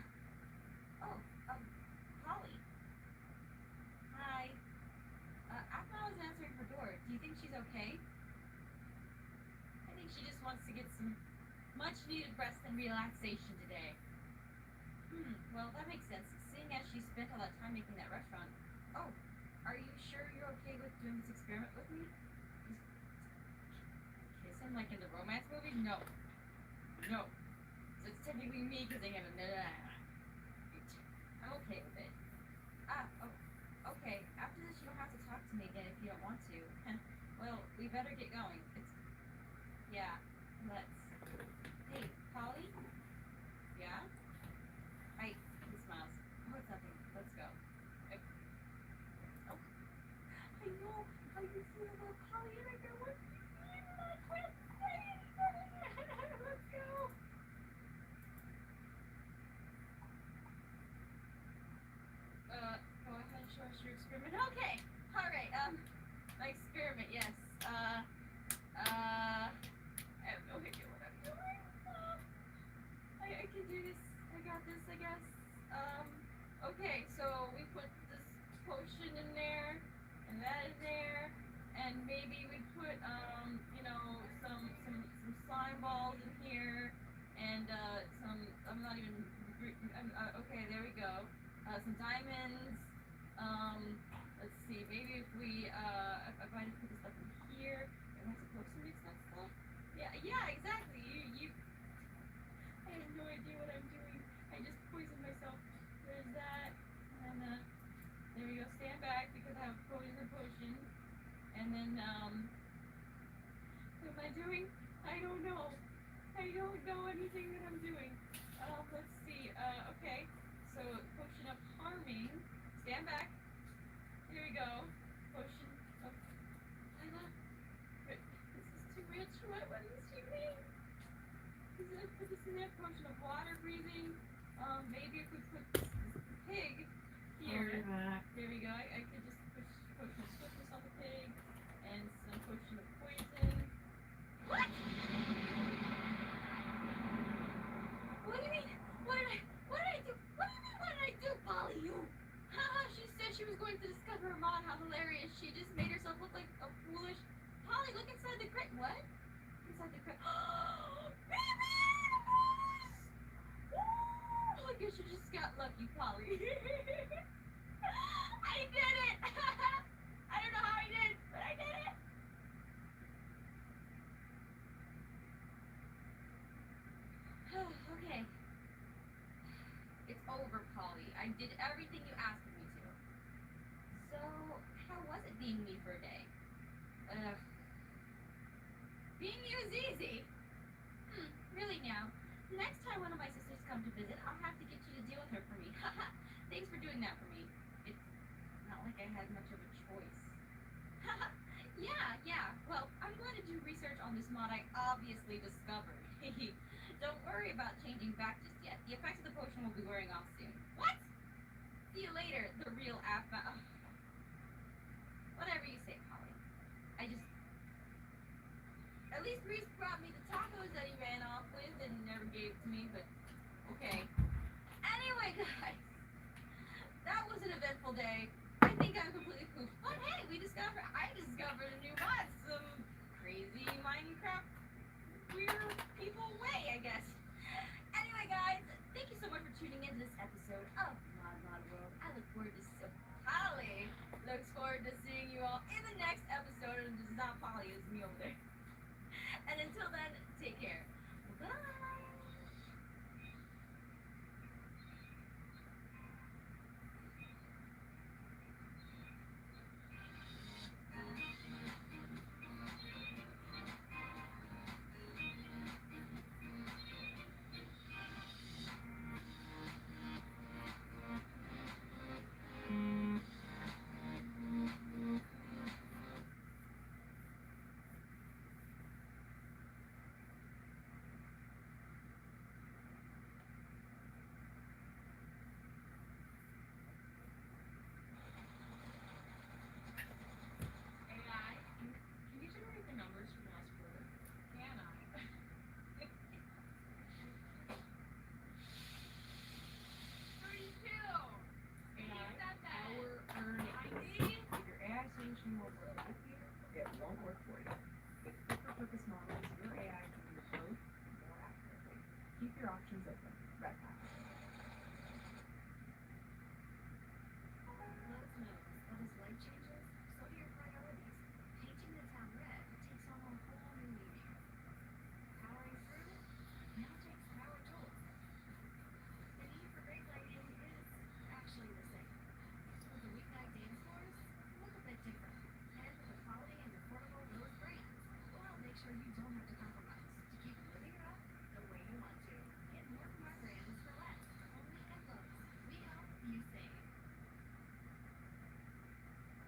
Oh, Polly. Hi. After I was answering her door, do you think she's okay? I think she just wants to get some much-needed rest and relaxation today. Well, that makes sense, seeing as she spent all that time making that restaurant. Oh, are you sure you're okay with doing this experiment with me? Kiss him like in the romance movie? No. So it's technically me kissing him and I'm okay with it. Okay. After this, you don't have to talk to me again if you don't want to. Well, we better get going. Yeah, let's. Hey, Polly? Yeah? He smiles. Oh, it's nothing. Let's go. Oh. I know how you feel about Polly, and I know what you mean, and I quit saying it. Let's go. Go ahead and show us your experiment. Okay. Alright, my experiment, yes. I have no idea what I'm doing. I can do this. I got this, I guess. Okay, so we put this potion in there, and that in there, and maybe we put, some slime balls in here, and, okay, there we go. Some diamonds, let's see, maybe if we, if I just put this stuff in here, am I supposed to mix that stuff? Yeah, exactly, I have no idea what I'm doing, I just poisoned myself. There's that, and, there we go, stand back, because I have potion, and then, what am I doing? I don't know anything that I'm doing. Let's see, okay. So, potion of harming. Stand back. Here we go. Potion of... This is too rich. What does she mean? Put this in there. Potion of water breathing. Maybe if we put this pig here. There we go. I could just push potion of swiftness on the pig. And some potion of poison. What? What do you mean? What did I do? What do you mean, what did I do, Polly? Haha, she said she was going to discover her mod. How hilarious. She just made herself look like a foolish... Polly, look inside the crate. What? Inside the crate. Baby! Ooh, I guess you just got lucky, Polly. I did it! I don't know how I did, but I did it! Okay. It's over, Polly. I did everything you asked me to. So, how was it being me for a day? Being you is easy. Really now. Next time one of my sisters come to visit, I'll have to get you to deal with her for me. Haha. Thanks for doing that for me. It's not like I had much of a choice. Haha. Yeah. Well, I'm going to do research on this mod I obviously discovered. Don't worry about changing back just yet. The effects of the potion will be wearing off soon. What? See you later, the real Afma. Whatever you say, Polly. At least Reese brought me the tacos that he ran off with and never gave to me, but okay. Anyway, guys, that was an eventful day. I think I'm completely pooped. But hey, I discovered a new mod, some crazy Minecraft weird people way, I guess. Anyway, guys, thank you so much for tuning into this episode of Mod World. I look forward to Polly looks forward to seeing you all in the next episode, and it's not Polly, it's me over there. And until then, take care. Bye. AI, can you generate the numbers from last quarter? Can I? 32! AI, our earnings. If your AI solution will work with you, it won't work for you. With fit-for-purpose models, your AI can do both more accurately. Keep your options open. Red hat. Let's know. That is life changes. So do your priorities. Painting the town red takes on a whole new meaning. Powering through now takes power tools. The need for brake lighting is actually the same. But the weeknight dance floors look a bit different. And with the quality and affordable those brands, we'll help make sure you don't have to compromise to keep living it up the way you want to. Get more from our brands for less. Only at Lowe's. We help you save.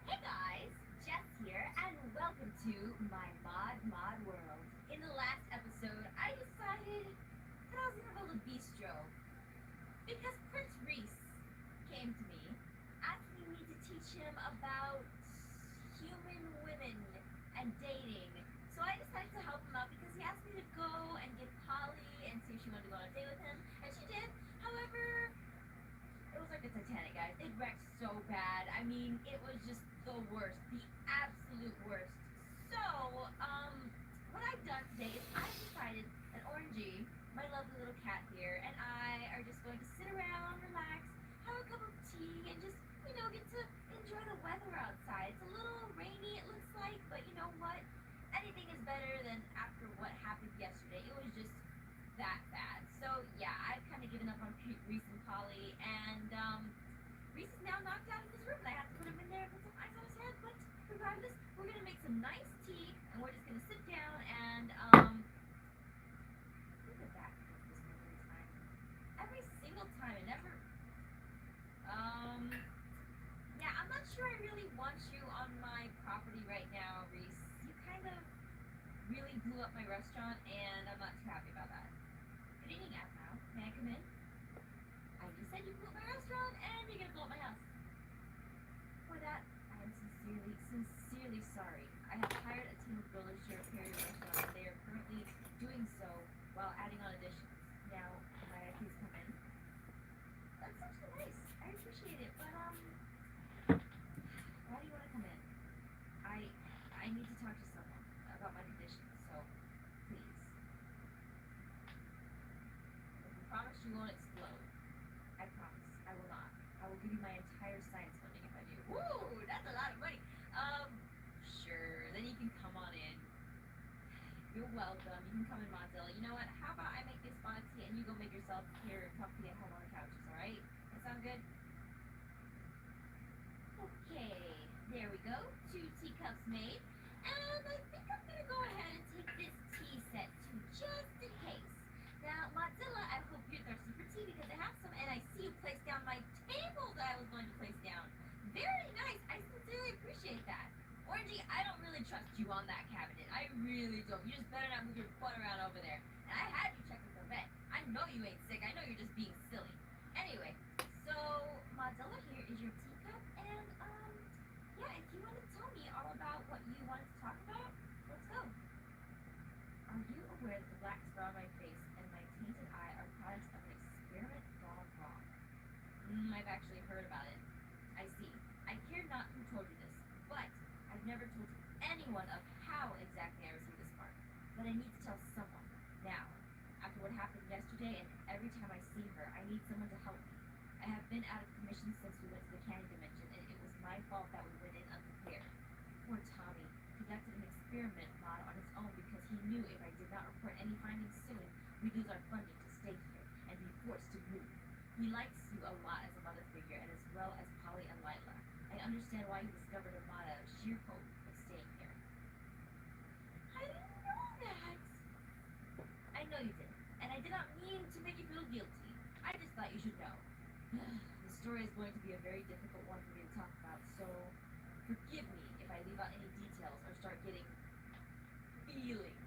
Hey guys, Jess here, and welcome to my Mod World. In the last episode, I decided that I was gonna build a bistro because Prince Reese came to me asking me to teach him about human women and dating. So I decided to help him out because he asked me to go and get Polly and see if she wanted to go on a date with him, and she did. However, it was like the Titanic, guys. It wrecked so bad. I mean, it was just the worst, the absolute worst. So, what I've done today is I've decided that Orangey, my lovely little cat here, and I are just going to sit around, relax, have a cup of tea, and just, get to enjoy the weather outside. It's a little rainy, it looks like, but you know what? Anything is better than after what happened yesterday. It was just that bad. So, yeah, I've kind of given up on Reese and Polly, and, Reese is now knocked out of his room, and I have to put him in there and put some ice on his head, but regardless, we're gonna make some nice tea, and we're just gonna sit down and, look at that, this every time. Every single time, it never, yeah, I'm not sure I really want you on my property right now, Reese. You kind of really blew up my restaurant, and I'm not too happy about that. Good evening, Afro. May I come in? I just said you blew up my restaurant, and you're gonna blow up my house. For that, I am sincerely sorry. I have hired a team of builders to repair your restaurant, and they are currently doing so while adding on additions. Now, might I please come in? That's actually nice. I appreciate it, but why do you want to come in? I need to talk to someone about my conditions, so please. If you promise you won't explode, I promise I will not. I will give you my entire science funding if I do. Woo! That's a lot of money. Sure. Then you can come on in. You're welcome. You can come in, Mozilla. You know what? How about I make this spot of tea and you go make yourself here comfy at home on the couches, alright? That sound good? Okay. There we go. 2 teacups made. And I think I'm gonna go ahead and take this tea set too, just in case. Now, Mozilla, I hope you're thirsty for tea. on that cabinet. I really don't. You just better not move your butt around over there. And I had you check with the vet. I know you ain't sick. I know you're just being silly. Anyway, so Mozilla here is your teacup, and yeah, if you want to tell me all about what you wanted to talk about, let's go. Are you aware that the black scar on my face and my tainted eye are products of an experiment gone wrong? I've actually heard about it. I see. I care not who told you this, but I've never told anyone of how exactly I received this mark. But I need to tell someone. Now, after what happened yesterday and every time I see her, I need someone to help me. I have been out of commission since we went to the candy dimension, and it was my fault that we went in unprepared. Poor Tommy conducted an experiment mod on his own because he knew if I did not report any findings soon, we'd lose our funding to stay here and be forced to move. He likes you a lot as a mother figure, and as well as Polly and Lila. I understand why he discovered a mod out of sheer hope of staying here. I didn't know that. I know you didn't, and I did not mean to make you feel guilty. I just thought you should know. The story is going to be a very difficult one for me to talk about, so forgive me if I leave out any details or start getting feelings.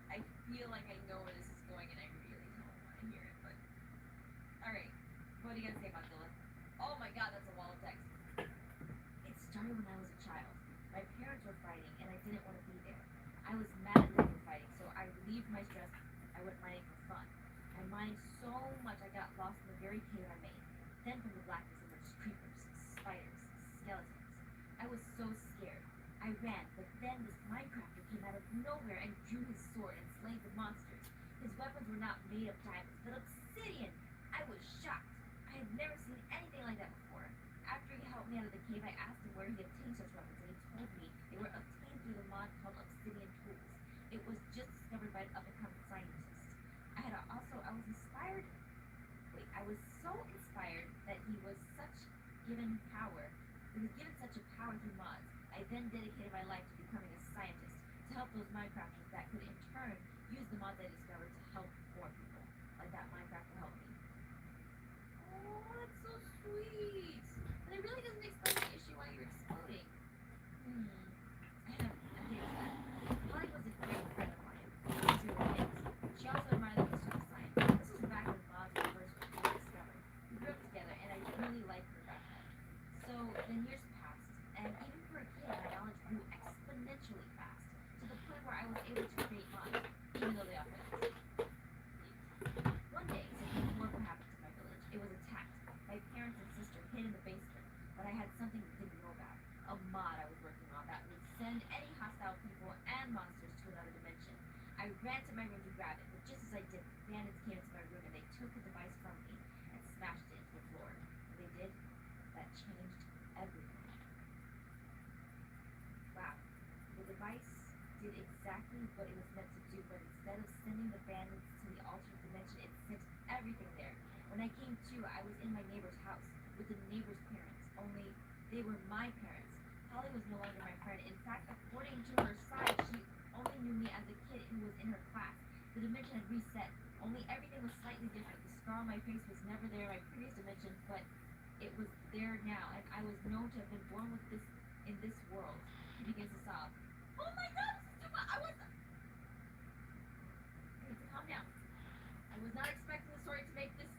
I feel like I know where this is going, and I really don't want to hear it, but... Alright, what are you gonna say, Mozilla? Oh my god, that's a wall of text. It started when I was a child. My parents were fighting, and I didn't want to be there. I was mad that they were fighting, so I relieved my stress. I went mining for fun. I mined so much I got lost in the very cave I made. Then from the blackness emerged creepers, spiders, skeletons. I was so scared. I ran, but then this Minecrafter came out of nowhere and drew his sword and slayed the monsters. His weapons were not made of diamonds, but obsidian. I was shocked. I had never seen anything like that before. After he helped me out of the cave, I asked him where he obtained such weapons, and he told me they were obtained through the mod called Obsidian Tools. It was just discovered by an up-and-coming scientist. I was inspired. Wait, I was so inspired that he was given such a power through mods. I then dedicated my life to becoming a scientist, to help those Minecrafters that could in turn use the mods I discovered to help more people. Like that Minecrafter helped me. Oh, that's so sweet. But it really doesn't explain the issue why you're exploding. Polly was a great friend of mine. She also admired the history of science. This was back when mods were first discovered. We grew up together, and I really liked her back then. So then years passed, and even for a kid, my knowledge grew exponentially fast, to the point where I was able to create mods, even though they often exist. One day, something horrible happened to my village. It was attacked. My parents and sister hid in the basement, but I had something they didn't know about. A mod I was working on that would send any hostile people and monsters to another dimension. I ran to my room to grab it, but just as I did, bandits came into my room and they took the device from me and smashed it into the floor. When they did, that changed everything. Wow. The device did exactly what it was meant to do, but instead of sending the bandits to the alternate dimension, it sent everything there. When I came to, I was in my neighbor's house with the neighbor's parents, only they were my parents. Polly was no longer my friend. In fact, according to her side, she only knew me as a kid who was in her class. The dimension had reset, only everything was slightly different. The scar on my face was never there in my previous dimension, but it was there now, and I was known to have been born with this in this world. He begins to sob. Oh my god, this is too much! I need to calm down. I was not expecting the story to make this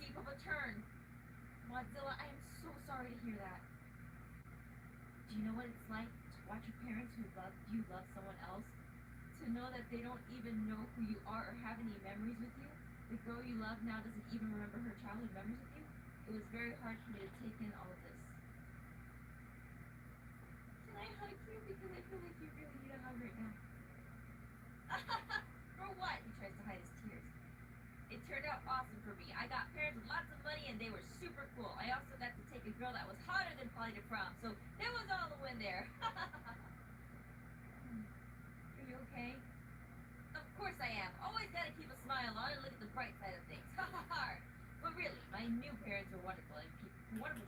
deep of a turn. Mozilla, I am so sorry to hear that. Do you know what it's like to watch your parents who love you love someone else? To know that they don't even know who you are or have any memories with you? The girl you love now doesn't even remember her childhood memories with you? It was very hard for me to take in all of this. Can I hug you? Because I feel like you really need a hug right now. For what? He tries to hide his tears. It turned out awesome for me. I got parents with lots of money and they were super cool. I also got to take a girl that was hotter than Polly to prom, so there was all the win there. Are you okay? Of course I am. Always gotta keep a smile on and look at the bright side of things. But really, my new parents were wonderful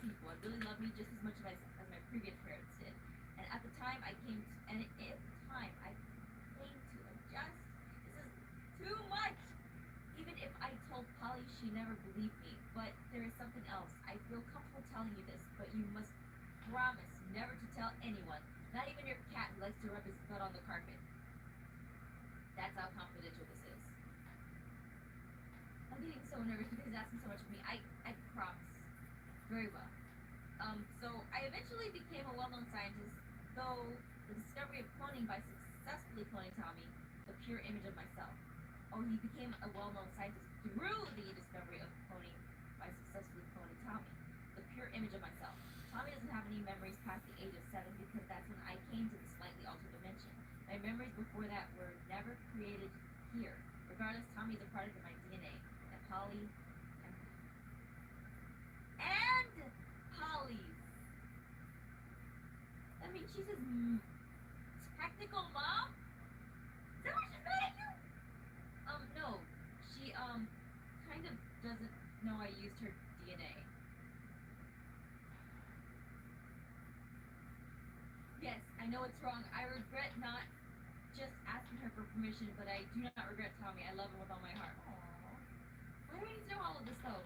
people and really loved me just as much as my previous parents did. And at the time I came to adjust. This is too much. Even if I told Polly, she never believed me. But there is something else. I feel comfortable telling you this, but you must promise never to tell anyone. Not even your cat who likes to rub his butt on the carpet. That's how confidential this is. I'm getting so nervous because he's asking so much of me. I promise. Very well. So I eventually became a well-known scientist, though the discovery of cloning by successfully cloning Tommy, the pure image of myself. Oh, he became a well-known scientist through the discovery of cloning by successfully cloning Tommy, the pure image of myself. Tommy doesn't have any memories past the age of 7 because that's when I came to the slightly altered dimension. My memories before that were never created here. Regardless, Tommy is a product of my DNA. And Polly... And Polly's. I mean, she's his technical mom? Is that what she's mad at you? No. She, kind of doesn't know I used her DNA. Yes, I know it's wrong. I regret not just asking her for permission, but I do not regret Tommy. I love him with all my heart. Aww. Why do I need to know all of this, though?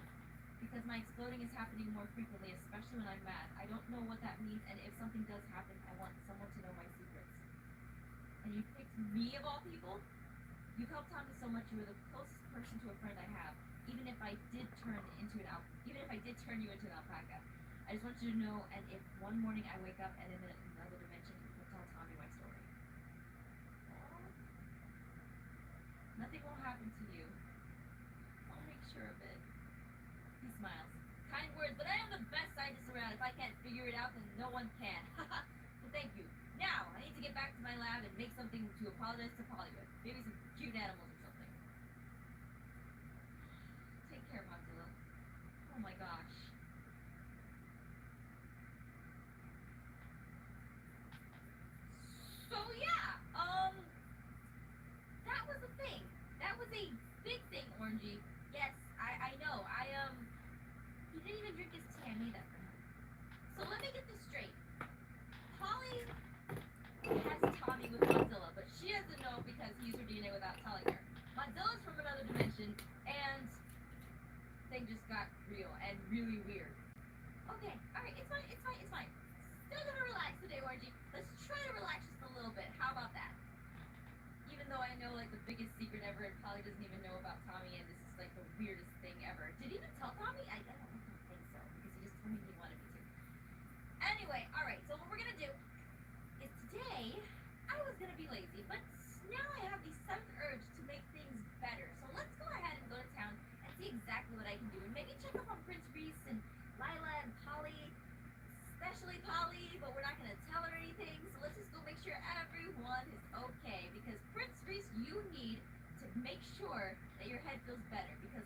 Because my exploding is happening more frequently, especially when I'm mad. I don't know what that means, and if something does happen, I want someone to know my secrets. And you picked me of all people? You've helped Tommy so much. You were the closest person to a friend I have. Even if I did turn you into an alpaca. I just want you to know, and if one morning I wake up and in another dimension, you'll tell Tommy my story. Nothing will happen to you. I'll make sure of it. He smiles. Kind words, but I am the best scientist around. If I can't figure it out, then no one can. So thank you. Now, I need to get back to my lab and make something to apologize to Polly with. Maybe some cute animals or something. Take care, Mozilla. Oh my gosh. So yeah, that was a thing. That was a big thing, Orangey. Yes, I know. He didn't even drink his tea. I made that for him. So let me get this straight. Polly has Tommy with Mozilla, but she doesn't know because he used her DNA without telling her. Mozilla's from another dimension, and things just got real and really weird. Okay, alright, it's fine. Still gonna relax today, Orangey. Let's try to relax just a little bit. How about that? Even though I know like the biggest secret ever, and Polly doesn't even know about Tommy, and this is like the weirdest thing ever. Did he even tell Tommy? I don't think so, because he just told me he wanted me to. Anyway, alright, so what we're gonna do is today, I was gonna be lazy, but now I have the sudden urge to make things better. So let's go ahead and go to town and see exactly what I can do, and maybe check up on Prince Reese and Lila and Polly, especially Polly, but we're not gonna tell her anything, so let's just go make sure everyone is okay, because Prince Reese, you need to make sure that your head feels better, because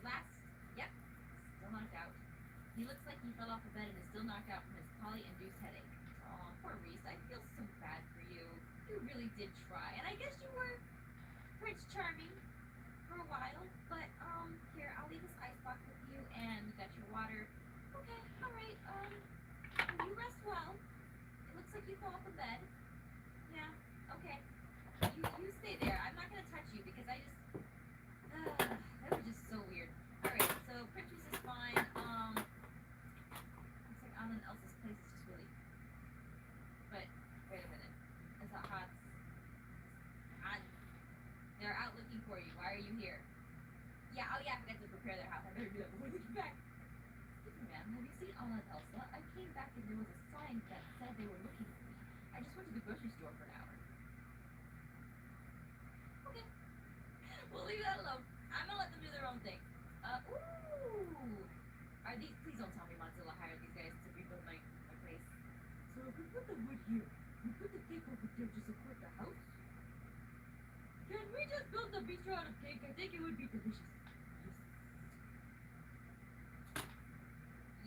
yep, still knocked out. He looks like he fell off the bed and is still knocked out from his Polly-induced headache. Aw, poor Reese, I feel so bad for you. You really did try, and I guess you were Prince Charming for a while, but, here, I'll leave this ice box with you, and you got your water. Okay, alright, you rest well. It looks like you fell off the bed. Yeah, okay. You stay there. I'm not gonna touch you because I just, that was just so weird. Alright, so Prince Reese is fine. Looks like Anna and Elsa's place is just really, but, wait a minute. It's not hot. They're out looking for you. Why are you here? Yeah, oh yeah, I forgot to prepare their house. I better do that before they get back. Excuse me, ma'am. Have you seen Anna and Elsa? I came back and there was a sign that said they were looking for me. I just went to the grocery store for an hour. Okay. We'll leave that alone. I'm gonna let them do their own thing. Ooh! Please don't tell me Mozilla hired these guys to rebuild my place. So if we put the wood here, we put the cake over there to support the house? Can we just build the bistro out of cake? I think it would be delicious.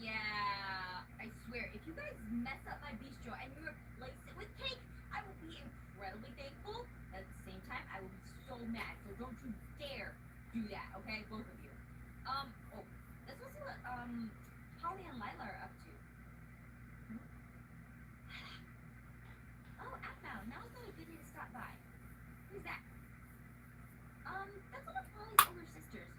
Yes. Yeah, I swear, if you guys mess up my bistro and you replace it with cake, I will be incredibly thankful. At the same time, I will be so mad. So don't you dare do that, okay? Both of you. Let's go see what Polly and Lila are up to. Oh, outbound. Now is not a good day to stop by. Who's that? That's one of Polly's older sisters.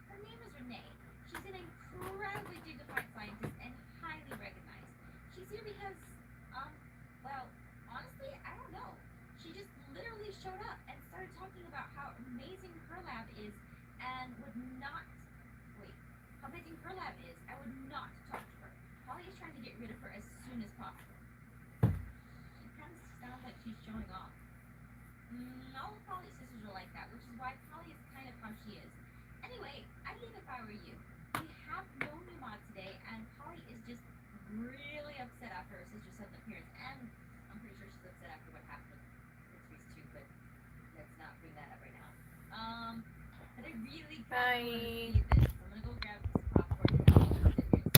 she's showing off. All of Polly's sisters are like that, which is why Polly is kind of how she is. Anyway, I'd leave if I were you. We have no new mod today, and Polly is just really upset after her sister sudden appearance, and I'm pretty sure she's upset after what happened with Patrice too, but let's not bring that up right now. But I really can't Bye. see this